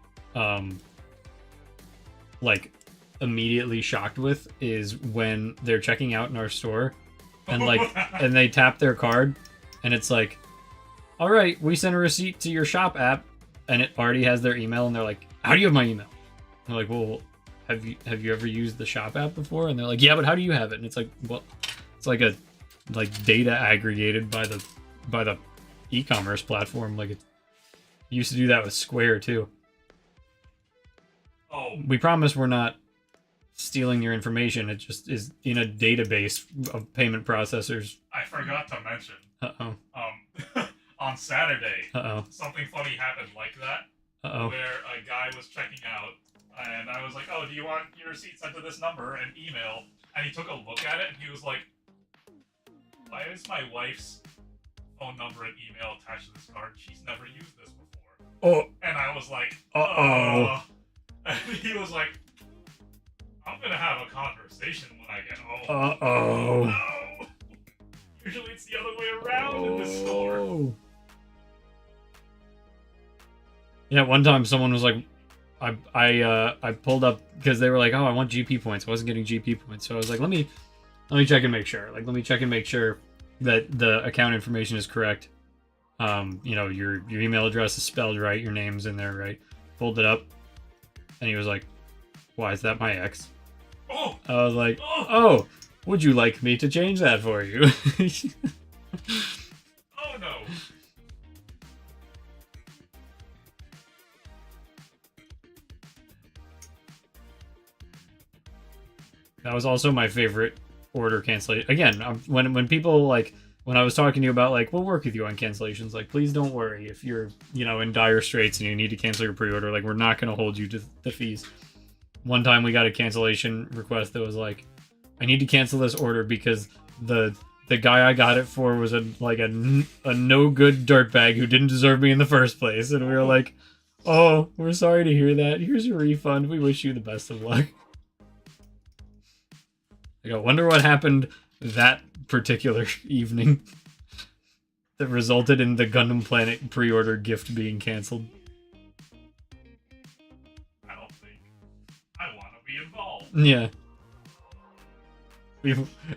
like, immediately shocked with is when they're checking out in our store and, like, and they tap their card and it's like, all right, we sent a receipt to your shop app, and it already has their email, and they're like, how do you have my email? And they're like, well, have you ever used the shop app before? And they're like, yeah, but how do you have it? And it's like, well, it's like a data aggregated by the e-commerce platform. Like, it used to do that with Square too. Oh, We promise we're not stealing your information. It just is in a database of payment processors. I forgot to mention. Uh-oh. On Saturday, Uh-oh. something funny happened like that, Uh-oh. where a guy was checking out, and I was like, "Oh, do you want your receipt sent to this number and email?" And he took a look at it, and he was like, "Why is my wife's phone number and email attached to this card? She's never used this before." Oh. And I was like, Uh-oh. And he was like, "I'm gonna have a conversation when I get home." Uh-oh. No. Usually it's the other way around in this store. Oh. Yeah, one time someone was like, I pulled up because they were like, oh, I want GP points. I wasn't getting GP points, so I was like, let me check and make sure. Like, let me check and make sure that the account information is correct. You know, your email address is spelled right, your name's in there right. Pulled it up, and he was like, why is that my ex? Oh, I was like, oh, would you like me to change that for you? oh no. That was also my favorite order cancellation. Again, when people, like, when I was talking to you about, like, we'll work with you on cancellations, like, please don't worry if you're, you know, in dire straits and you need to cancel your pre-order, like, we're not going to hold you to the fees. One time we got a cancellation request that was like, I need to cancel this order because the guy I got it for was a no good dirtbag who didn't deserve me in the first place. And we were like, oh, we're sorry to hear that. Here's your refund. We wish you the best of luck. Like, I wonder what happened that particular evening that resulted in the Gundam Planet pre-order gift being canceled. I don't think I want to be involved. Yeah.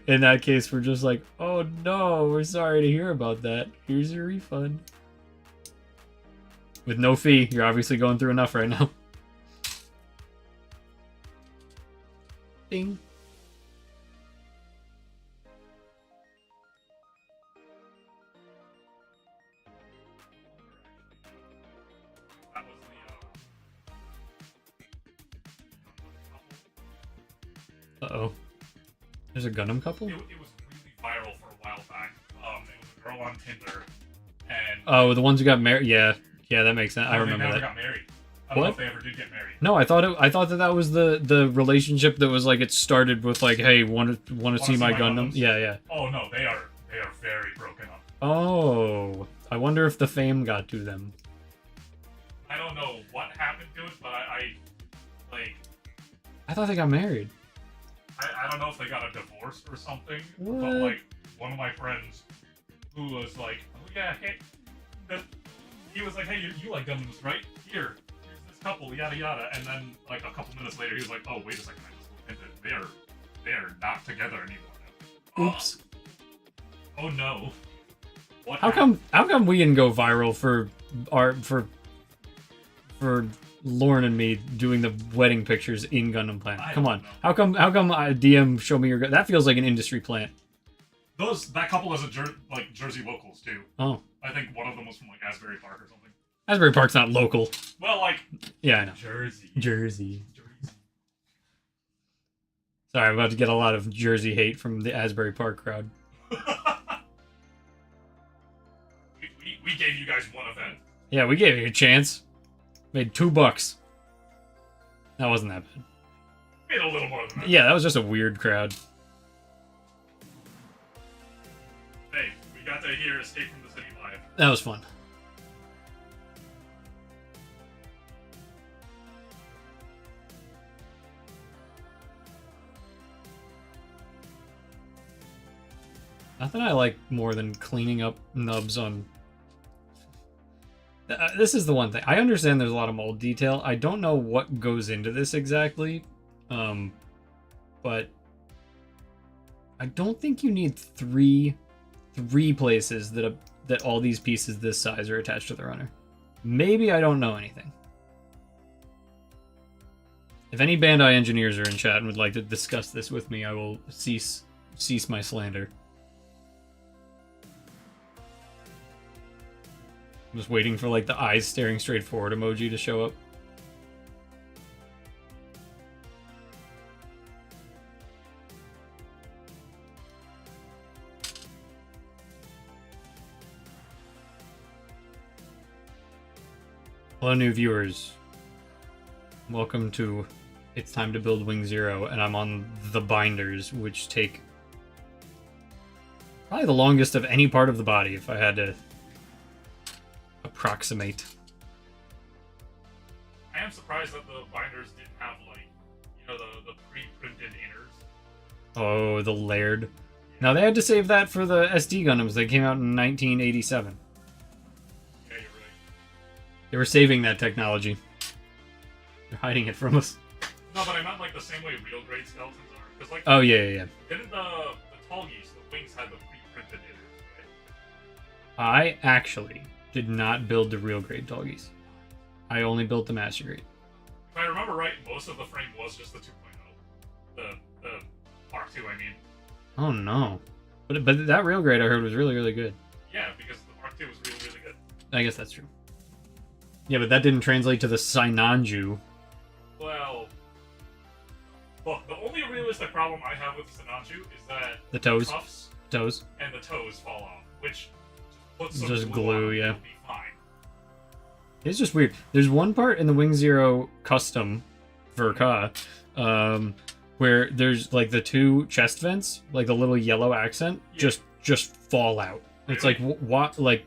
In that case, we're just like, oh no, we're sorry to hear about that. Here's your refund. With no fee, you're obviously going through enough right now. Ding. That was the Uh-oh. There's a Gundam couple? it was really viral for a while back. It was a girl on Tinder, and Oh, the ones who got married? Yeah. Yeah, that makes sense. I they remember never that. got married. I don't know What? if they ever did get married. No, I thought that was the relationship that was like it started with like, hey, want to see my Gundam? Gundams? Yeah, yeah. Oh no, they are very broken up. Oh, I wonder if the fame got to them. I don't know what happened to it, but I like I thought they got married. I don't know if they got a divorce or something. But What? like one of my friends who was like, oh yeah, hey, he was like, hey, you like Gundams, right? Here's this couple, yada yada, and then like a couple minutes later, he was like, oh wait a second, I just looked into it. They are not together anymore now. Oops. Oh no. What How come we didn't go viral for Lauren and me doing the wedding pictures in Gundam Planet? I Come don't on. know. How come DM show me your that feels like an industry plant. That couple is like Jersey locals too. Oh. I think one of them was from like Asbury Park or something. Asbury Park's not local. Well, like Yeah, I know. Jersey. Jersey. Sorry, I'm about to get a lot of Jersey hate from the Asbury Park crowd. we gave you guys one event. Yeah, we gave you a chance. Made $2. That wasn't that bad. Made a little more than that. Yeah, that was just a weird crowd. Hey, we got to hear Escape from the City live. That was fun. Nothing I like more than cleaning up nubs on... This is the one thing. I understand there's a lot of mold detail. I don't know what goes into this exactly. But... I don't think you need three places that all these pieces this size are attached to the runner. Maybe I don't know anything. If any Bandai engineers are in chat and would like to discuss this with me, I will cease my slander. I'm just waiting for like the eyes staring straight forward emoji to show up. Hello, new viewers. Welcome to It's Time to Build Wing Zero, and I'm on the binders, which take probably the longest of any part of the body, if I had to approximate. I am surprised that the binders didn't have like, the pre-printed inners. Oh, the layered. Now, they had to save that for the SD Gundams that came out in 1987. Yeah, you're right. They were saving that technology. They're hiding it from us. No, but I meant like the same way real grade skeletons are. Because like, Oh, yeah. didn't the Tallgeese, the wings had the pre-printed inners, right? I actually did not build the real grade Tallgeese. I only built the Master Grade. If I remember right, most of the frame was just the 2.0. The Mark II, I mean. Oh, no. But that real grade I heard was really, really good. Yeah, because the Mark II was really, really good. I guess that's true. Yeah, but that didn't translate to the Sinanju. Well, look, the only realistic problem I have with Sinanju is that The toes. cuffs Toes. and the toes fall off, which put some Just glue, glue, on, yeah. it'll be fine. It's just weird. There's one part in the Wing Zero custom Verka, where there's like the two chest vents, like the little yellow accent, Yeah. just fall out. It's like Really? what like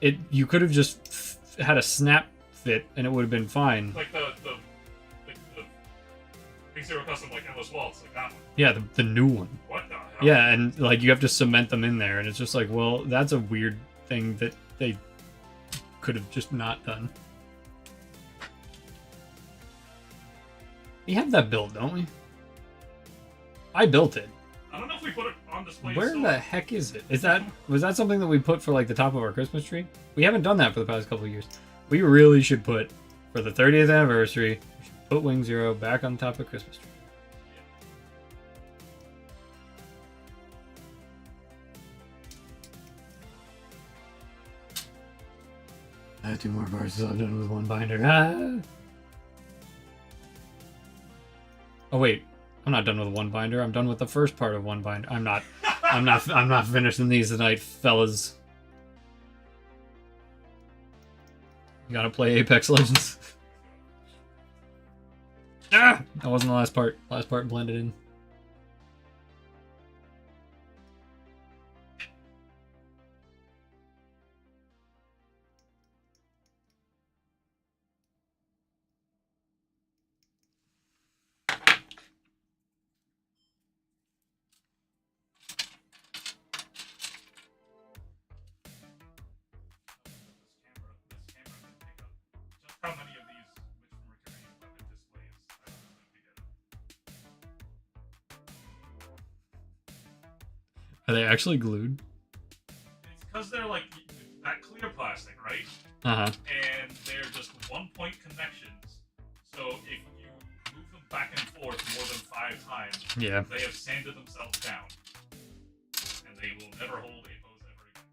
it. You could have just had a snap fit and it would have been fine. Like the Big Zero Custom, like Endless Waltz, like that one. Yeah, the new one. What the hell? Yeah, and like you have to cement them in there, and it's just like, well, that's a weird thing that they could have just not done. We have that build, don't we? I built it. I don't know if we put it on display. Where still. the heck is it? Was that something that we put for like the top of our Christmas tree? We haven't done that for the past couple of years. We really should put, for the 30th anniversary, we should put Wing Zero back on top of Christmas tree. I have 2 more bars, so I'm done with 1 binder. Ah! Oh wait, I'm not done with 1 binder. I'm done with the first part of 1 binder. I'm not finishing these tonight, fellas. You gotta play Apex Legends. Ah! That wasn't the last part. Last part blended in. How many of these which Mercury weapon displays I was able to get? Are they actually glued? It's because they're like that clear plastic, right? Uh-huh. And they're just 1-point connections. So if you move them back and forth more than 5 times, Yeah. they have sanded themselves down. And they will never hold a pose ever again.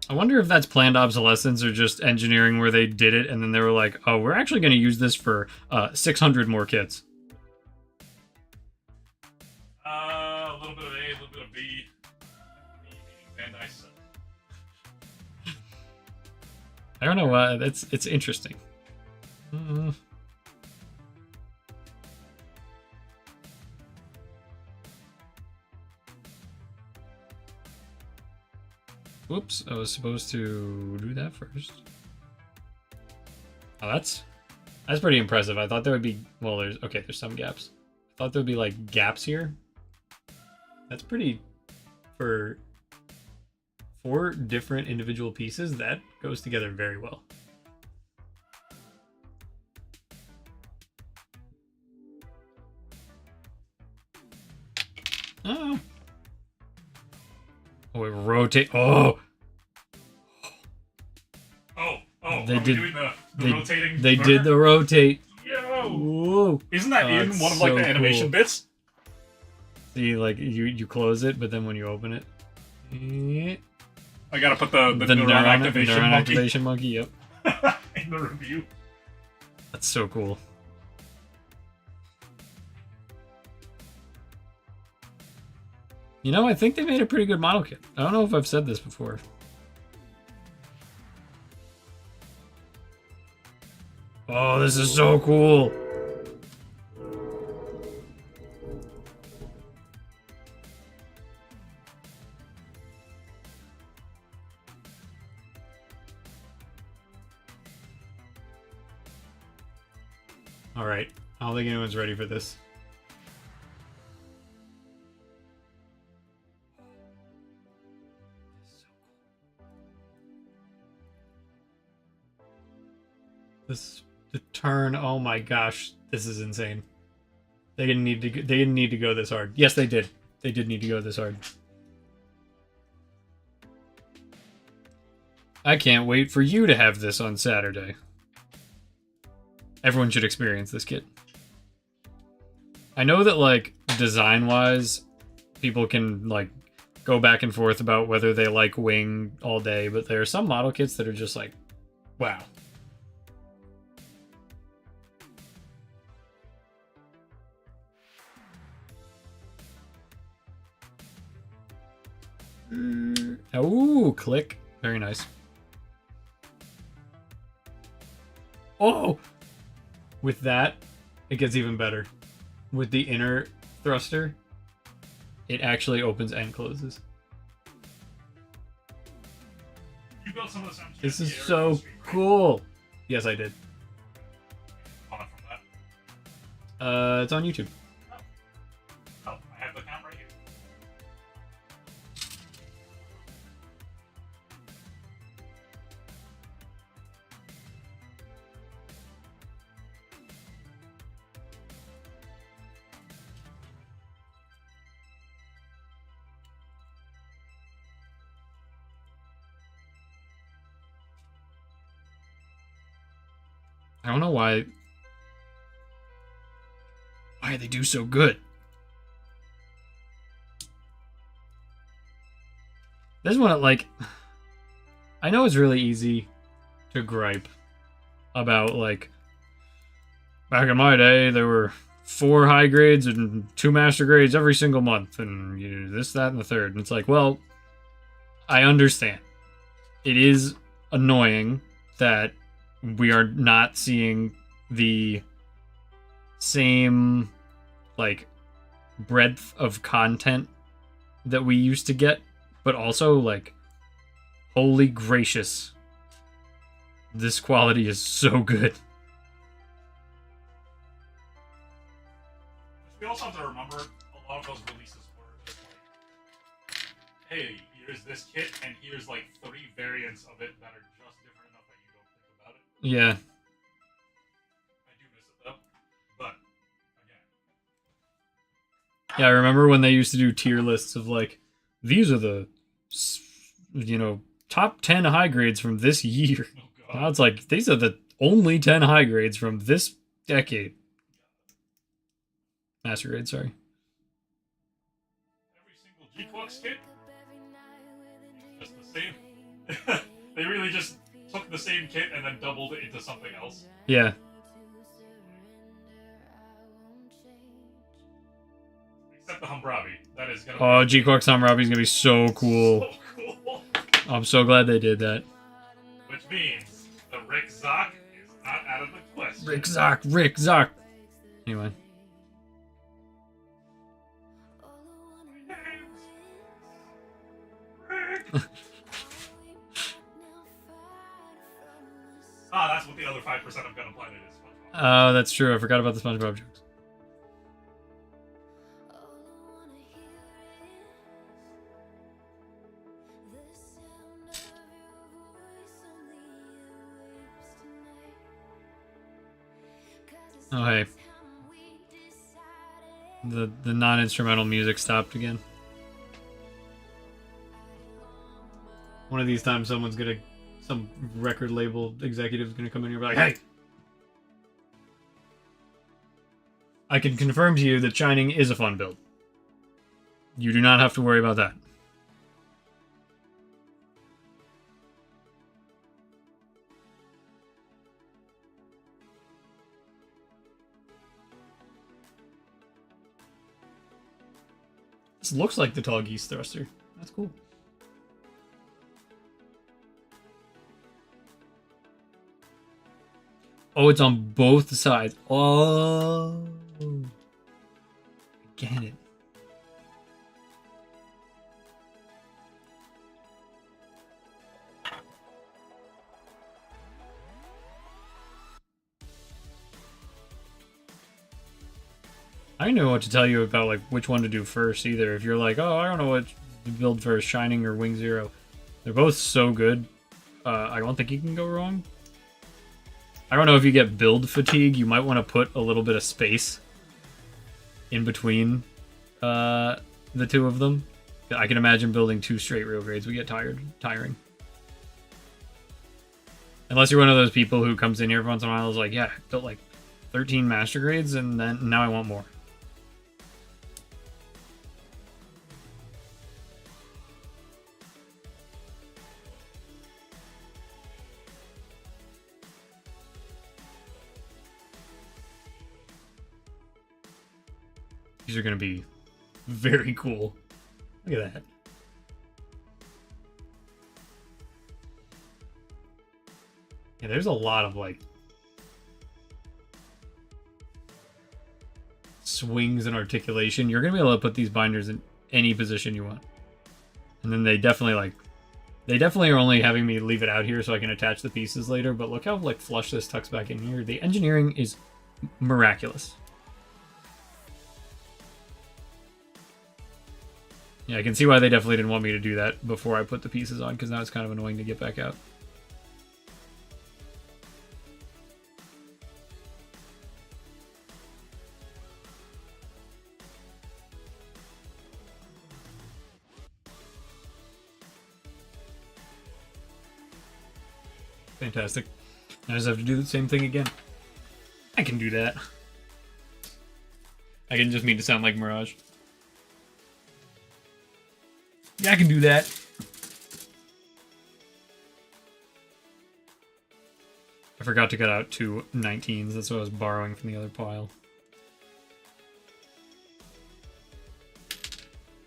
I wonder if that's planned obsolescence or just engineering where they did it and then they were like, oh, we're actually going to use this for 600 more kits. A little bit of A, a little bit of B. B meaning Bandai Sun. I don't know. It's interesting. Whoops, I was supposed to do that first. Oh, that's pretty impressive. I thought there would be, well, there's some gaps. I thought there would be like gaps here. That's pretty, for 4 different individual pieces, that goes together very well. Oh. Oh, it rotate. Oh. They did doing the rotating. They burner? did the rotate. Yo! Whoa. Isn't that in That's one of like so the animation cool. bits? See, like you close it, but then when you open it, I gotta put the neuron neuron activation monkey activation monkey. Yep, in the review. that's so cool. You know, I think they made a pretty good model kit. I don't know if I've said this before. Oh, this is so cool. All right, I don't think anyone's ready for this. The turn, oh my gosh, this is insane. They didn't need to go this hard. Yes, they did. They did need to go this hard. I can't wait for you to have this on Saturday. Everyone should experience this kit. I know that, like, design-wise, people can, like, go back and forth about whether they like Wing all day, but there are some model kits that are just like, wow. Ooh, click. Very nice. Oh! With that, it gets even better. With the inner thruster, it actually opens and closes. You built some of the sounds. This is so cool. Yes, I did. On from that. It's on YouTube. Oh, I have the count right here. I don't know why they do so good. This one, like, I know it's really easy to gripe about, like, back in my day, there were 4 high grades and 2 master grades every single month, and you know, this, that, and the third. And it's like, well, I understand. It is annoying that we are not seeing the same, like, breadth of content that we used to get, but also, like, holy gracious, this quality is so good. We also have to remember a lot of those releases were just like, hey, here's this kit, and here's like 3 variants of it that are just different enough that you don't think about it. Yeah. I do miss it though, but again. Yeah, I remember when they used to do tier lists of, like, these are the, you know, top 10 high grades from this year. Oh god. Now it's like, these are the only 10 high grades from this decade. Master grade, sorry. Every single G-Quux kit, just the same. They really just took the same kit and then doubled it into something else. Yeah. Except the Humbrabi. That is gonna Oh, be G-Quux Hammurabi's gonna be so cool. so cool. I'm so glad they did that. Which means the Rick Zoc is not out of the question. Rick Zoc. Anyway. That's what the other 5% of Gun Planet is. Oh, that's true. I forgot about the SpongeBob jokes. Oh, hey. The non-instrumental music stopped again. One of these times some record label executive's gonna come in here and be like, hey! I can confirm to you that Shining is a fun build. You do not have to worry about that. This looks like the Tall Geese Thruster. That's cool. Oh, it's on both sides. Oh. I get it. I don't know what to tell you about, like, which one to do first either. If you're like, oh, I don't know what to build first, Shining or Wing Zero. They're both so good. I don't think you can go wrong. I don't know if you get build fatigue, you might want to put a little bit of space in between the two of them. I can imagine building 2 straight real grades would get tiring. Unless you're one of those people who comes in here once in a while and is like, yeah, I built like 13 master grades and then now I want more. These are going to be very cool. Look at that. Yeah, there's a lot of, like, swings and articulation. You're going to be able to put these binders in any position you want. And then they definitely are only having me leave it out here so I can attach the pieces later, but look how, like, flush this tucks back in here. The engineering is miraculous. Yeah, I can see why they definitely didn't want me to do that before I put the pieces on, because now it's kind of annoying to get back out. Fantastic. I just have to do the same thing again. I can do that. I can just mean to sound like Mirage. Yeah, I can do that. I forgot to cut out 2 19s. That's what I was borrowing from the other pile.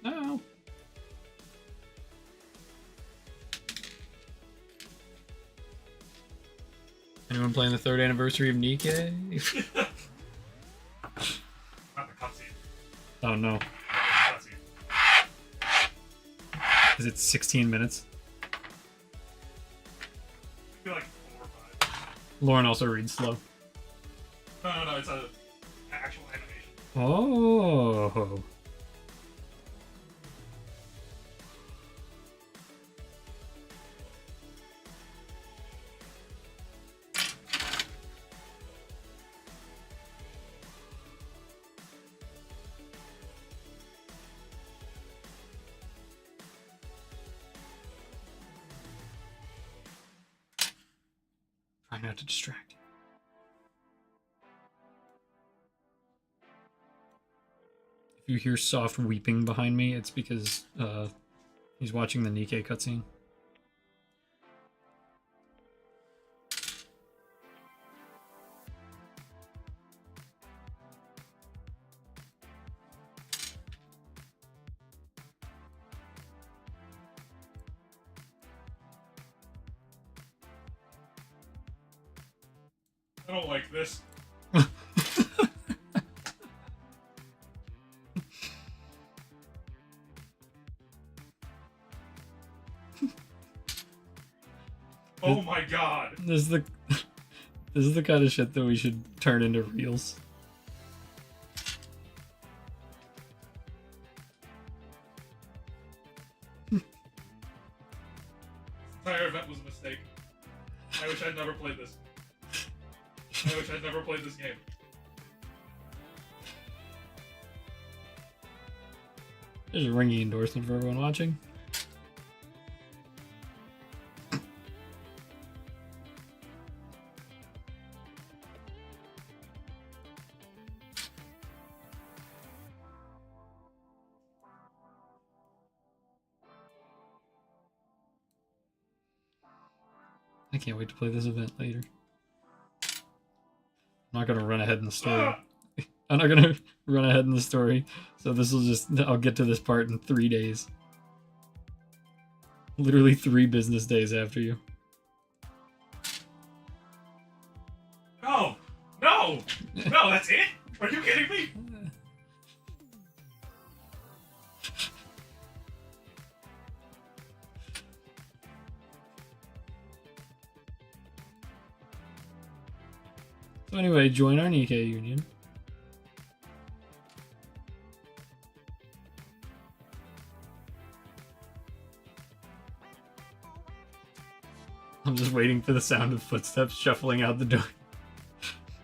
No. Anyone playing the 3rd anniversary of Nikkei? Not the cutscene. Oh no. Not the cutscene. Is it 16 minutes? I feel like 4 or 5. Lauren also reads slow. No, it's a actual animation. Oh. Try not to distract you. If you hear soft weeping behind me, it's because he's watching the Nikkei cutscene. I don't like this. Oh my god. This is the kind of shit that we should turn into reels. This entire event was a mistake. I wish I'd never played this. I wish I'd never played this game. There's a ringing endorsement for everyone watching. I can't wait to play this event later. I'm not gonna run ahead in the story. Ah! I'm not gonna run ahead in the story, so this will I'll get to this part in 3 days. Literally 3 business days after you. No! No! No, that's it? Are you kidding me? So anyway, join our Nikkei union. I'm just waiting for the sound of footsteps shuffling out the door.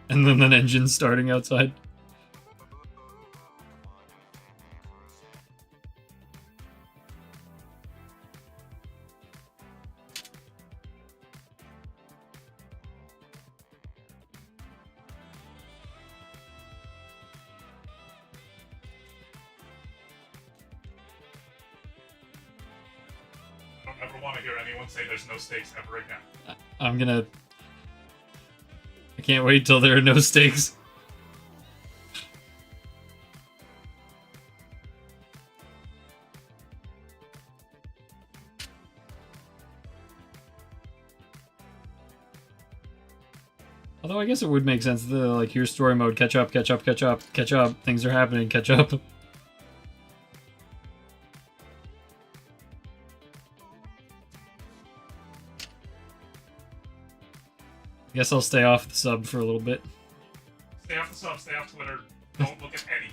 And then an engine starting outside. I don't ever want to hear anyone say there's no stakes ever again. I can't wait till there are no stakes. Although I guess it would make sense to like here's story mode, catch up, catch up, catch up, catch up, things are happening, catch up. Guess I'll stay off the sub for a little bit. Stay off the sub, stay off Twitter, don't look at anything.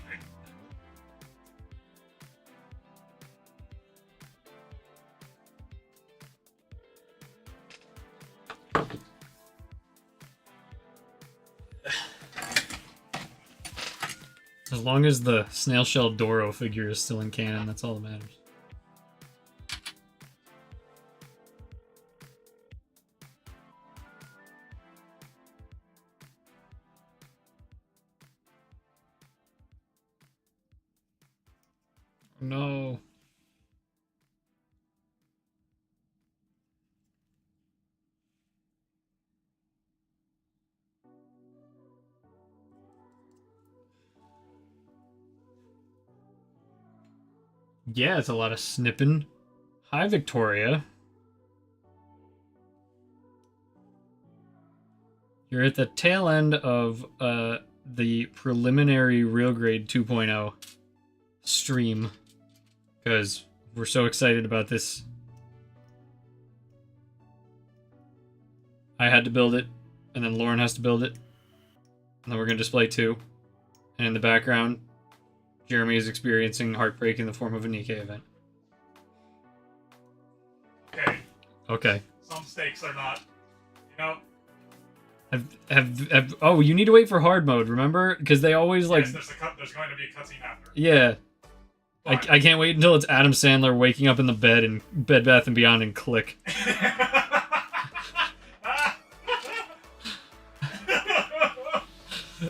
As long as the snail shell Doro figure is still in canon, that's all that matters. No. Yeah, it's a lot of snipping. Hi, Victoria. You're at the tail end of the preliminary Real Grade 2.0 stream because we're so excited about this. I had to build it, and then Lauren has to build it, and then we're going to display 2. And in the background, Jeremy is experiencing heartbreak in the form of a Nikkei event. Okay. Okay. Some stakes are not, you know. Oh, you need to wait for hard mode, remember? Because they always like. Yes, there's going to be a cutscene after. Yeah. But... I can't wait until it's Adam Sandler waking up in the bed in Bed Bath & Beyond and click.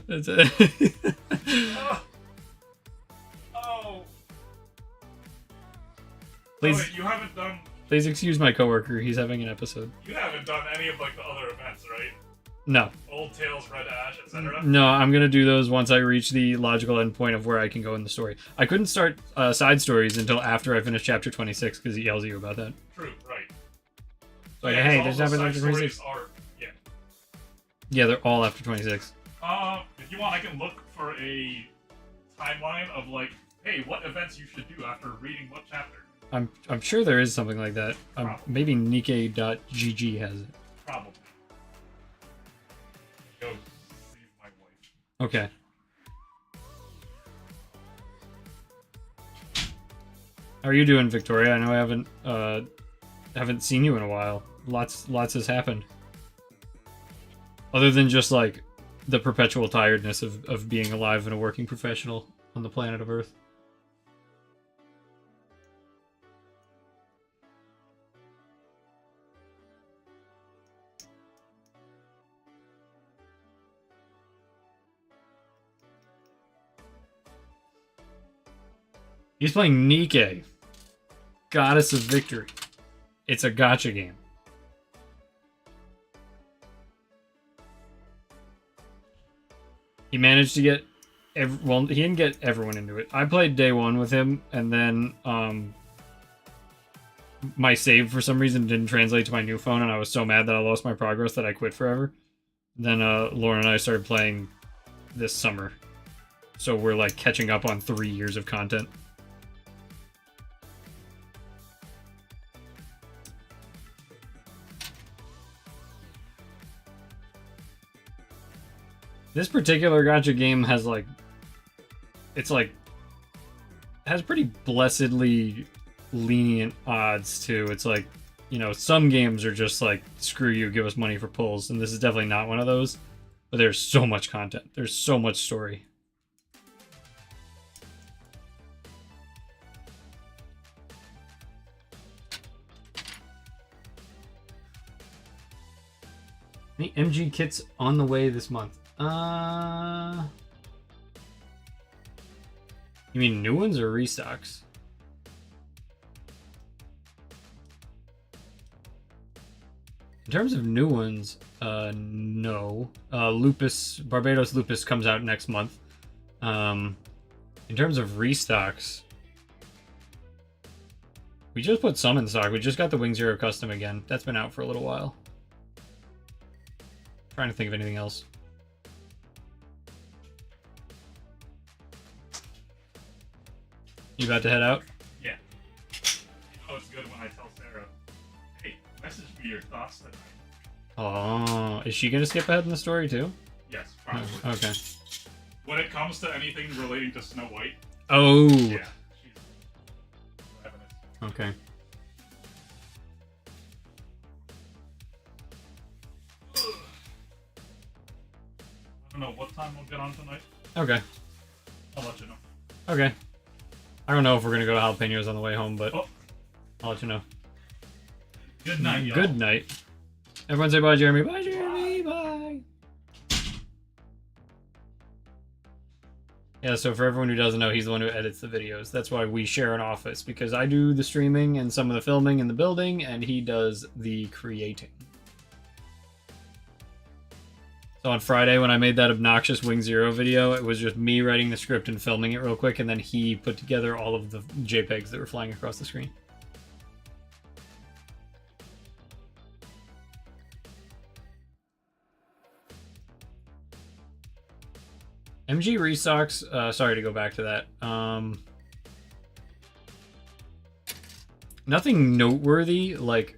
That's it. Oh. Please, wait, you haven't done. Please excuse my coworker. He's having an episode. You haven't done any of like the other events, right? No. Old Tales, Red Ash, etc. No, I'm gonna do those once I reach the logical endpoint of where I can go in the story. I couldn't start side stories until after I finished chapter 26 because he yells at you about that. True, right. Like, yeah, hey, all there's those nothing side after stories 26. are, yeah. Yeah, they're all after 26. If you want, I can look for a timeline of like, hey, what events you should do after reading what chapter. I'm sure there is something like that. Maybe Nikkei.gg has it. Probably. Go save my wife. Okay. How are you doing, Victoria? I know I haven't seen you in a while. Lots has happened. Other than just like the perpetual tiredness of being alive and a working professional on the planet of Earth. He's playing Nikkei, Goddess of Victory. It's a gacha game. He managed to get well, he didn't get everyone into it. I played day 1 with him, and then my save for some reason didn't translate to my new phone, and I was so mad that I lost my progress that I quit forever. Then Lauren and I started playing this summer, so we're like catching up on 3 years of content. This particular gacha game has like, it's like, has pretty blessedly lenient odds too. It's like, you know, some games are just like, screw you, give us money for pulls, and this is definitely not one of those. But there's so much content. There's so much story. Any MG kits on the way this month? You mean new ones or restocks? In terms of new ones, no. Barbados Lupus comes out next month. In terms of restocks, we just put some in stock. We just got the Wing Zero Custom again. That's been out for a little while. Trying to think of anything else. You about to head out? Yeah. Oh, it's good when I tell Sarah, hey, message me your thoughts tonight. Oh, is she gonna skip ahead in the story too? Yes, probably. Oh, okay. When it comes to anything relating to Snow White, Oh. yeah, she's ravenous. Okay. I don't know what time we'll get on tonight. Okay. I'll let you know. Okay. I don't know if we're gonna go to Jalapenos on the way home, but Oh. I'll let you know. Good night, y'all. Good night. Everyone say bye, Jeremy. Bye, Jeremy. Bye. Yeah, so for everyone who doesn't know, he's the one who edits the videos. That's why we share an office, because I do the streaming and some of the filming in the building, and he does the creating. So on Friday, when I made that obnoxious Wing Zero video, it was just me writing the script and filming it real quick, and then he put together all of the JPEGs that were flying across the screen. MG restocks, sorry to go back to that. Nothing noteworthy, like,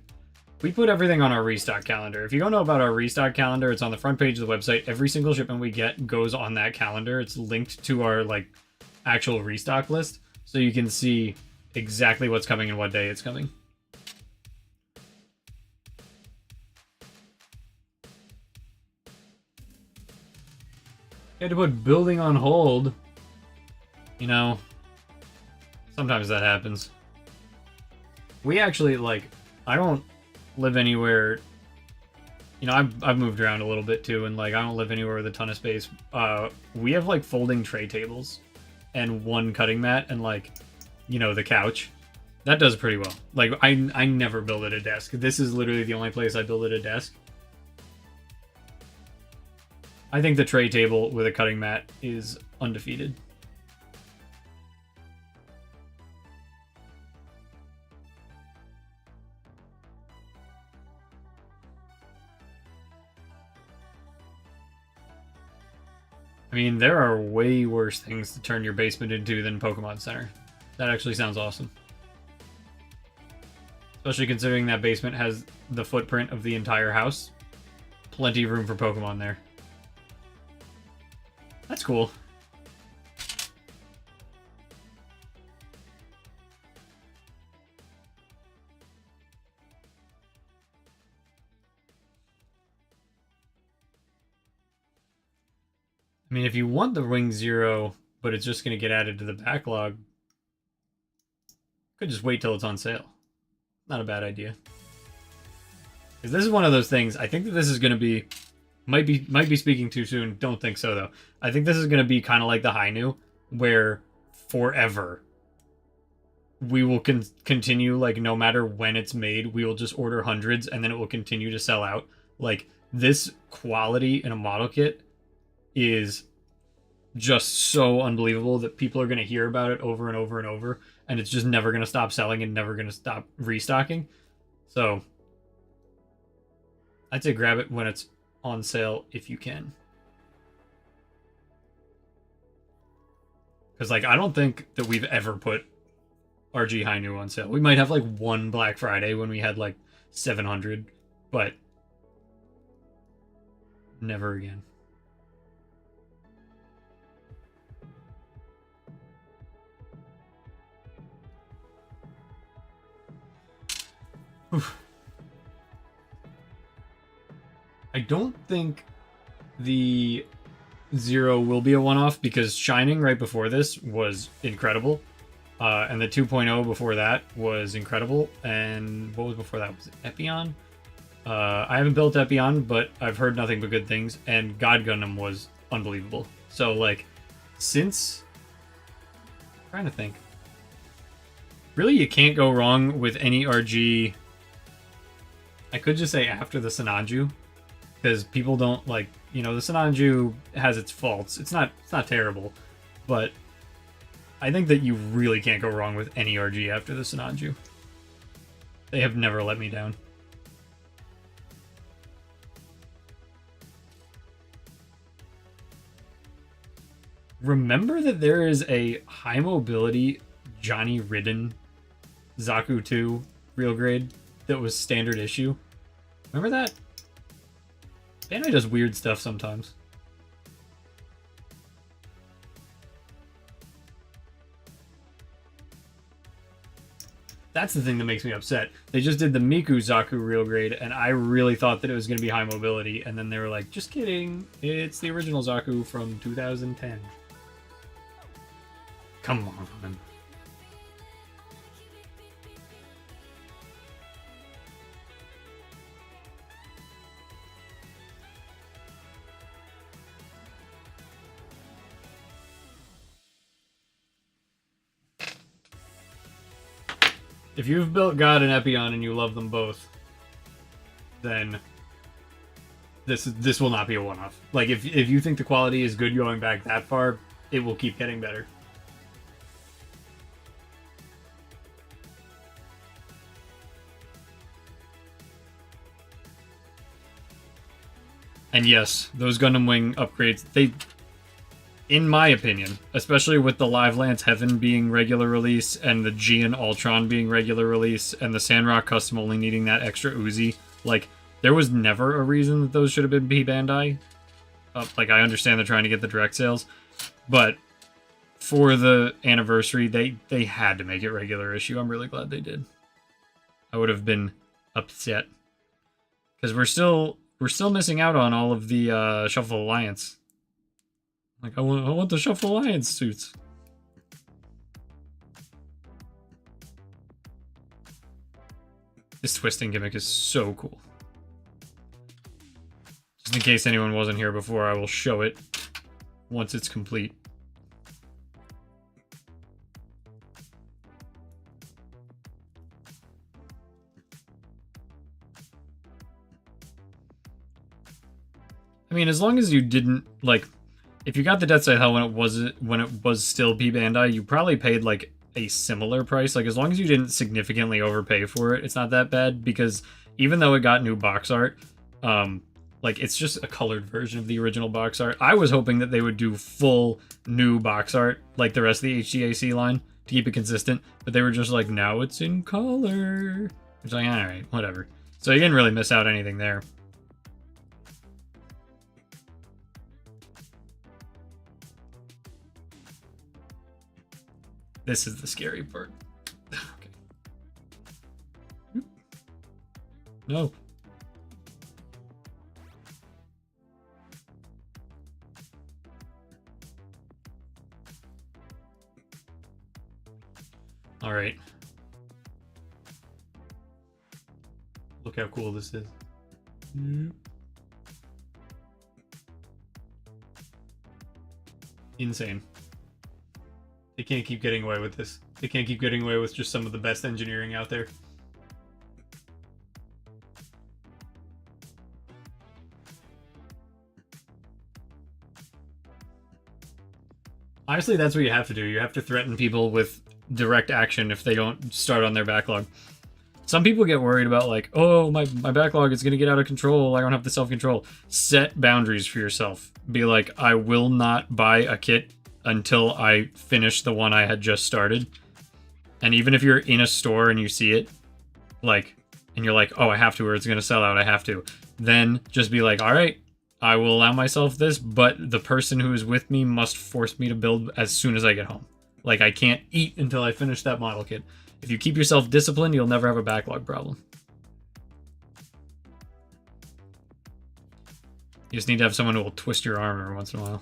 we put everything on our restock calendar. If you don't know about our restock calendar, it's on the front page of the website. Every single shipment we get goes on that calendar. It's linked to our, like, actual restock list, so you can see exactly what's coming and what day it's coming. You had to put building on hold. You know, sometimes that happens. We actually, like, I don't live anywhere. You know, I've moved around a little bit too, and like I don't live anywhere with a ton of space. We have like folding tray tables and one cutting mat and like, you know, the couch. That does pretty well. Like I never build at a desk. This is literally the only place I build at a desk. I think the tray table with a cutting mat is undefeated. I mean, there are way worse things to turn your basement into than Pokemon Center. That actually sounds awesome. Especially considering that basement has the footprint of the entire house. Plenty of room for Pokemon there. That's cool. I mean, if you want the Wing Zero, but it's just going to get added to the backlog, could just wait till it's on sale. Not a bad idea. Because this is one of those things, I think that this is going to be... Might be speaking too soon. Don't think so, though. I think this is going to be kind of like the Hi-Nu, where forever we will continue, like, no matter when it's made, we will just order hundreds, and then it will continue to sell out. Like, this quality in a model kit is just so unbelievable that people are going to hear about it over and over and over, and it's just never going to stop selling and never going to stop restocking. So, I'd say grab it when it's on sale if you can. Because, like, I don't think that we've ever put RG Hi-Nu on sale. We might have, like, one Black Friday when we had, like, 700, but never again. Oof. I don't think the Zero will be a one-off because Shining right before this was incredible. And the 2.0 before that was incredible. And what was before that? Was it Epion? I haven't built Epion, but I've heard nothing but good things. And God Gundam was unbelievable. So, like, since... I'm trying to think. Really, you can't go wrong with any RG... I could just say after the Sinanju. Because people don't, like, you know, the Sinanju has its faults. It's not terrible, but I think that you really can't go wrong with any RG after the Sinanju. They have never let me down. Remember that there is a high mobility Johnny Ridden Zaku 2 real grade that was standard issue? Remember that? Bandai does weird stuff sometimes. That's the thing that makes me upset. They just did the Miku Zaku real grade, and I really thought that it was going to be high mobility, and then they were like, just kidding, it's the original Zaku from 2010. Come on. If you've built God and Epion and you love them both, then this will not be a one-off. Like, if you think the quality is good going back that far, it will keep getting better. And yes, those Gundam Wing upgrades, they, in my opinion, especially with the Live Lance Heaven being regular release and the Gian Ultron being regular release and the Sandrock Custom only needing that extra Uzi, like, there was never a reason that those should have been P Bandai. Like, I understand they're trying to get the direct sales, but for the anniversary, they had to make it regular issue. I'm really glad they did. I would have been upset. Because we're still missing out on all of the Shuffle Alliance. Like, I want the Shuffle Alliance suits. This twisting gimmick is so cool. Just in case anyone wasn't here before, I will show it once it's complete. I mean, as long as you didn't, like, if you got the Death Scythe Hell when it was still P Bandai, you probably paid like a similar price. Like, as long as you didn't significantly overpay for it, it's not that bad, because even though it got new box art, like, it's just a colored version of the original box art. I was hoping that they would do full new box art like the rest of the HGAC line to keep it consistent, but they were just like, now it's in color. It's like, all right, whatever. So you didn't really miss out anything there. This is the scary part. Okay. No. All right. Look how cool this is. Insane. They can't keep getting away with this. They can't keep getting away with just some of the best engineering out there. Honestly, that's what you have to do. You have to threaten people with direct action if they don't start on their backlog. Some people get worried about, like, oh, my backlog is going to get out of control. I don't have the self-control. Set boundaries for yourself. Be like, I will not buy a kit until I finish the one I had just started. And even if you're in a store and you see it, like, and you're like, oh, I have to, or it's going to sell out, I have to, then just be like, all right, I will allow myself this, but the person who is with me must force me to build as soon as I get home. Like, I can't eat until I finish that model kit. If you keep yourself disciplined, you'll never have a backlog problem. You just need to have someone who will twist your arm every once in a while.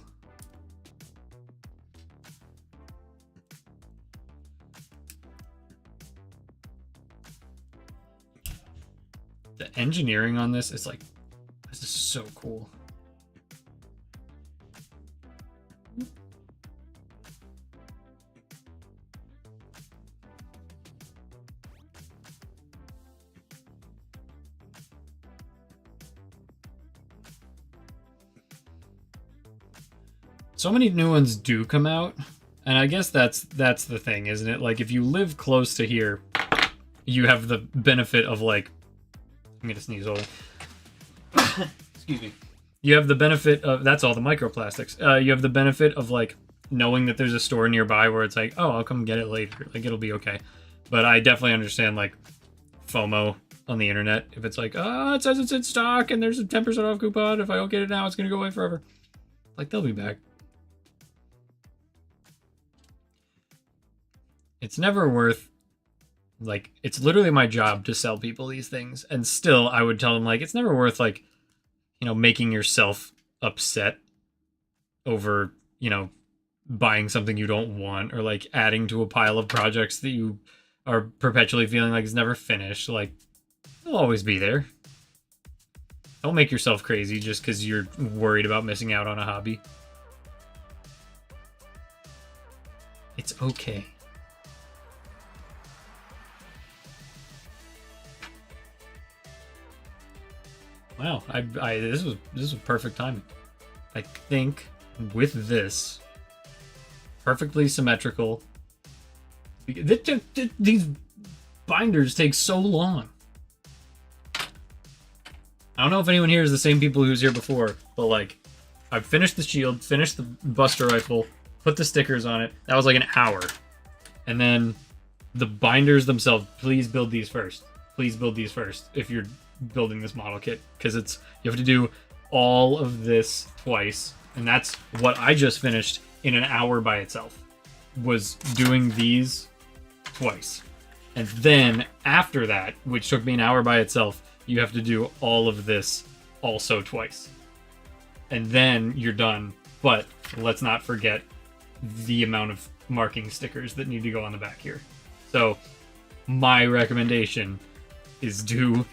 The engineering on this is like, this is so cool. So many new ones do come out, and I guess that's the thing, isn't it? Like, if you live close to here, you have the benefit of, like, I'm gonna sneeze over. Excuse me. You have the benefit of, that's all the microplastics. You have the benefit of, like, knowing that there's a store nearby where it's like, oh, I'll come get it later. Like, it'll be okay. But I definitely understand, like, FOMO on the internet. If it's like, oh, it says it's in stock and there's a 10% off coupon. If I don't get it now, it's gonna go away forever. Like, they'll be back. It's never worth, like, it's literally my job to sell people these things, and still I would tell them, like, it's never worth, like, you know, making yourself upset over, you know, buying something you don't want, or, like, adding to a pile of projects that you are perpetually feeling like is never finished. Like, they'll always be there. Don't make yourself crazy just because you're worried about missing out on a hobby. It's okay. Wow, this was perfect timing. I think with this, perfectly symmetrical. These binders take so long. I don't know if anyone here is the same people who was here before, but like, I finished the shield, finished the Buster Rifle, put the stickers on it. That was like an hour. And then the binders themselves, please build these first. Please build these first if you're building this model kit, because you have to do all of this twice, and that's what I just finished in an hour by itself, was doing these twice. And then after that, which took me an hour by itself, you have to do all of this also twice. And then you're done. But let's not forget the amount of marking stickers that need to go on the back here. So my recommendation is do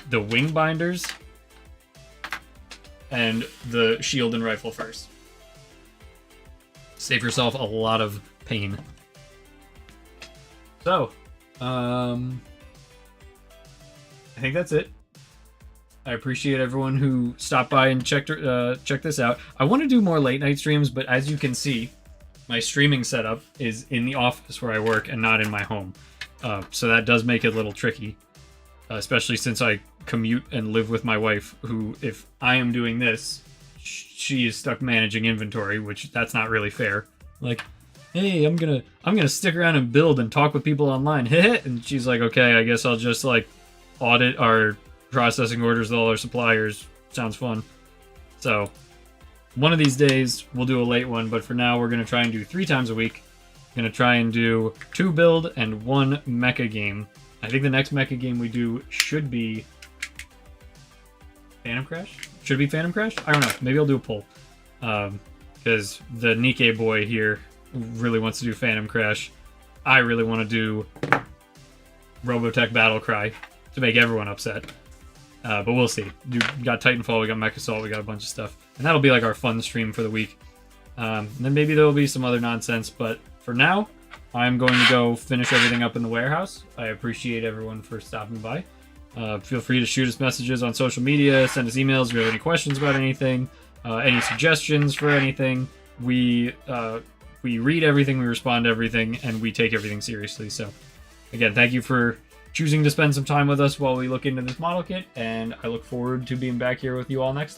the wing binders and the shield and rifle first. Save yourself a lot of pain. So, I think that's it. I appreciate everyone who stopped by and checked this out. I want to do more late night streams, but as you can see, my streaming setup is in the office where I work and not in my home. So that does make it a little tricky, especially since I commute and live with my wife, who, if I am doing this, she is stuck managing inventory, which that's not really fair. Like, hey, I'm gonna stick around and build and talk with people online. And she's like, okay, I guess I'll just like audit our processing orders with all our suppliers. Sounds fun. So one of these days we'll do a late one, but for now we're gonna try and do 3 times a week. Gonna try and do 2 build and 1 mecha game. I think the next mecha game we do should be Phantom Crash? Should it be Phantom Crash? I don't know. Maybe I'll do a poll. Because the Nikkei boy here really wants to do Phantom Crash. I really want to do Robotech Battlecry to make everyone upset. But we'll see. We got Titanfall, we got Mech Assault, we got a bunch of stuff. And that'll be like our fun stream for the week. And then maybe there'll be some other nonsense, but for now, I'm going to go finish everything up in the warehouse. I appreciate everyone for stopping by. Feel free to shoot us messages on social media, send us emails if you have any questions about anything, any suggestions for anything. We read everything, we respond to everything, and we take everything seriously. So, again, thank you for choosing to spend some time with us while we look into this model kit, and I look forward to being back here with you all next time.